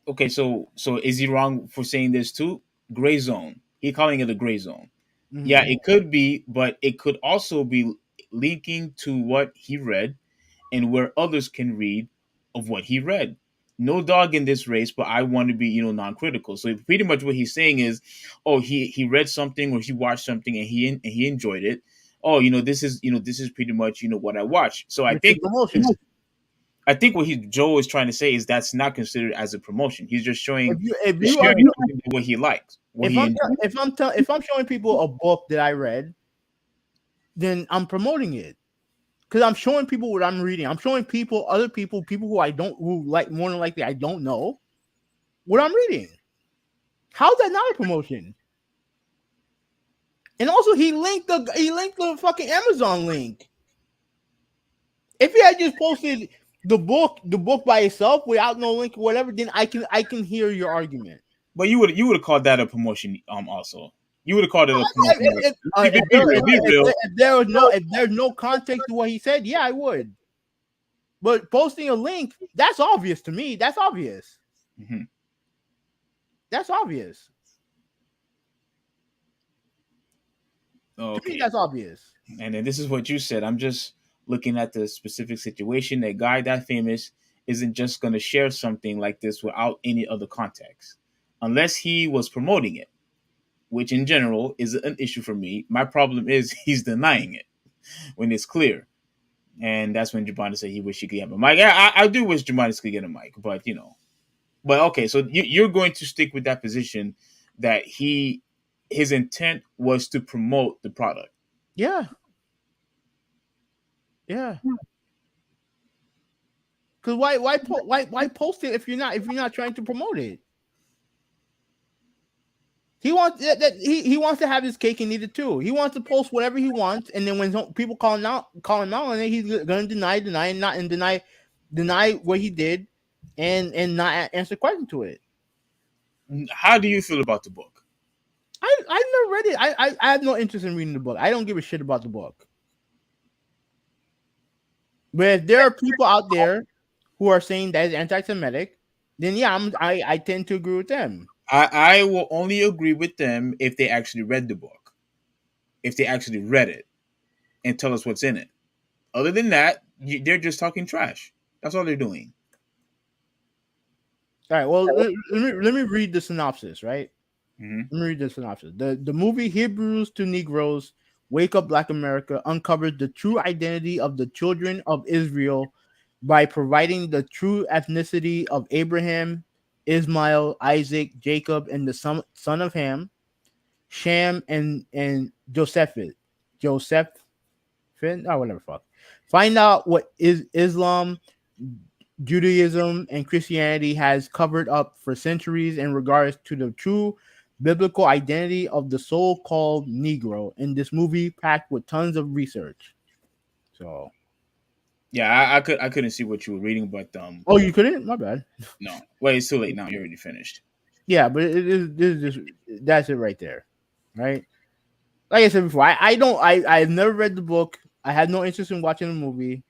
[SPEAKER 2] okay, so is he wrong for saying this too? Gray zone. He calling it a gray zone. Yeah,
[SPEAKER 1] Mhm.
[SPEAKER 2] it could be, but it could also be linking to what he read and where others can read of what he read. No dog in this race, but I want to be, non-critical. So pretty much what he's saying is, oh, he read something or he watched something and he enjoyed it. Oh, this is pretty much what I watched. So I
[SPEAKER 1] Which is
[SPEAKER 2] think
[SPEAKER 1] promotion.
[SPEAKER 2] I think what Joe is trying to say is that's not considered as a promotion. He's just
[SPEAKER 1] If
[SPEAKER 2] showing
[SPEAKER 1] you if you are
[SPEAKER 2] sharing something what he likes, what
[SPEAKER 1] if
[SPEAKER 2] he
[SPEAKER 1] I'm
[SPEAKER 2] enjoys.
[SPEAKER 1] if I'm showing people a book that I read, then I'm promoting it because I'm showing people what I'm reading. I'm showing people other people who I don't who like more than likely I don't know what I'm reading. How's that not a promotion? And also he linked the fucking Amazon link. If he had just posted the book by itself without no link or whatever, then I can hear your argument.
[SPEAKER 2] But you would have called that a promotion. Also, you would have called it a promotion. Be real.
[SPEAKER 1] If there's no context to what he said, yeah, I would. But posting a link, that's obvious to me. That's obvious.
[SPEAKER 2] Mhm.
[SPEAKER 1] That's obvious. To me,
[SPEAKER 2] Okay.
[SPEAKER 1] that's obvious.
[SPEAKER 2] And then this is what you said. I'm just looking at the specific situation. A guy that famous isn't just going to share something like this without any other context, unless he was promoting it, which in general is an issue for me. My problem is he's denying it when it's clear. And that's when Jabani said he wished he could have a mic. I do wish Jabani could get a mic, but But okay, so you're going to stick with that position that his intent was to promote the product.
[SPEAKER 1] Yeah. Yeah. Because why post it if you're not trying to promote it? He wants he wants to have his cake and eat it too. He wants to post whatever he wants, and then when people call him out on it, he's gonna deny what he did, and not answer question to it.
[SPEAKER 2] How do you feel about the book?
[SPEAKER 1] I never read it. I have no interest in reading the book. I don't give a shit about the book. But if there are people out there who are saying that it's anti-Semitic, then yeah, I tend to agree with them.
[SPEAKER 2] I will only agree with them if they actually read the book, if they actually read it and tell us what's in it. Other than that, they're just talking trash. That's all they're doing.
[SPEAKER 1] All right. Well, let me read the synopsis. Right.
[SPEAKER 2] Hmm.
[SPEAKER 1] Let me read the synopsis. The movie Hebrews to Negroes, Wake Up Black America uncovers the true identity of the children of Israel by providing the true ethnicity of Abraham, Ismail, Isaac, Jacob, and the son of Ham, Sham, and Joseph. Joseph, whatever. Fuck. Find out what is Islam, Judaism, and Christianity has covered up for centuries in regards to the true biblical identity of the so-called Negro in this movie packed with tons of research. So,
[SPEAKER 2] Yeah, I couldn't see what you were reading, but
[SPEAKER 1] oh, you couldn't? My bad.
[SPEAKER 2] no. Well, it's too late now. You're already finished.
[SPEAKER 1] Yeah, but this is just that's it right there, right? Like I said before, I don't I've never read the book. I had no interest in watching the movie.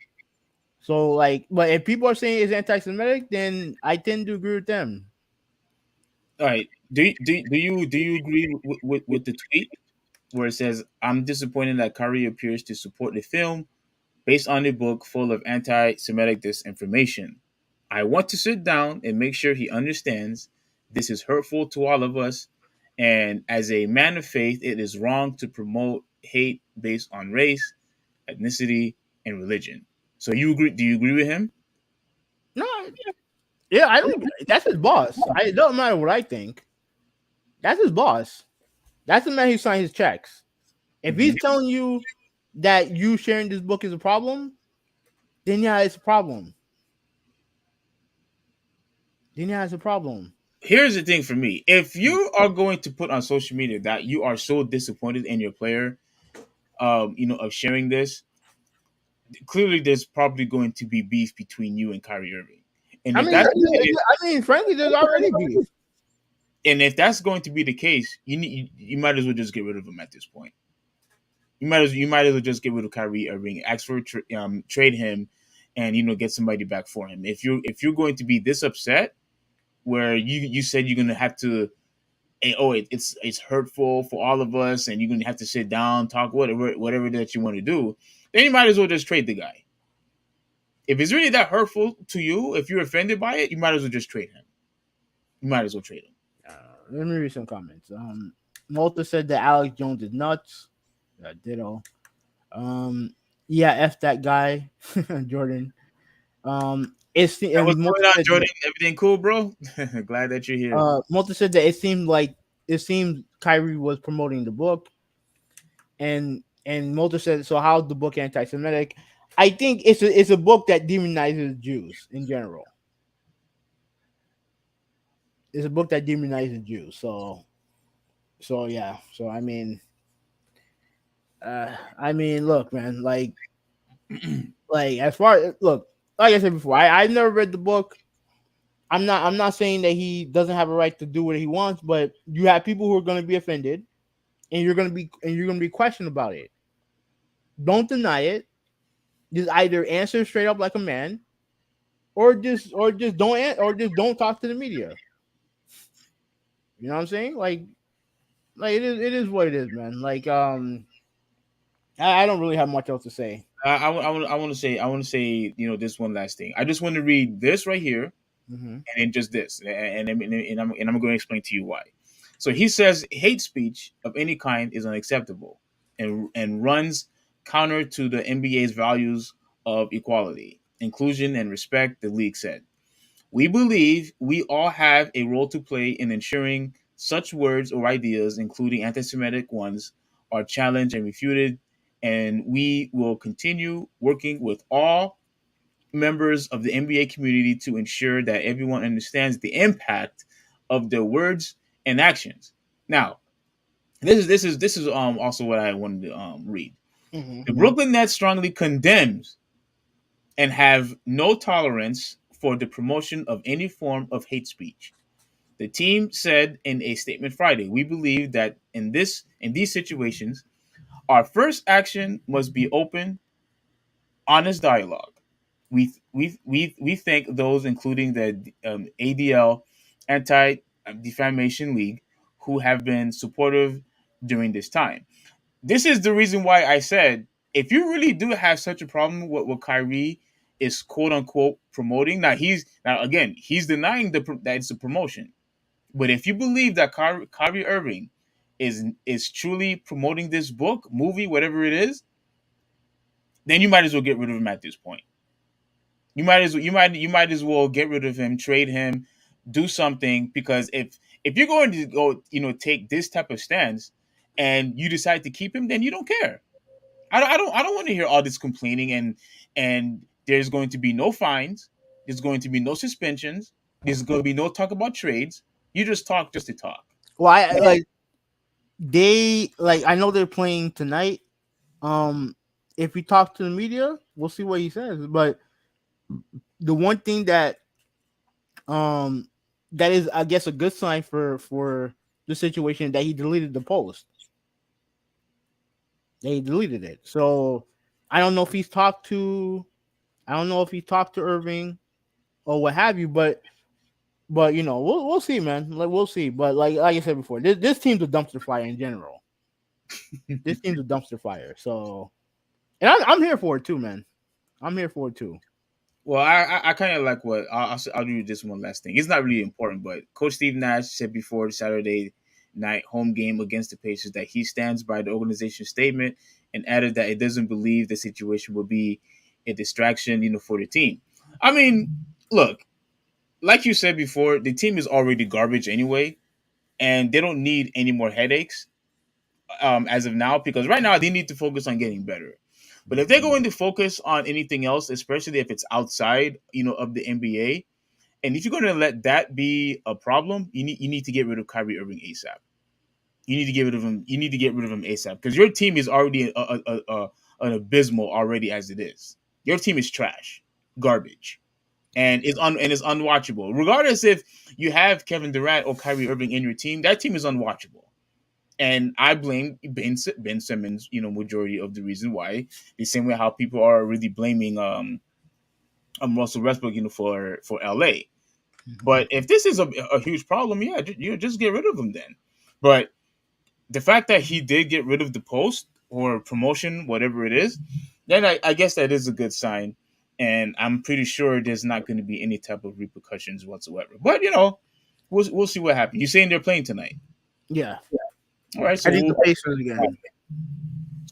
[SPEAKER 1] So like, but if people are saying it's anti-Semitic, then I tend to agree with them.
[SPEAKER 2] All right. Do you agree with the tweet where it says, "I'm disappointed that Kyrie appears to support the film based on a book full of anti-Semitic disinformation. I want to sit down and make sure he understands this is hurtful to all of us, and as a man of faith, it is wrong to promote hate based on race, ethnicity, and religion." So you agree? Do you agree with him?
[SPEAKER 1] No, yeah, I don't. That's his boss. It doesn't matter what I think. That's his boss. That's the man who signed his checks. If
[SPEAKER 2] Mhm.
[SPEAKER 1] he's telling you that you sharing this book is a problem, then yeah, it's a problem. Then yeah, it's a problem.
[SPEAKER 2] Here's the thing for me: if you are going to put on social media that you are so disappointed in your player, of sharing this, clearly there's probably going to be beef between you and Kyrie Irving. And
[SPEAKER 1] I
[SPEAKER 2] if
[SPEAKER 1] mean,
[SPEAKER 2] that's the case,
[SPEAKER 1] frankly, there's already beef.
[SPEAKER 2] and if that's going to be the case, you might as well just get rid of him at this point. You might as well just get rid of Kyrie Irving, ask for trade him, and get somebody back for him. If you're going to be this upset where you said you're gonna have to it's hurtful for all of us, and you're gonna have to sit down, talk whatever that you want to do, then you might as well just trade the guy. If it's really that hurtful to you, if you're offended by it, you might as well just trade him. You might as well trade him.
[SPEAKER 1] Let me read some comments. Malta said that Alex Jones is nuts. Ditto. Yeah, f that guy, Jordan.
[SPEAKER 2] What's
[SPEAKER 1] And Malta
[SPEAKER 2] going on,
[SPEAKER 1] said
[SPEAKER 2] Jordan? Everything cool, bro? Glad that you're here.
[SPEAKER 1] Malta said that it seemed Kyrie was promoting the book, and Malta said, so how's the book anti-Semitic? I think it's a book that demonizes Jews in general. It's a book that demonizes Jews. So yeah. So look, man. Like as far as look, like I said before, I've never read the book. I'm not saying that he doesn't have a right to do what he wants, but you have people who are going to be offended, and you're going to be questioned about it. Don't deny it. Just either answer straight up like a man, or just don't talk to the media. You know what I'm saying? Like it is what it is, man. I don't really have much else to say.
[SPEAKER 2] I want to say this one last thing. I just want to read this right here,
[SPEAKER 1] Mm-hmm.
[SPEAKER 2] and then just this, and I'm going to explain to you why. So he says hate speech of any kind is unacceptable, and runs counter to the NBA's values of equality, inclusion, and respect. The league said, "We believe we all have a role to play in ensuring such words or ideas, including anti-Semitic ones, are challenged and refuted, and we will continue working with all members of the NBA community to ensure that everyone understands the impact of their words and actions." Now, this is also what I wanted to read.
[SPEAKER 1] Mm-hmm.
[SPEAKER 2] The Brooklyn Nets strongly condemns and have no tolerance for the promotion of any form of hate speech. The team said in a statement Friday, "We believe that in these situations, our first action must be open, honest dialogue. We thank those, including the ADL, Anti Defamation League, who have been supportive during this time." This is the reason why I said, if you really do have such a problem with what Kyrie is quote unquote promoting, now again he's denying that it's a promotion. But if you believe that Kyrie Irving is truly promoting this book, movie, whatever it is, then you might as well get rid of him at this point. You might as well get rid of him, trade him, do something, because if you're going to go, take this type of stance and you decide to keep him, then you don't care. I don't want to hear all this complaining, and there's going to be no fines, there's going to be no suspensions, there's going to be no talk about trades. You just talk just to talk.
[SPEAKER 1] Well, I know they're playing tonight. If we talk to the media, we'll see what he says. But the one thing um that is, I guess, a good sign for the situation, that he deleted the post. They deleted it. So I don't know if he's talked to Irving or what have you, but we'll see, man. Like, we'll see. But like I said before, this team's a dumpster fire in general. This team's a dumpster fire. So, and I'm here for it too, man. I'm here for it too.
[SPEAKER 2] Well, I kind of like what I'll do this one last thing. It's not really important, but Coach Steve Nash said before the Saturday night home game against the Pacers that he stands by the organization's statement, and added that it doesn't believe the situation will be a distraction, for the team. I mean, look, like you said before, the team is already garbage anyway, and they don't need any more headaches as of now, because right now they need to focus on getting better. But if they're going to focus on anything else, especially if it's outside, of the NBA, and if you're going to let that be a problem, you need to get rid of Kyrie Irving ASAP. You need to get rid of him. You need to get rid of him ASAP, because your team is already an abysmal already as it is. Your team is trash, garbage, and is unwatchable. Regardless if you have Kevin Durant or Kyrie Irving in your team, that team is unwatchable. And I blame Ben Simmons, majority of the reason why. The same way how people are really blaming Russell Westbrook, for LA. But if this is a huge problem, yeah, you just get rid of him then. But the fact that he did get rid of the post or promotion, whatever it is, then I guess that is a good sign. And I'm pretty sure there's not going to be any type of repercussions whatsoever. But we'll see what happens. You saying they're playing tonight?
[SPEAKER 1] Yeah,
[SPEAKER 2] All right,
[SPEAKER 1] I
[SPEAKER 2] so
[SPEAKER 1] think the Pacers again. Yeah,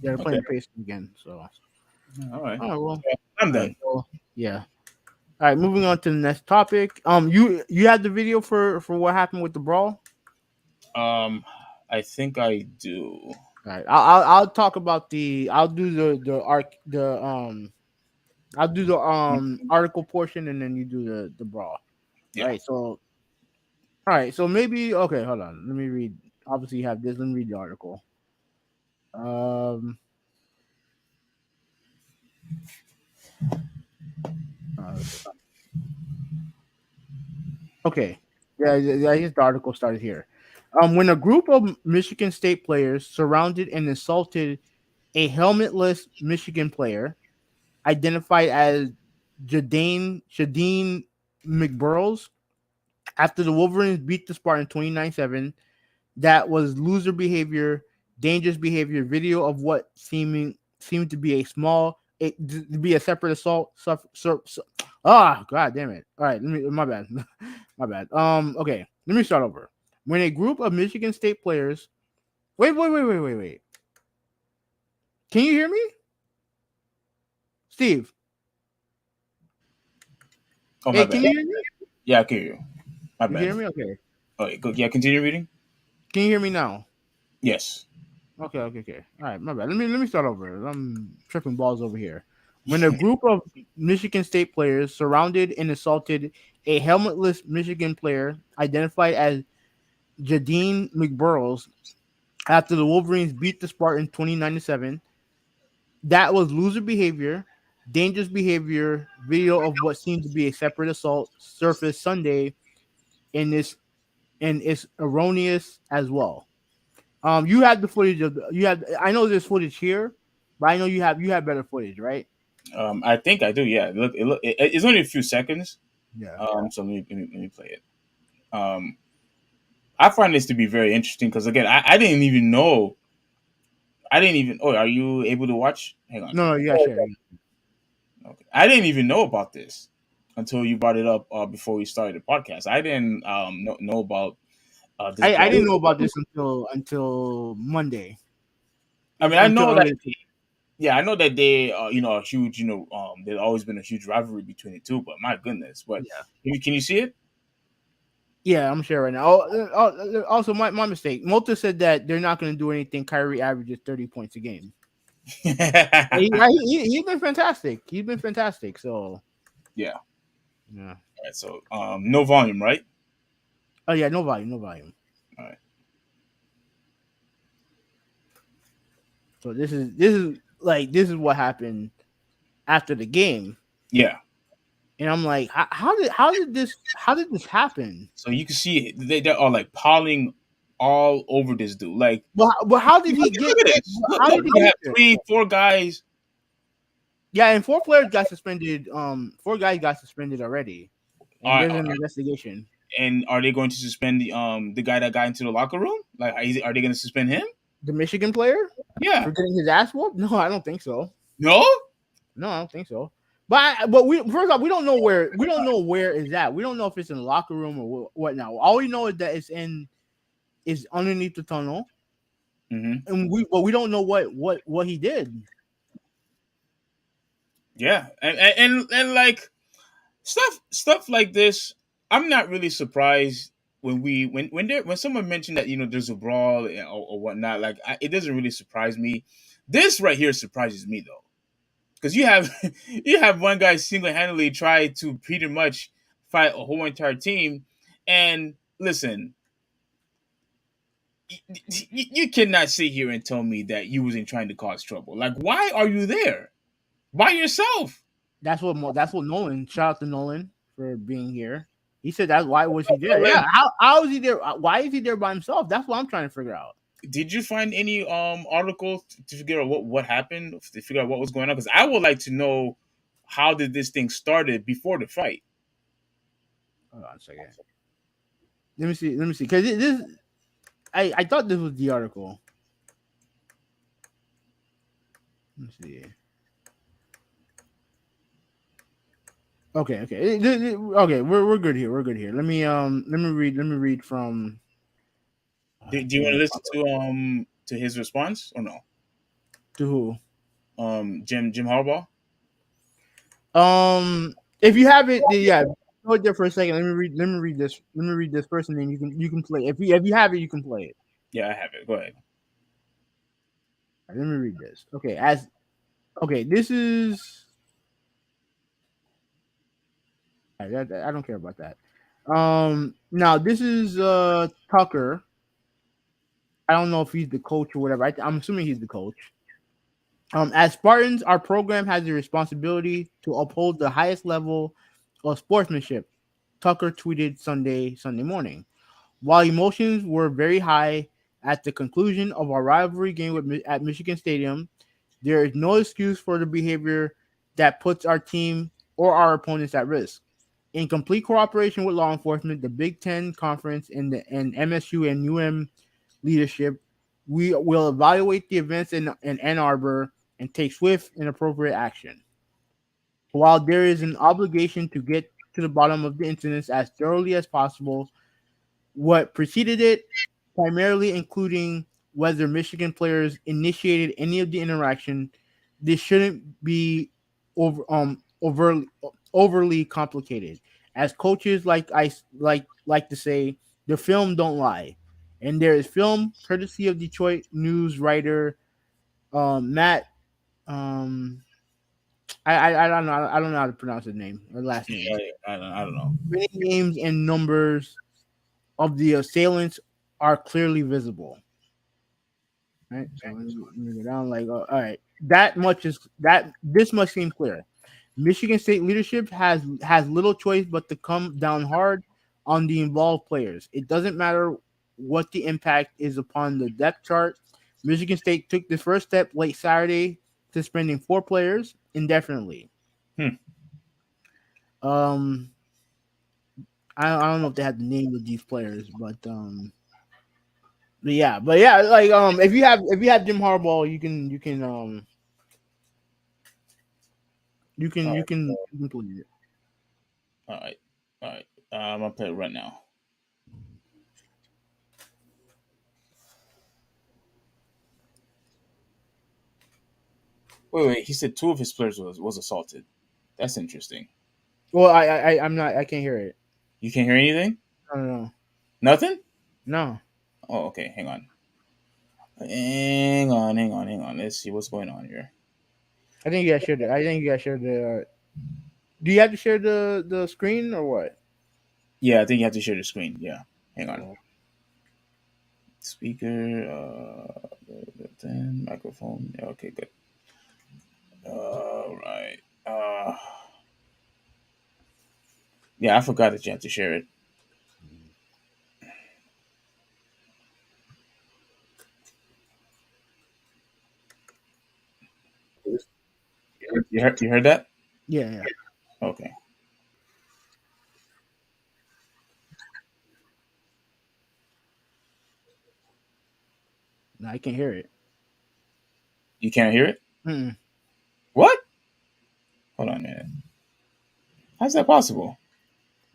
[SPEAKER 1] they're
[SPEAKER 2] okay,
[SPEAKER 1] playing the Pacers again. So,
[SPEAKER 2] all right,
[SPEAKER 1] oh well.
[SPEAKER 2] I'm
[SPEAKER 1] All right,
[SPEAKER 2] done.
[SPEAKER 1] so yeah. All right, moving on to the next topic. You had the video for what happened with the brawl.
[SPEAKER 2] Um, I think I do.
[SPEAKER 1] All right, I'll talk about the. I'll do the arc the I'll do the article portion and then you do the brawl.
[SPEAKER 2] Yeah.
[SPEAKER 1] Right. So all right. So maybe okay. Hold on. Let me read. Obviously, you have this. Let me read the article. Um. uh, okay. Yeah. I guess the article started here. When a group of Michigan State players surrounded and insulted a helmetless Michigan player identified as Shadeen McBurrows after the Wolverines beat the Spartans 29-7. That was loser behavior, dangerous behavior, video of what seemed to be a small to be a separate assault. God damn it. All right, my bad. My bad. Okay, let me start over. When a group of Michigan State players wait. Can you hear me? Steve.
[SPEAKER 2] Oh my
[SPEAKER 1] Hey,
[SPEAKER 2] bad.
[SPEAKER 1] can you hear me?
[SPEAKER 2] Yeah, I can hear you. My
[SPEAKER 1] You can
[SPEAKER 2] bad.
[SPEAKER 1] hear me? Okay.
[SPEAKER 2] Okay, go. Yeah, continue reading.
[SPEAKER 1] Can you hear me now?
[SPEAKER 2] Yes.
[SPEAKER 1] Okay. All right, my bad. Let me start over. I'm tripping balls over here. When a group of Michigan State players surrounded and assaulted a helmetless Michigan player identified as Jadeen McBurrows after the Wolverines beat the Spartans 29-7, that was loser behavior, dangerous behavior. Video of what seemed to be a separate assault surfaced Sunday, and it's erroneous as well. You had the footage of you had. I know there's footage here, but I know you have better footage, right?
[SPEAKER 2] I think I do. Yeah. It's only a few seconds.
[SPEAKER 1] Yeah.
[SPEAKER 2] So let me play it. Um, I find this to be very interesting because again, I didn't even know. I didn't even. Oh, are you able to watch? Hang on.
[SPEAKER 1] No, you got to share.
[SPEAKER 2] Okay. I didn't even know about this until you brought it up before we started the podcast. I didn't know about this
[SPEAKER 1] I
[SPEAKER 2] brawl.
[SPEAKER 1] didn't know about this until Monday.
[SPEAKER 2] I mean, I
[SPEAKER 1] Until
[SPEAKER 2] know that.
[SPEAKER 1] earlier today.
[SPEAKER 2] Yeah, I know that they are huge. There's always been a huge rivalry between the two. But my goodness, but
[SPEAKER 1] Yeah.
[SPEAKER 2] can you see it?
[SPEAKER 1] Yeah, I'm sure right now. Also, my mistake. Malta said that they're not going to do anything. Kyrie averages 30 points a game. He's been fantastic. He's been fantastic. So
[SPEAKER 2] Yeah.
[SPEAKER 1] yeah.
[SPEAKER 2] All right, so no volume, right?
[SPEAKER 1] Oh yeah, no volume, no volume.
[SPEAKER 2] All right.
[SPEAKER 1] So this is what happened after the game,
[SPEAKER 2] Yeah.
[SPEAKER 1] and I'm like, how did this happen?
[SPEAKER 2] So you can see they are like piling all over this dude. Like,
[SPEAKER 1] But how did he
[SPEAKER 2] look,
[SPEAKER 1] get?
[SPEAKER 2] look at this.
[SPEAKER 1] How
[SPEAKER 2] Look,
[SPEAKER 1] did he
[SPEAKER 2] you
[SPEAKER 1] get
[SPEAKER 2] have
[SPEAKER 1] there?
[SPEAKER 2] 3, 4 guys.
[SPEAKER 1] Yeah, and four players got suspended. Four guys got suspended already, and there's
[SPEAKER 2] Are,
[SPEAKER 1] an investigation.
[SPEAKER 2] and are they going to suspend the guy that got into the locker room? Like, are they going to suspend him?
[SPEAKER 1] The Michigan player
[SPEAKER 2] Yeah.
[SPEAKER 1] for getting his ass whooped? No, I don't think so.
[SPEAKER 2] No.
[SPEAKER 1] No, I don't think so. But we first off, we don't know where is that. We don't know if it's in the locker room or what now. All we know is that is underneath the tunnel,
[SPEAKER 2] Mm-hmm.
[SPEAKER 1] and we don't know what he did.
[SPEAKER 2] Yeah, and like stuff like this. I'm not really surprised when someone mentioned that there's a brawl or whatnot. Like it doesn't really surprise me. This right here surprises me though, because you have you have one guy single handedly try to pretty much fight a whole entire team, and listen, you cannot sit here and tell me that you wasn't trying to cause trouble. Like, why are you there by yourself?
[SPEAKER 1] That's what Nolan. Shout out to Nolan for being here. He said that. Why was he there? Yeah. How is he there? Why is he there by himself? That's what I'm trying to figure out.
[SPEAKER 2] Did you find any articles to figure out what happened, to figure out what was going on? Because I would like to know how did this thing started before the fight.
[SPEAKER 1] Hold on a second. Let me see. Let me see. Because this, I thought this was the article. Let me see. Okay, okay, okay. We're good here. We're good here. Let me read. Let me read from.
[SPEAKER 2] Do you want to listen to his response or no?
[SPEAKER 1] To who?
[SPEAKER 2] Jim Harbaugh.
[SPEAKER 1] If you have it, then yeah. Hold there for a second. Let me read. Let me read this. Let me read this first, and then you can play. If you have it, you can play it.
[SPEAKER 2] Yeah, I have it. Go ahead.
[SPEAKER 1] All right, let me read this. Okay. This is. I don't care about that. Now this is Tucker. I don't know if he's the coach or whatever. I'm assuming he's the coach. As Spartans, our program has the responsibility to uphold the highest level of sportsmanship. Tucker tweeted Sunday morning. While emotions were very high at the conclusion of our rivalry game at Michigan Stadium, there is no excuse for the behavior that puts our team or our opponents at risk. In complete cooperation with law enforcement, the Big Ten Conference, and MSU and leadership, we will evaluate the events in Ann Arbor and take swift and appropriate action. While there is an obligation to get to the bottom of the incidents as thoroughly as possible, what preceded it, primarily including whether Michigan players initiated any of the interaction, this shouldn't be overly complicated. As coaches like to say, the film don't lie, and there is film courtesy of Detroit news writer Matt. Um, I don't know. I don't know how to pronounce his name or last name.
[SPEAKER 2] Yeah, I don't know.
[SPEAKER 1] Many names and numbers of the assailants are clearly visible. Right. So let me go down. Like, all right, that much is that. This much seem clear. Michigan State leadership has little choice but to come down hard on the involved players. It doesn't matter what the impact is upon the depth chart. Michigan State took the first step late Saturday, suspending 4 players indefinitely.
[SPEAKER 2] Hmm.
[SPEAKER 1] I don't know if they have the name of these players, but yeah, like if you have Jim Harbaugh,
[SPEAKER 2] All right.
[SPEAKER 1] you can play it.
[SPEAKER 2] All right. All right. I'm gonna play it right now. Wait. He said 2 of his players was assaulted. That's interesting.
[SPEAKER 1] Well, I'm not. I can't hear it.
[SPEAKER 2] You can't hear anything?
[SPEAKER 1] I don't know.
[SPEAKER 2] Nothing?
[SPEAKER 1] No,
[SPEAKER 2] Oh, okay. Hang on. Hang on. Let's see what's going on here.
[SPEAKER 1] I think you guys shared it. I think you guys shared the. Do you have to share the screen or what?
[SPEAKER 2] Yeah, I think you have to share the screen. Yeah. Hang on.
[SPEAKER 1] Oh.
[SPEAKER 2] Speaker, then microphone. Yeah, okay, good. All right. Yeah, I forgot that you have to share it. You heard that?
[SPEAKER 1] Yeah.
[SPEAKER 2] Okay.
[SPEAKER 1] No, I can't hear it.
[SPEAKER 2] You can't hear it?
[SPEAKER 1] Mm-mm.
[SPEAKER 2] What? Hold on a minute. How's that possible?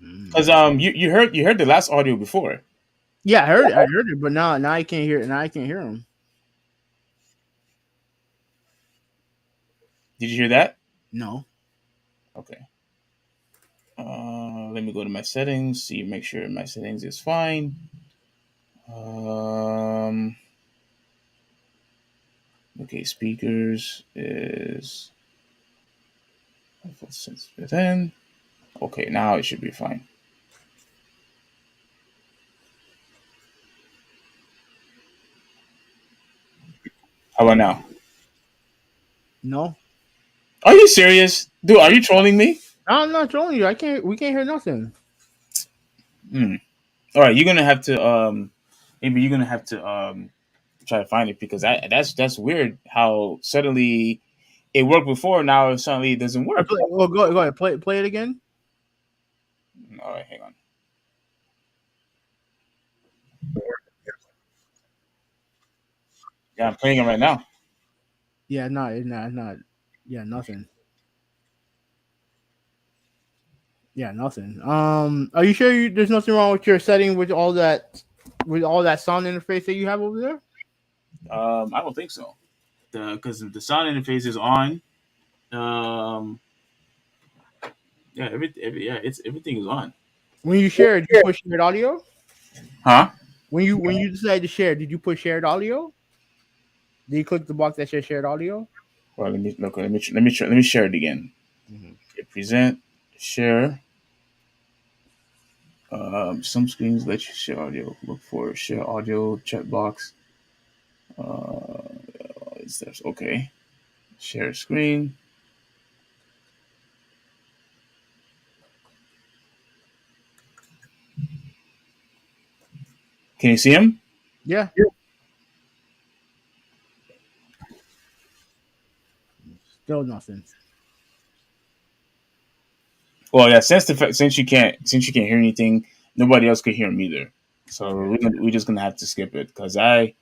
[SPEAKER 2] Because you heard the last audio before.
[SPEAKER 1] Yeah, I heard it. I heard it, but now I can't hear it. Now I can't hear him.
[SPEAKER 2] Did you hear that?
[SPEAKER 1] No.
[SPEAKER 2] Okay. Let me go to my settings. See, make sure my settings is fine. Okay, speakers is since within. Okay, now it should be fine. How about now?
[SPEAKER 1] No.
[SPEAKER 2] Are you serious, dude? Are you trolling me?
[SPEAKER 1] I'm not trolling you. I can't. We can't hear nothing.
[SPEAKER 2] All right, you're gonna have to maybe you're gonna have to try to find it because that's weird. How suddenly it worked before, now suddenly it doesn't work.
[SPEAKER 1] Go ahead. Play it again.
[SPEAKER 2] All right, hang on. Yeah, I'm playing it right now.
[SPEAKER 1] Yeah, not. Yeah, nothing. Yeah, nothing. Are you sure there's nothing wrong with your setting with all that sound interface that you have over there?
[SPEAKER 2] I don't think so. Because the sound interface is on. Um, yeah, it's everything is on.
[SPEAKER 1] When you share, did you push shared audio?
[SPEAKER 2] Huh?
[SPEAKER 1] When you decided to share, did you push shared audio? Did you click the box that says shared audio?
[SPEAKER 2] Well, let me look. Let me share it again.
[SPEAKER 1] Mm-hmm.
[SPEAKER 2] Okay, present, share. Some screens let you share audio. Look for share audio chat box. Uh, is there okay? Share screen. Can you see him?
[SPEAKER 1] Yeah. Still nothing.
[SPEAKER 2] Well, yeah. Since you can't hear anything, nobody else could hear him either. So we're just gonna have to skip it because I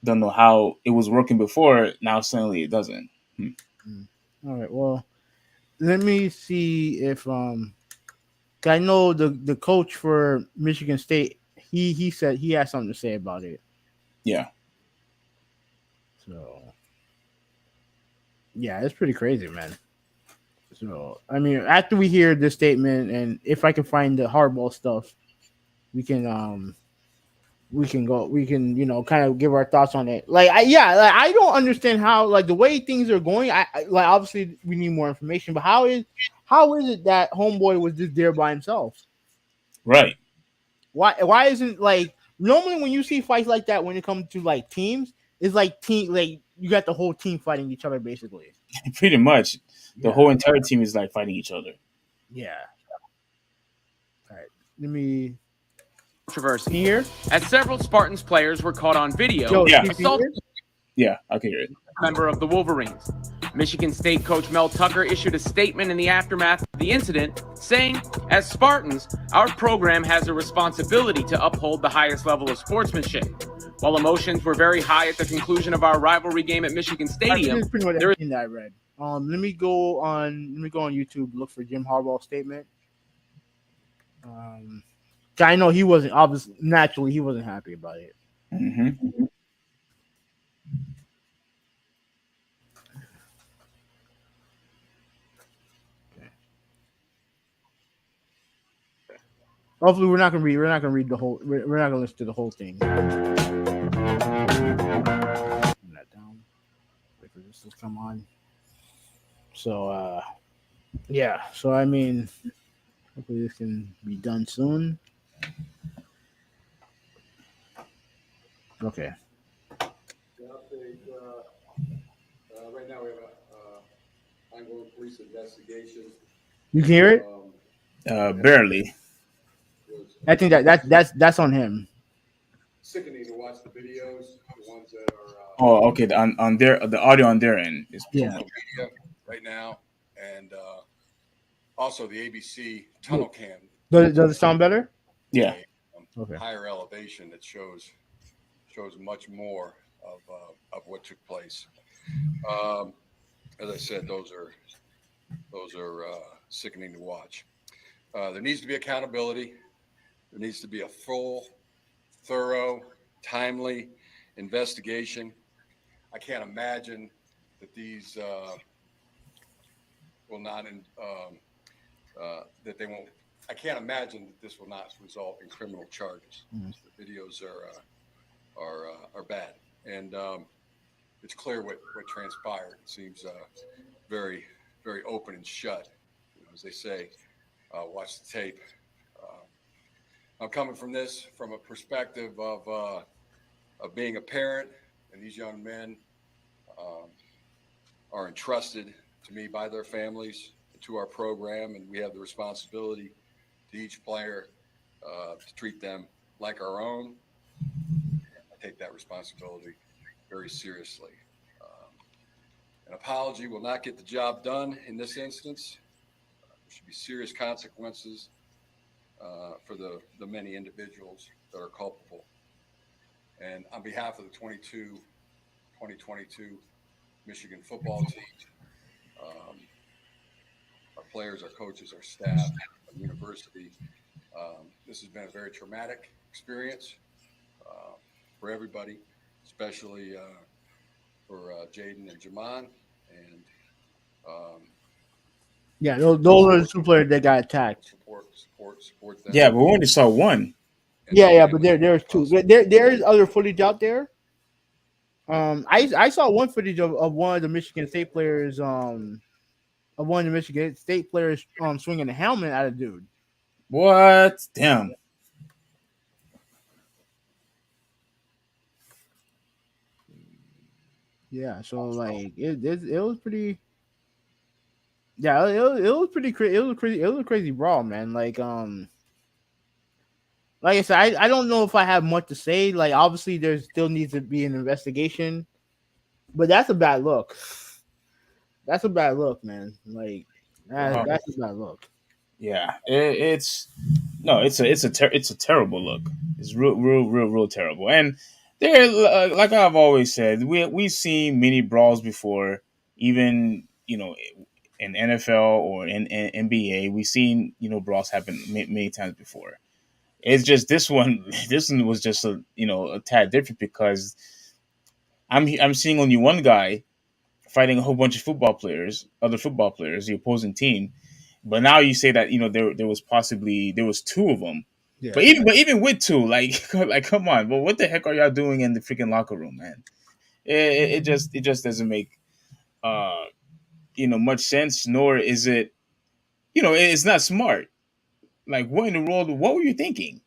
[SPEAKER 2] don't know how it was working before. Now suddenly it doesn't.
[SPEAKER 1] Mm. All right. Well, let me see if 'cause I know the coach for Michigan State. He said he has something to say about it.
[SPEAKER 2] Yeah.
[SPEAKER 1] So yeah, it's pretty crazy, man. So I mean, after we hear this statement, and if I can find the hardball stuff, we can we can kind of give our thoughts on it. I don't understand how like the way things are going. Like obviously we need more information, but how is it that homeboy was just there by himself?
[SPEAKER 2] Right.
[SPEAKER 1] Why isn't like normally when you see fights like that when it comes to like teams, it's like team like you got the whole team fighting each other basically.
[SPEAKER 2] Pretty much, the
[SPEAKER 1] Yeah,
[SPEAKER 2] whole entire team is like fighting each other.
[SPEAKER 1] yeah. All right, let me
[SPEAKER 6] Controversy
[SPEAKER 1] here.
[SPEAKER 6] as several Spartans players were caught on video
[SPEAKER 1] Yo,
[SPEAKER 2] Yeah.
[SPEAKER 6] assaulting
[SPEAKER 2] Yeah, I can hear it.
[SPEAKER 6] a member of the Wolverines. Michigan State coach Mel Tucker issued a statement in the aftermath of the incident saying, as Spartans, our program has a responsibility to uphold the highest level of sportsmanship. While emotions were very high at the conclusion of our rivalry game at Michigan Stadium,
[SPEAKER 1] This is pretty much
[SPEAKER 6] there is
[SPEAKER 1] everything that I read. Let me go on YouTube, look for Jim Harbaugh's statement. Um, I know he wasn't obviously naturally he wasn't happy about it.
[SPEAKER 2] Mm-hmm.
[SPEAKER 1] Hopefully, we're not gonna read the whole. We're not gonna listen to the whole thing. Turn that down. Wait for this to come on. So, yeah. So I mean, hopefully this can be done soon. Okay.
[SPEAKER 7] Right now, we have ongoing police investigation.
[SPEAKER 1] You can hear it.
[SPEAKER 2] Barely.
[SPEAKER 7] Was
[SPEAKER 1] I think that's on him.
[SPEAKER 7] sickening to watch the videos, the ones that are
[SPEAKER 2] Oh, okay. On their the audio on their end is
[SPEAKER 1] Yeah.
[SPEAKER 7] media right now, and also the ABC tunnel cam.
[SPEAKER 1] Does it sound better?
[SPEAKER 2] yeah.
[SPEAKER 1] Okay.
[SPEAKER 7] Higher elevation that shows much more of what took place. As I said, those are sickening to watch. There needs to be accountability. There needs to be a full, thorough, timely investigation. I can't imagine that these will not, that they won't. I can't imagine that this will not result in criminal charges.
[SPEAKER 1] Mhm.
[SPEAKER 7] The videos are bad, and it's clear what transpired. It seems very, very open and shut. As they say, watch the tape. I'm coming from this from a perspective of being a parent, and these young men are entrusted to me by their families to our program, and we have the responsibility to each player to treat them like our own. I take that responsibility very seriously. An apology will not get the job done in this instance. There should be serious consequences for the many individuals that are culpable. And on behalf of the 2022 Michigan football team, our players, our coaches, our staff, our university, this has been a very traumatic experience for everybody, especially for Jaden and Jamon. And
[SPEAKER 1] Yeah, those are the two players that got attacked.
[SPEAKER 7] support them.
[SPEAKER 2] Yeah, but we only saw one.
[SPEAKER 7] And
[SPEAKER 1] Yeah, but there's two. There is other footage out there. I saw one footage of one of the Michigan State players. Of one of the Michigan State players swinging a helmet at a dude.
[SPEAKER 2] What? Damn.
[SPEAKER 1] Yeah, so like it was pretty. Yeah, it was pretty crazy. It was crazy. It was a crazy brawl, man. Like I said, I don't know if I have much to say. Like obviously, there still needs to be an investigation, but that's a bad look. That's a bad look, man. Like that's a bad look.
[SPEAKER 2] Yeah, it's no, it's a terrible look. It's real terrible. And there, like I've always said, we've seen many brawls before. Even in NFL or in NBA, we've seen brawls happen many times before. It's just this one. This one was just a tad different because I'm seeing only one guy fighting a whole bunch of other football players, the opposing team. But now you say that there was two of them.
[SPEAKER 1] Yeah.
[SPEAKER 2] But even with two, like come on, but what the heck are y'all doing in the freaking locker room, man? It just doesn't make much sense. Nor is it it's not smart. Like what in the world? What were you thinking?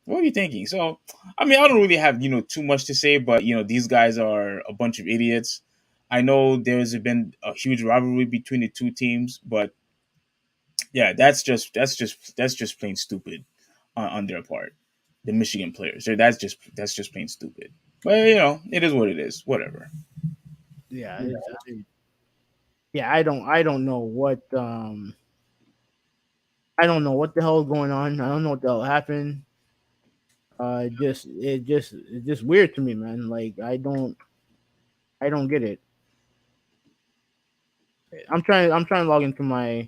[SPEAKER 2] What were you thinking? So I mean, I don't really have too much to say, but these guys are a bunch of idiots. I know there's been a huge rivalry between the two teams, but yeah, that's just plain stupid on their part. The Michigan players, that's just plain stupid. But it is what it is. Whatever.
[SPEAKER 1] Yeah, yeah. I don't know what I don't know what the hell is going on. I don't know what the hell happened. It's just weird to me, man. Like I don't get it. I'm trying to log into my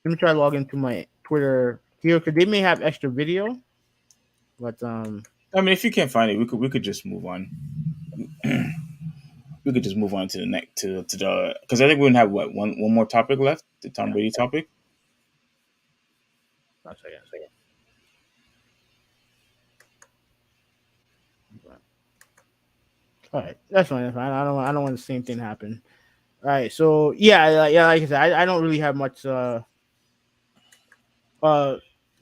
[SPEAKER 1] let me try to log into my Twitter here because they may have extra video, but
[SPEAKER 2] I mean, if you can't find it, we could just move on. We could just move on to the next to the because I think we're gonna have one more topic left, the Tom Brady topic.
[SPEAKER 1] one second. All right, that's fine. That's fine. I don't want the same thing to happen. All right, so yeah, like I said, I don't really have much.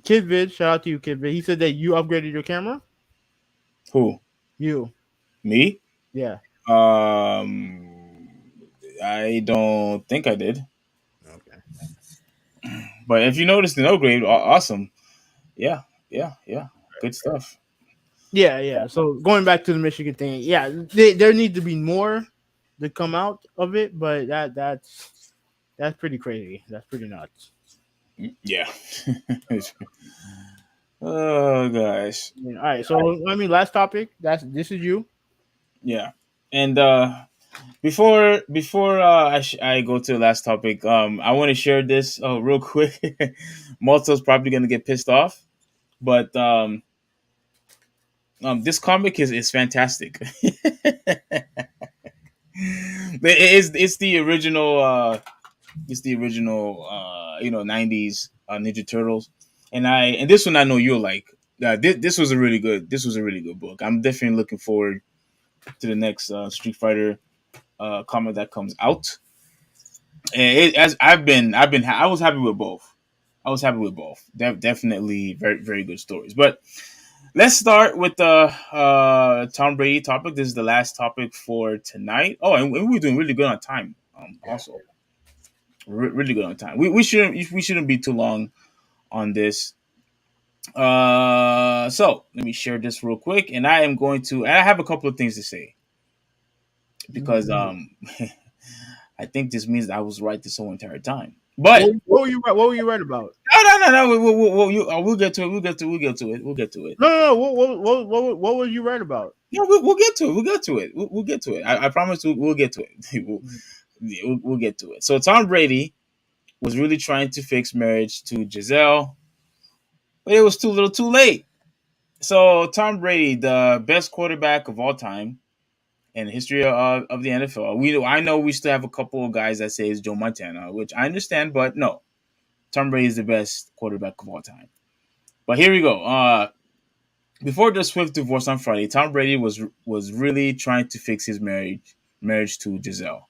[SPEAKER 1] Kid Vid, shout out to you, Kid Vid. He said that you upgraded your camera.
[SPEAKER 2] Who?
[SPEAKER 1] You,
[SPEAKER 2] Me?
[SPEAKER 1] yeah.
[SPEAKER 2] I don't think I did.
[SPEAKER 1] Okay.
[SPEAKER 2] But if you noticed an upgrade, awesome. Yeah, yeah. Good stuff.
[SPEAKER 1] Yeah. So going back to the Michigan thing, yeah, there needs to be more to come out of it, but that's pretty crazy. That's pretty nuts.
[SPEAKER 2] Yeah. Oh gosh.
[SPEAKER 1] All right, so I mean, last topic. This is you.
[SPEAKER 2] Yeah. And before I go to the last topic, I want to share this real quick. Malto's probably gonna get pissed off, but this comic is fantastic. It's the original '90s Ninja Turtles, and this one I know you'll like. This was a really good book. I'm definitely looking forward to the next Street Fighter comic that comes out. And as I was happy with both. Definitely very very good stories. But let's start with the Tom Brady topic. This is the last topic for tonight. Oh, and we're doing really good on time. Also, really good on time. We shouldn't be too long on this. So let me share this real quick, and I have a couple of things to say because I think this means I was right this whole entire time. But
[SPEAKER 1] What were you right about?
[SPEAKER 2] no. We'll get to it. We'll get to it.
[SPEAKER 1] No. What was you right about?
[SPEAKER 2] No, we'll get to it. We'll get to it. We'll get to it. I promise we'll get to it. We'll get to it. So Tom Brady was really trying to fix marriage to Giselle, but it was too little, too late. So Tom Brady, the best quarterback of all time in the history of the NFL. I know we still have a couple of guys that say it's Joe Montana, which I understand, but no, Tom Brady is the best quarterback of all time. But here we go. Before the swift divorce on Friday, Tom Brady was really trying to fix his marriage to Giselle.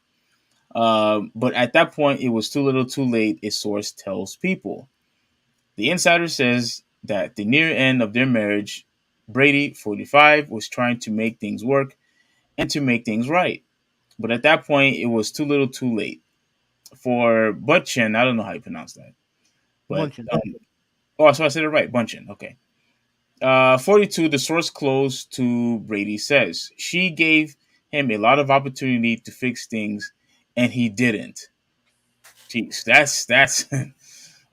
[SPEAKER 2] But at that point, it was too little, too late. A source tells People. The insider says that the near end of their marriage, Brady, 45, was trying to make things work and to make things right. But at that point, it was too little, too late. For Butchin, I don't know how you pronounce that, but
[SPEAKER 1] Bunchen.
[SPEAKER 2] oh, so I said it right, Bunchin. Okay. 42, the source close to Brady says she gave him a lot of opportunity to fix things, and he didn't. Jeez, that's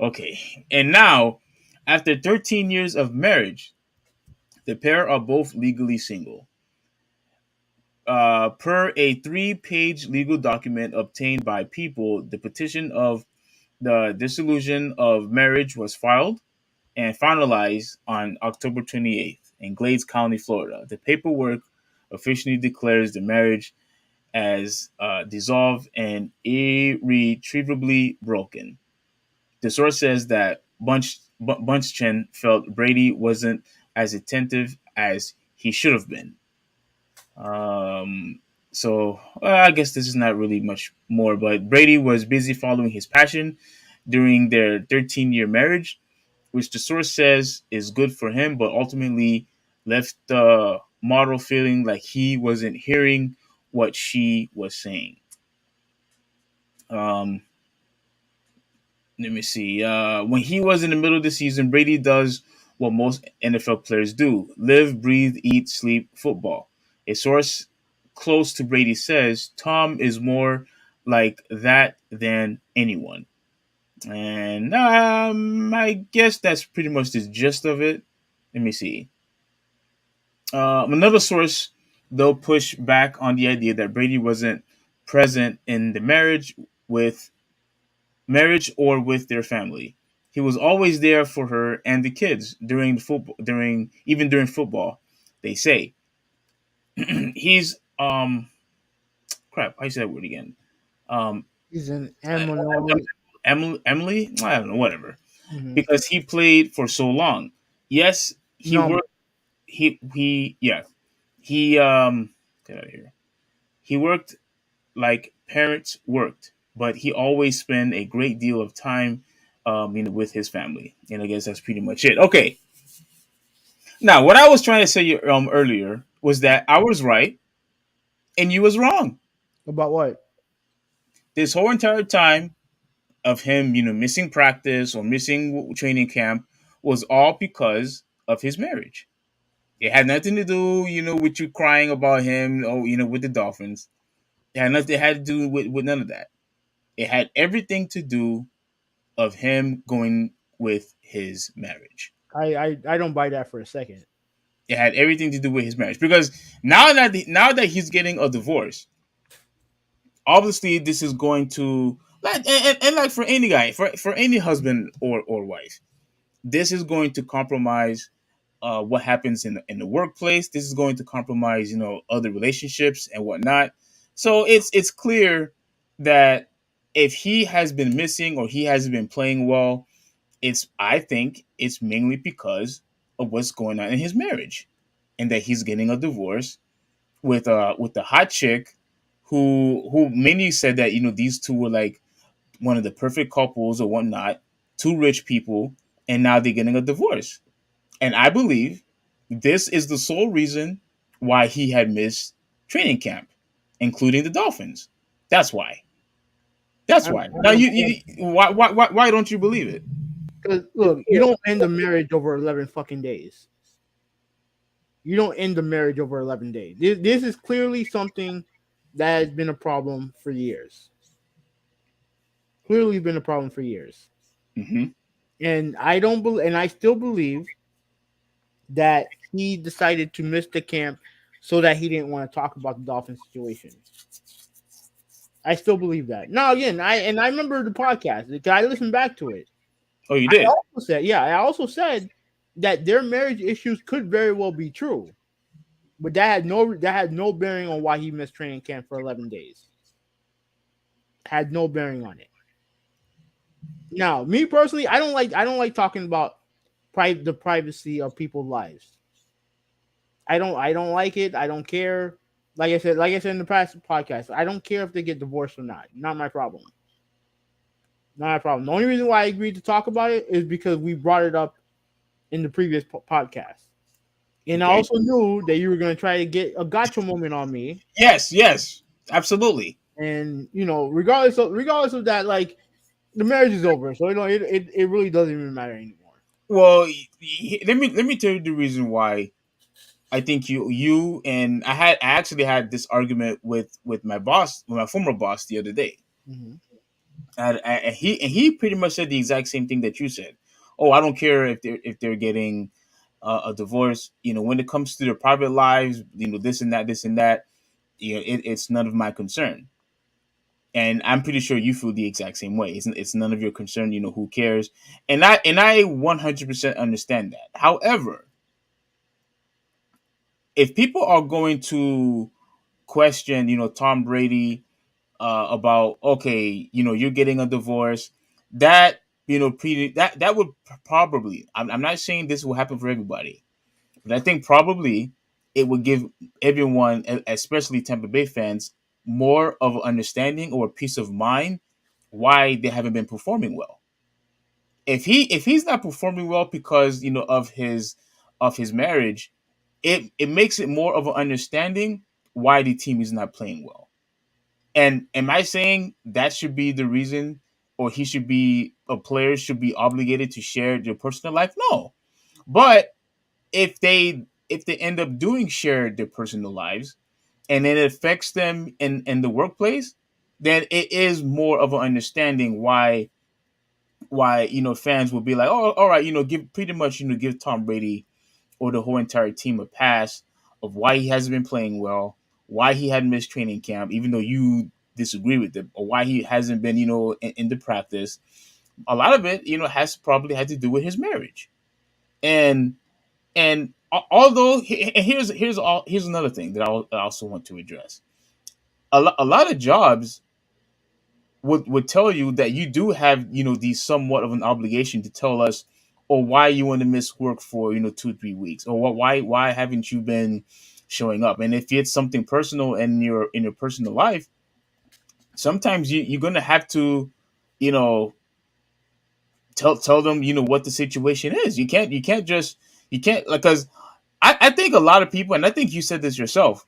[SPEAKER 2] okay. And now, after 13 years of marriage, the pair are both legally single. Per a three-page legal document obtained by People, the petition of the dissolution of marriage was filed and finalized on October 28th in Glades County, Florida. The paperwork officially declares the marriage as dissolved and irretrievably broken. The source says that Bunchen felt Brady wasn't as attentive as he should have been. Um, I guess this is not really much more, but Brady was busy following his passion during their 13-year marriage, which the source says is good for him, but ultimately left the model feeling like he wasn't hearing what she was saying. Um, Let me see. When he was in the middle of the season, Brady does what most NFL players do: live, breathe, eat, sleep football. A source close to Brady says Tom is more like that than anyone. And I guess that's pretty much the gist of it. Let me see. Another source, though, pushed back on the idea that Brady wasn't present in the marriage or with their family. He was always there for her and the kids during football. They say he's crap. I said that word again. Um,
[SPEAKER 1] He's an Emily.
[SPEAKER 2] Emily. I don't know. Whatever.
[SPEAKER 1] Mhm.
[SPEAKER 2] Because he played for so long. Yes, he
[SPEAKER 1] No,
[SPEAKER 2] worked. He yeah. He get out of here. He worked like parents worked, but he always spent a great deal of time, with his family. And I guess that's pretty much it. Okay. Now, what I was trying to say earlier was that I was right and you was wrong.
[SPEAKER 1] about what?
[SPEAKER 2] This whole entire time of him, missing practice or missing training camp was all because of his marriage. It had nothing to do, with you crying about him, or with the Dolphins. It had nothing. It had to do with none of that. It had everything to do of him going with his marriage.
[SPEAKER 1] I don't buy that for a second.
[SPEAKER 2] It had everything to do with his marriage because now that he's getting a divorce, obviously this is going to and like for any guy, for any husband or wife, this is going to compromise what happens in the workplace. This is going to compromise other relationships and whatnot. So it's clear that if he has been missing or he hasn't been playing well, I think it's mainly because of what's going on in his marriage, and that he's getting a divorce with the hot chick, who many said that these two were like one of the perfect couples or whatnot, two rich people, and now they're getting a divorce. And I believe this is the sole reason why he had missed training camp, including the Dolphins. That's why. That's why.
[SPEAKER 1] I
[SPEAKER 2] Now
[SPEAKER 1] don't
[SPEAKER 2] why don't you believe it?
[SPEAKER 1] because look, you don't end the marriage over 11 fucking days. You don't end the marriage over 11 days. This is clearly something that has been a problem for years. Clearly been a problem for years.
[SPEAKER 2] Hmm.
[SPEAKER 1] And I don't believe, and I still believe that he decided to miss the camp so that he didn't want to talk about the Dolphins situation. I still believe that. Now again, I remember the podcast because I listened back to it.
[SPEAKER 2] Oh, you
[SPEAKER 1] I
[SPEAKER 2] did.
[SPEAKER 1] also said, yeah, I also said that their marriage issues could very well be true, but that had no bearing on why he missed training camp for 11 days. Had no bearing on it. Now, me personally, I don't like talking about the privacy of people's lives. I don't like it. I don't care. Like I said in the past podcast, I don't care if they get divorced or not. Not my problem. Not a problem. The only reason why I agreed to talk about it is because we brought it up in the previous podcast. And I
[SPEAKER 2] Okay.
[SPEAKER 1] also knew that you were going to try to get a gotcha moment on me.
[SPEAKER 2] Yes, yes, absolutely.
[SPEAKER 1] And, regardless of that, like, the marriage is over. So, it really doesn't even matter anymore.
[SPEAKER 2] Well, let me tell you the reason why I think you and I actually had this argument with my boss, with my former boss the other day.
[SPEAKER 1] Mm-hmm.
[SPEAKER 2] And he pretty much said the exact same thing that you said. Oh, I don't care if they're getting a divorce. When it comes to their private lives, this and that, this and that. It's none of my concern. And I'm pretty sure you feel the exact same way. It's none of your concern. Who cares? And I 100% understand that. However, if people are going to question, Tom Brady, about, okay, you're getting a divorce, that that would probably. I'm not saying this will happen for everybody, but I think probably it would give everyone, especially Tampa Bay fans, more of an understanding or a peace of mind why they haven't been performing well. If he's not performing well because of his marriage, it makes it more of an understanding why the team is not playing well. And am I saying that should be the reason, or he should be a player should be obligated to share their personal life? No. But if they end up doing share their personal lives, and then it affects them in the workplace, then it is more of an understanding why fans will be like, oh, all right, give pretty much give Tom Brady or the whole entire team a pass of why he hasn't been playing well, why he had missed training camp, even though you disagree with it, or why he hasn't been in the practice. A lot of it has probably had to do with his marriage. And although, and here's another thing that I also want to address. A lot of jobs would tell you that you do have the somewhat of an obligation to tell us, or why you want to miss work for 2 3 weeks, or why haven't you been showing up. And if it's something personal in your personal life, sometimes you're gonna have to you know tell them what the situation is. You can't, like, because I think a lot of people, and I think you said this yourself,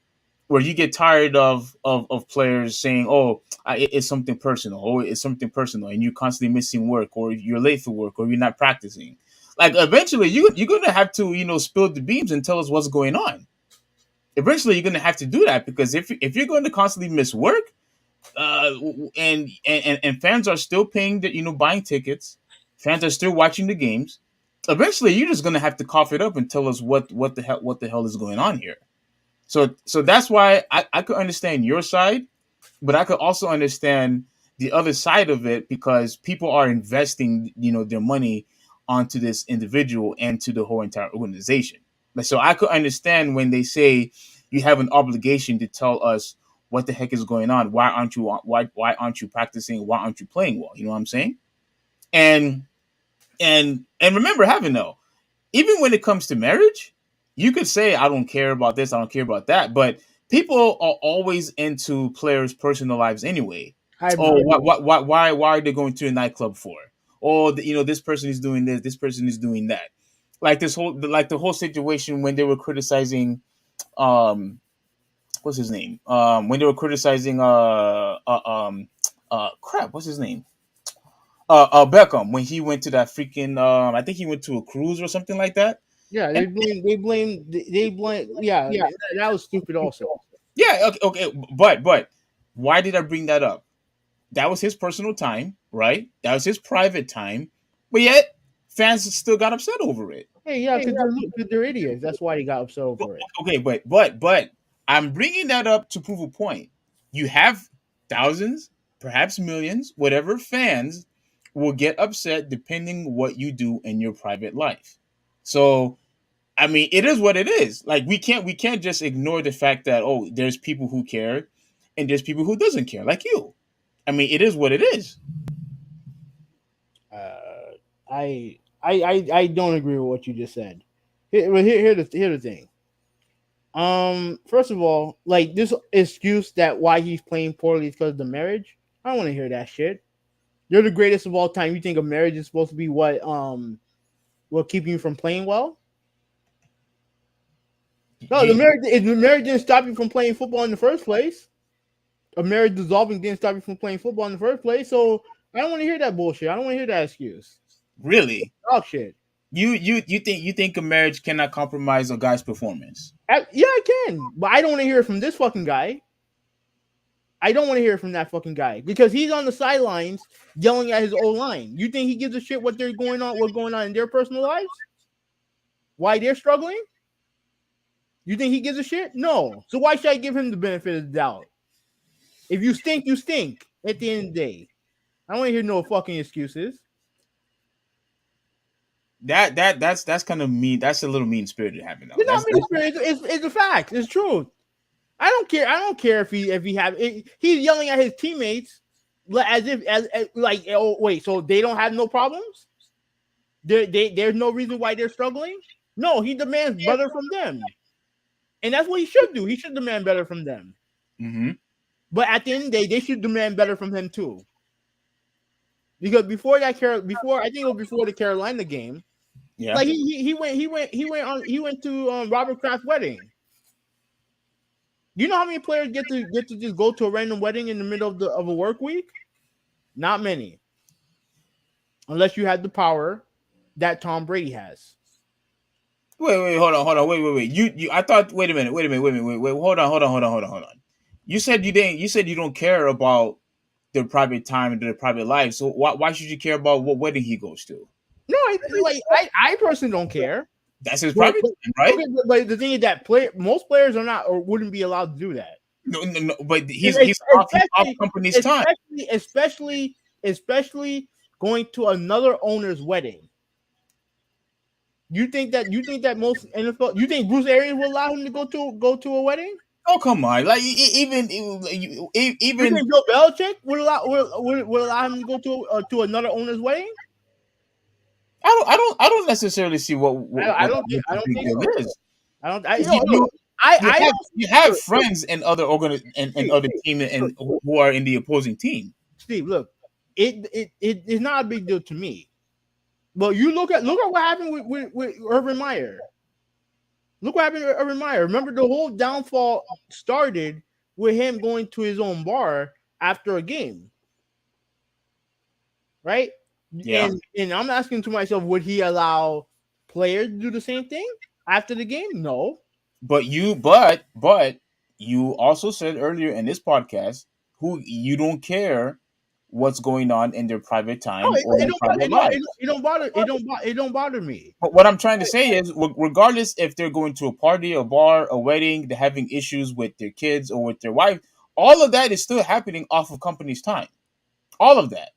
[SPEAKER 2] where you get tired of players saying, "Oh, it's something personal. Oh, it's something personal," and you're constantly missing work, or you're late for work, or you're not practicing. Like, eventually, you're gonna have to spill the beams and tell us what's going on. Eventually, you're gonna have to do that, because if you're going to constantly miss work, and fans are still paying the buying tickets, fans are still watching the games. Eventually, you're just gonna have to cough it up and tell us what the hell is going on here. So that's why I could understand your side, but I could also understand the other side of it, because people are investing, their money onto this individual and to the whole entire organization. Like, so I could understand when they say you have an obligation to tell us what the heck is going on. Why aren't you practicing? Why aren't you playing well? You know what I'm saying? And and remember, having though, even when it comes to marriage, you could say, I don't care about this, I don't care about that, but people are always into players' personal lives anyway.
[SPEAKER 1] I
[SPEAKER 2] Oh,
[SPEAKER 1] agree.
[SPEAKER 2] why are they going to a nightclub for? Or this person is doing this person is doing that. Like the whole situation when they were criticizing, um what's his name, when they were criticizing, crap, what's his name, Beckham, when he went to that freaking, I think he went to a cruise or something like that.
[SPEAKER 1] Yeah,
[SPEAKER 2] And
[SPEAKER 1] they blame. Yeah, that was stupid. Also,
[SPEAKER 2] yeah, okay, okay, but why did I bring that up? That was his personal time, right? That was his private time. But yet, fans still got upset over it.
[SPEAKER 1] Hey, yeah, because they're idiots. That's why they got upset over it.
[SPEAKER 2] Okay, but I'm bringing that up to prove a point. You have thousands, perhaps millions, whatever fans will get upset depending what you do in your private life. So I mean, it is what it is. Like we can't just ignore the fact that there's people who care and there's people who doesn't care, like you. I mean, it is what it is.
[SPEAKER 1] I don't agree with what you just said. Here's the thing. First of all, like this excuse that why he's playing poorly is because of the marriage. I don't want to hear that shit. You're the greatest of all time. You think a marriage is supposed to be what keep you from playing well? No, the marriage didn't stop you from playing football in the first place. A marriage dissolving didn't stop you from playing football in the first place. So I don't want to hear that bullshit. I don't want to hear that excuse.
[SPEAKER 2] Really?
[SPEAKER 1] Oh shit.
[SPEAKER 2] You think a marriage cannot compromise a guy's performance?
[SPEAKER 1] Yeah, I can, but I don't want to hear it from this fucking guy. I don't want to hear it from that fucking guy because he's on the sidelines yelling at his old line. You think he gives a shit what's going on in their personal lives? Why they're struggling? You think he gives a shit? No. So why should I give him the benefit of the doubt? If you stink, you stink. At the end of the day, I don't want to hear no fucking excuses.
[SPEAKER 2] That's kind of mean. That's a little mean spirited having.
[SPEAKER 1] It's not mean spirited. It's a fact. It's true. I don't care. I don't care if he he's yelling at his teammates so they don't have no problems. There's no reason why they're struggling. No, he demands better from them, and that's what he should do. He should demand better from them.
[SPEAKER 2] Mm-hmm.
[SPEAKER 1] But at the end of the day, they should demand better from him too. Because before I think it was before the Carolina game. Yeah, like he went to Robert Kraft's wedding. You know how many players get to just go to a random wedding in the middle of a work week? Not many, unless you have the power that Tom Brady has.
[SPEAKER 2] Wait, hold on, wait. You, I thought. Wait a minute. Hold on. You said you don't care about their private time and their private life. So why should you care about what wedding he goes to?
[SPEAKER 1] No, I personally don't care.
[SPEAKER 2] That's his private time, right?
[SPEAKER 1] Okay, but the thing is that most players are not or wouldn't be allowed to do that.
[SPEAKER 2] No. But he's off company's time,
[SPEAKER 1] especially going to another owner's wedding. You think that most NFL? You think Bruce Arians will allow him to go to a wedding?
[SPEAKER 2] Oh come on! Like even
[SPEAKER 1] you think Bill Belichick would allow him to go to another owner's wedding?
[SPEAKER 2] I don't necessarily see what
[SPEAKER 1] I don't think so.
[SPEAKER 2] You have friends in other other team and who are in the opposing team.
[SPEAKER 1] Steve, look, it's not a big deal to me. But you look at what happened with Urban Meyer. Look what happened with Urban Meyer. Remember, the whole downfall started with him going to his own bar after a game, right? Yeah. And I'm asking to myself, would he allow players to do the same thing after the game? No.
[SPEAKER 2] But you also said earlier in this podcast you don't care what's going on in their private time or their private life.
[SPEAKER 1] It don't bother me.
[SPEAKER 2] But what I'm trying to say is, regardless if they're going to a party, a bar, a wedding, they're having issues with their kids or with their wife, all of that is still happening off of company's time. All of that.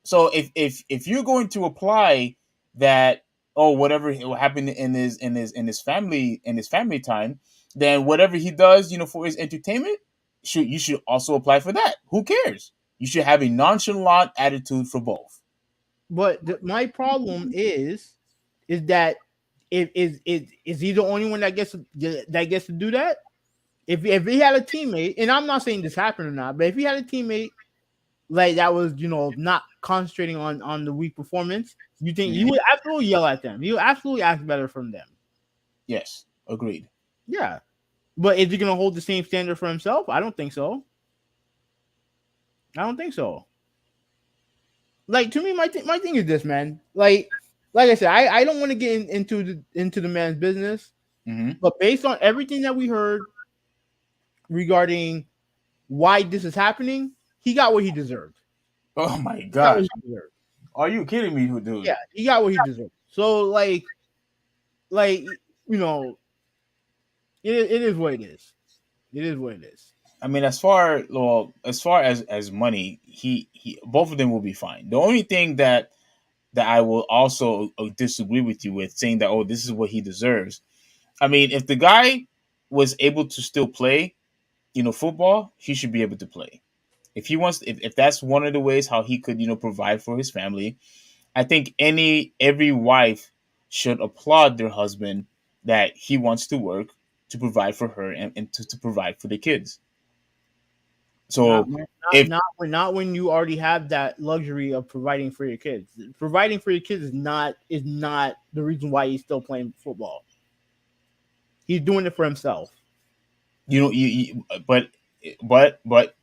[SPEAKER 2] So if you're going to apply that, whatever happened in his family time, then whatever he does, for his entertainment, you should also apply for that. Who cares? You should have a nonchalant attitude for both.
[SPEAKER 1] But my problem is that is he the only one that gets to do that? If he had a teammate, and I'm not saying this happened or not, but if he had a teammate like that was not concentrating on the weak performance, you think he would absolutely yell at them? He would absolutely ask better from them.
[SPEAKER 2] Yes, agreed.
[SPEAKER 1] Yeah, but is he going to hold the same standard for himself? I don't think so. Like, to me, my thing is this, man. Like I said, I don't want to get into the man's business, but based on everything that we heard regarding why this is happening, he got what he deserved.
[SPEAKER 2] Oh my God! Are you kidding me, dude?
[SPEAKER 1] Yeah, he got what he deserved. So you know, it is what it is. It is what it is.
[SPEAKER 2] I mean, as far as money, he both of them will be fine. The only thing that I will also disagree with you with, saying that, oh, this is what he deserves. I mean, if the guy was able to still play, football, he should be able to play. If he wants, if that's one of the ways how he could, provide for his family, I think every wife should applaud their husband that he wants to work to provide for her and to provide for the kids.
[SPEAKER 1] Not
[SPEAKER 2] So
[SPEAKER 1] not
[SPEAKER 2] if
[SPEAKER 1] not when you already have that luxury of providing for your kids. Providing for your kids is not the reason why he's still playing football. He's doing it for himself.
[SPEAKER 2] but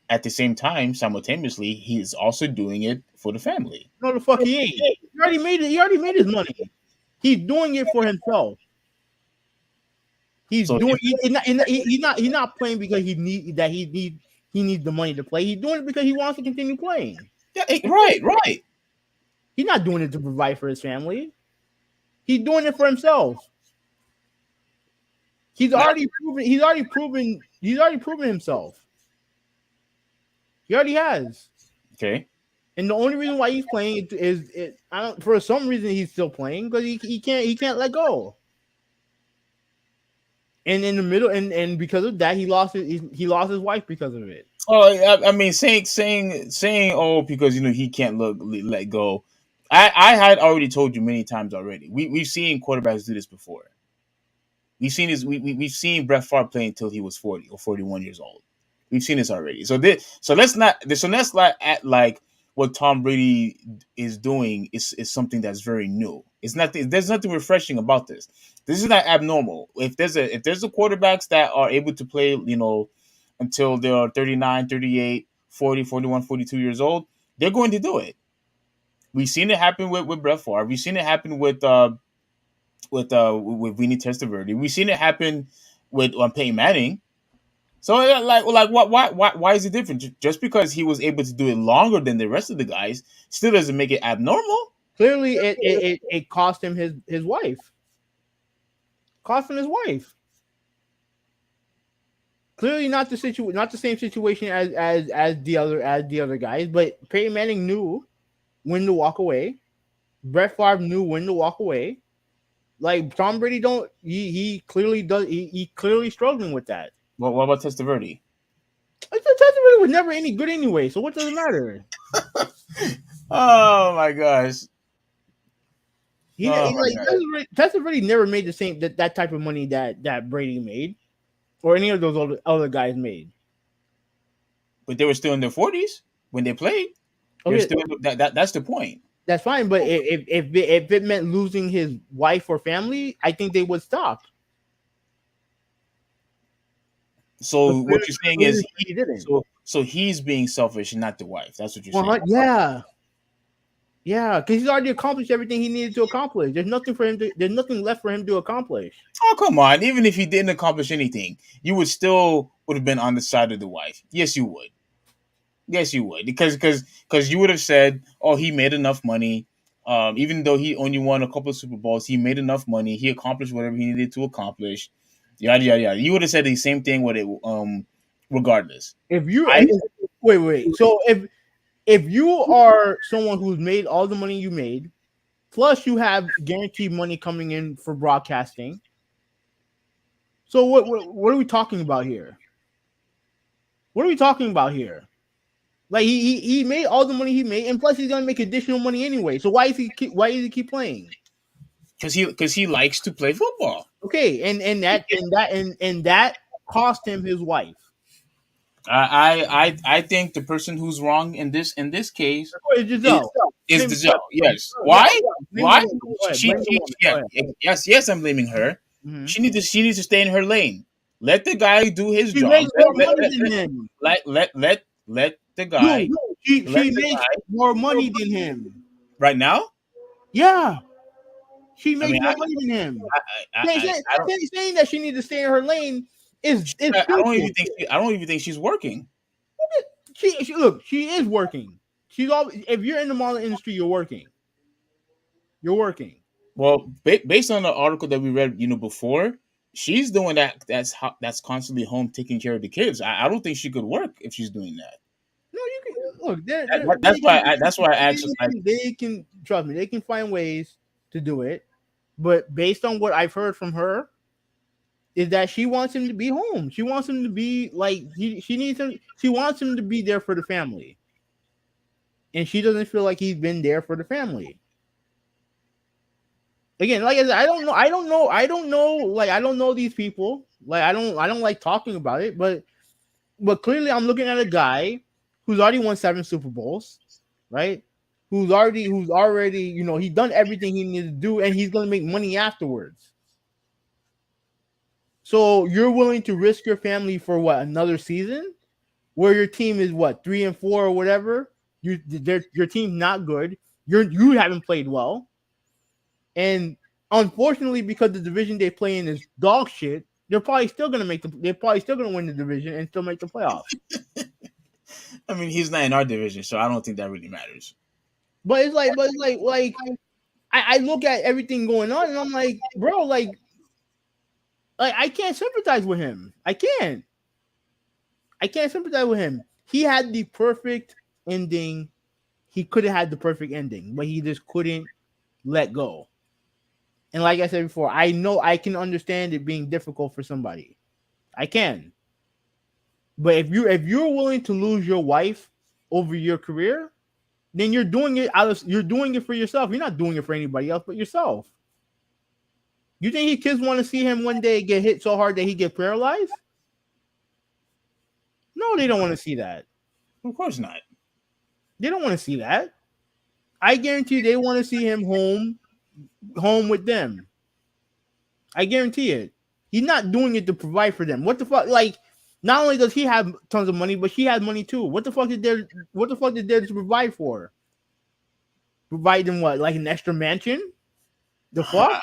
[SPEAKER 2] at the same time, simultaneously, he's also doing it for the family.
[SPEAKER 1] No, the fuck he ain't. He already made it. He already made his money. He's doing it for himself. He's
[SPEAKER 2] So
[SPEAKER 1] doing.
[SPEAKER 2] if,
[SPEAKER 1] He's not playing because he needs the money to play. He's doing it because he wants to continue playing.
[SPEAKER 2] yeah, right.
[SPEAKER 1] He's not doing it to provide for his family. He's doing it for himself. He's
[SPEAKER 2] Now-
[SPEAKER 1] already proven. He's already proven. He's already proven himself. He already has.
[SPEAKER 2] Okay.
[SPEAKER 1] And the only reason why he's playing is I don't, for some reason he's still playing because he can't let go. And in the middle, and because of that, he lost his wife because of it.
[SPEAKER 2] Oh, I mean, saying, oh, because he can't let go. I had already told you many times already. We've seen quarterbacks do this before. We've seen this. We've seen Brett Favre play until he was 40 or 41 years old. We've seen this already. So let's not act like what Tom Brady is doing is something that's very new. It's nothing. There's nothing refreshing about this. This is not abnormal. If there's a quarterbacks that are able to play, until they're 39, 38, 40, 41, 42 years old, they're going to do it. We've seen it happen with Brett Favre. We've seen it happen with Vinny Testaverde. We've seen it happen with Peyton Manning. So like why is it different? Just because he was able to do it longer than the rest of the guys still doesn't make it abnormal.
[SPEAKER 1] Clearly, it cost him his wife. Cost him his wife. Clearly, not the same situation as the other guys. But Peyton Manning knew when to walk away. Brett Favre knew when to walk away. Like Tom Brady don't. He clearly does. He clearly struggling with that.
[SPEAKER 2] Well, what about Testaverde?
[SPEAKER 1] Testaverde was never any good anyway. So what does it matter?
[SPEAKER 2] Oh my gosh.
[SPEAKER 1] He Testaverde never made the same that type of money that Brady made, or any of those other guys made.
[SPEAKER 2] But they were still in their 40s when they played. They're
[SPEAKER 1] Okay,
[SPEAKER 2] still that's the point.
[SPEAKER 1] that's fine. But if it meant losing his wife or family, I think they would stop.
[SPEAKER 2] So
[SPEAKER 1] But
[SPEAKER 2] what you're saying is
[SPEAKER 1] he didn't.
[SPEAKER 2] so he's being selfish and not the wife. That's what you're saying.
[SPEAKER 1] Yeah, because he's already accomplished everything he needed to accomplish. There's nothing left for him to accomplish.
[SPEAKER 2] Oh, come on. Even if he didn't accomplish anything, you would have been on the side of the wife. Yes, you would. Yes, you would. Because you would have said, oh, he made enough money. Even though he only won a couple of Super Bowls, he made enough money. He accomplished whatever he needed to accomplish. Yada, yada, yada. You would have said the same thing with it, regardless.
[SPEAKER 1] If you wait. So if you are someone who's made all the money you made, plus you have guaranteed money coming in for broadcasting, so what are we talking about here? What are we talking about here? Like he made all the money he made, and plus he's gonna make additional money anyway. So why does he keep playing?
[SPEAKER 2] Because he likes to play football.
[SPEAKER 1] Okay, and that cost him his wife.
[SPEAKER 2] I think the person who's wrong in this case
[SPEAKER 1] It's Giselle.
[SPEAKER 2] is Giselle. Yes. Why? Why? Yes. I'm blaming her.
[SPEAKER 1] Mhm.
[SPEAKER 2] She needs to stay in her lane. Let the guy do his
[SPEAKER 1] She
[SPEAKER 2] job.
[SPEAKER 1] makes more money than him.
[SPEAKER 2] Let the guy
[SPEAKER 1] She
[SPEAKER 2] let the
[SPEAKER 1] makes
[SPEAKER 2] guy-
[SPEAKER 1] more money than him.
[SPEAKER 2] right now.
[SPEAKER 1] Yeah, she makes
[SPEAKER 2] mean,
[SPEAKER 1] more money than him.
[SPEAKER 2] I don't.
[SPEAKER 1] Saying that she needs to stay in her lane is
[SPEAKER 2] I don't even think she's working.
[SPEAKER 1] she is working. She's all. If you're in the modeling industry, you're working. You're working.
[SPEAKER 2] Well, based on the article that we read, before, she's doing that. That's constantly home taking care of the kids. I don't think she could work if she's doing that.
[SPEAKER 1] No, you can look.
[SPEAKER 2] That's why. That's why I asked. Like,
[SPEAKER 1] They can trust me. They can find ways to do it, but based on what I've heard from her, is that she wants him to be home. She wants him to be like she needs him. She wants him to be there for the family, and she doesn't feel like he's been there for the family. Again, like I said, I don't know. I don't know. I don't know. Like I don't know these people. Like I don't. I don't like talking about it. But clearly, I'm looking at a guy who's already won 7 Super Bowls, right? Who's already he's done everything he needs to do, and he's gonna make money afterwards. So you're willing to risk your family for what, another season where your team is what, 3-4 or whatever? Your team's not good. You haven't played well, and unfortunately, because the division they play in is dog shit, they're probably still gonna win the division and still make the playoffs.
[SPEAKER 2] I mean, he's not in our division, so I don't think that really matters.
[SPEAKER 1] But it's like I look at everything going on and I'm like, bro, like I can't sympathize with him. I can't sympathize with him. He had the perfect ending. He could have had the perfect ending, but he just couldn't let go. And like I said before, I know I can understand it being difficult for somebody. I can. But if you're willing to lose your wife over your career, then you're doing it for yourself. You're not doing it for anybody else but yourself. You think his kids want to see him one day get hit so hard that he get paralyzed? No, they don't want to see that.
[SPEAKER 2] Of course not.
[SPEAKER 1] They don't want to see that. I guarantee they want to see him home with them. I guarantee it. He's not doing it to provide for them. What the fuck? Like, not only does he have tons of money, but she has money too. What the fuck is there to provide for? Provide them what? Like an extra mansion? The fuck?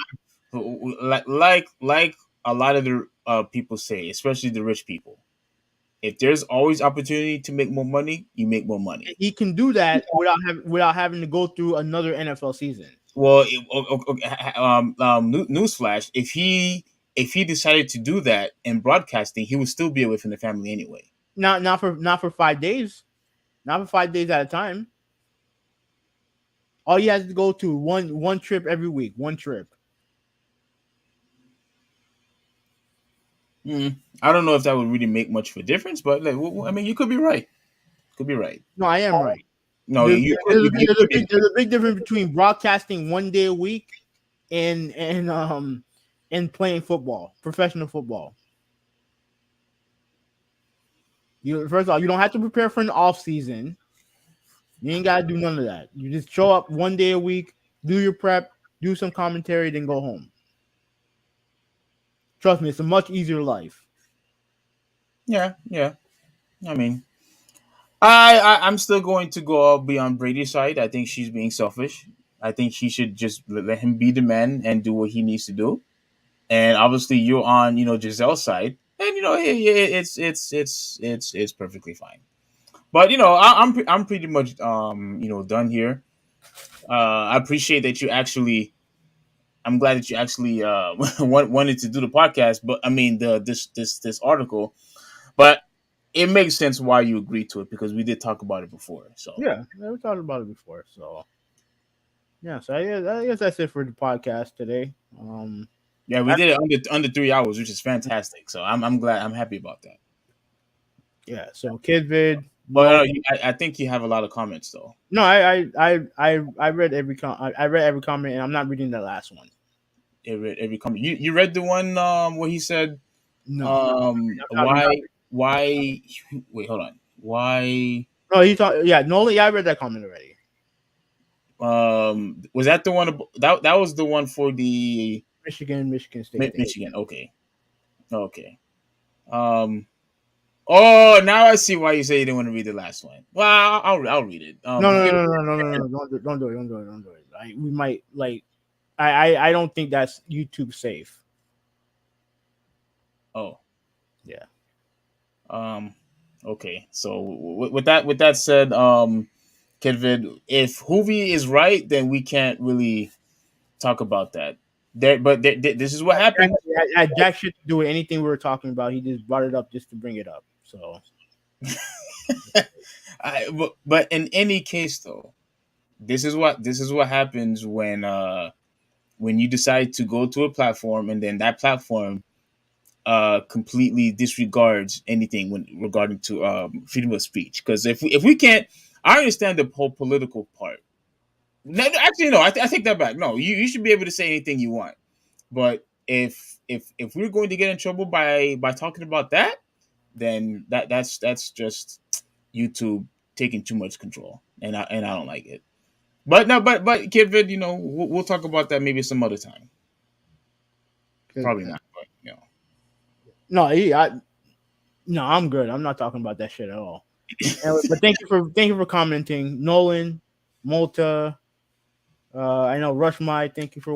[SPEAKER 2] Like a lot of the people say, especially the rich people. If there's always opportunity to make more money, you make more money.
[SPEAKER 1] He can do that without having to go through another NFL season.
[SPEAKER 2] Well, newsflash: if he decided to do that in broadcasting, he would still be away from the family anyway.
[SPEAKER 1] Not for 5 days. Not for 5 days at a time. All he has to go to one trip every week. One trip.
[SPEAKER 2] I don't know if that would really make much of a difference, but like, I mean, you could be right. Could be right.
[SPEAKER 1] No, I am right.
[SPEAKER 2] No,
[SPEAKER 1] there's a big difference between broadcasting 1 day a week and playing football, professional football. First of all, you don't have to prepare for an off season. You ain't gotta do none of that. You just show up 1 day a week, do your prep, do some commentary, then go home. Trust me, it's a much easier life.
[SPEAKER 2] Yeah. I mean, I'm still going to go be on Brady's side. I think she's being selfish. I think she should just let him be the man and do what he needs to do. And obviously, you're on Giselle's side, and it's perfectly fine. But I'm pretty much done here. I appreciate that you actually. I'm glad that you actually wanted to do the podcast, but I mean this article, but it makes sense why you agreed to it because we did talk about it before. So
[SPEAKER 1] yeah, we talked about it before. So yeah, so I guess that's it for the podcast today.
[SPEAKER 2] Yeah, we did it under 3 hours, which is fantastic. So I'm glad, I'm happy about that.
[SPEAKER 1] Yeah, so Kidvid.
[SPEAKER 2] But I think you have a lot of comments though.
[SPEAKER 1] No, I read every comment, and I'm not reading the last one.
[SPEAKER 2] Every comment. You read the one where he said,
[SPEAKER 1] no,
[SPEAKER 2] why? Wait, hold on. Why?
[SPEAKER 1] No, he thought. Yeah, Nolan. Yeah, I read that comment already.
[SPEAKER 2] Was that the one that was the one for the
[SPEAKER 1] Michigan State.
[SPEAKER 2] Michigan. Okay. Oh, now I see why you say you didn't want to read the last one. Well, I'll read it.
[SPEAKER 1] No. Don't do it. Like, we might like. I don't think that's YouTube safe.
[SPEAKER 2] Oh.
[SPEAKER 1] Yeah.
[SPEAKER 2] Okay. So with that said, Kevin, if Hoovy is right, then we can't really talk about that. This is what happened.
[SPEAKER 1] I had jack shit to do with anything we were talking about. He just brought it up just to bring it up. So,
[SPEAKER 2] But in any case, though, this is what happens when you decide to go to a platform and then that platform completely disregards anything when regarding to freedom of speech. Because if we can't, I understand the whole political part. No, actually, no, I take that back. No, you should be able to say anything you want. But if we're going to get in trouble by talking about that, then that's just YouTube taking too much control, and I don't like it. But no, but Kid, we'll talk about that maybe some other time. Probably not, but
[SPEAKER 1] no, no, I'm good. I'm not talking about that shit at all. But thank you for commenting, Nolan, Malta. I know Rushmai. Thank you for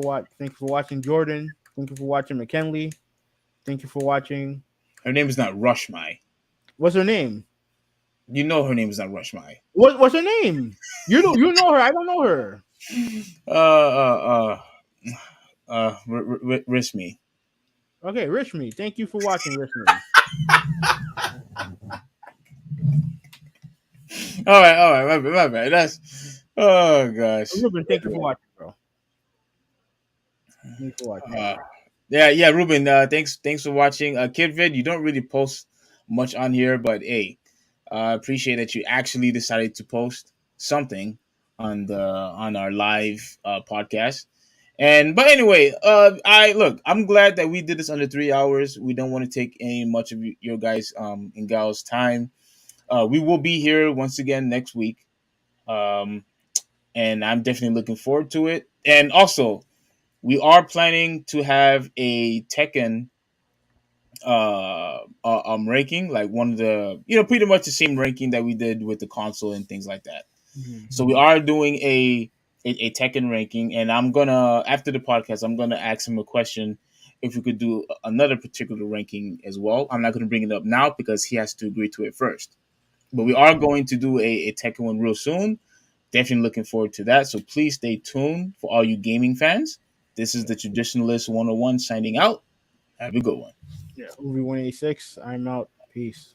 [SPEAKER 1] watching, Jordan. Thank you for watching, McKinley. Thank you for watching.
[SPEAKER 2] Her name is not Rushmai.
[SPEAKER 1] What's her name?
[SPEAKER 2] You know her name is not Rushmai.
[SPEAKER 1] What's her name? You know her. I don't know her.
[SPEAKER 2] Rishmi.
[SPEAKER 1] Okay, Rishmi. Thank you for watching, Rishmi.
[SPEAKER 2] All right, my bad. That's gosh.
[SPEAKER 1] Ruben, thank you for watching, bro. Thank you for watching.
[SPEAKER 2] Yeah, Ruben. Thanks for watching. Kid Vid, you don't really post much on here, but hey, appreciate that you actually decided to post something on our live podcast. But anyway, I'm glad that we did this under 3 hours. We don't want to take any much of your guys and gals time. We will be here once again next week. And I'm definitely looking forward to it. And also, we are planning to have a Tekken ranking, like one of the pretty much the same ranking that we did with the console and things like that.
[SPEAKER 1] Mm-hmm.
[SPEAKER 2] So we are doing a Tekken ranking, and I'm gonna, after the podcast, I'm gonna ask him a question if we could do another particular ranking as well. I'm not gonna bring it up now because he has to agree to it first. But we are going to do a Tekken one real soon. Definitely looking forward to that. So please stay tuned for all you gaming fans. This is the Traditionalist 101 signing out. Have a good one.
[SPEAKER 1] Yeah, Uvi 186. I'm out. Peace.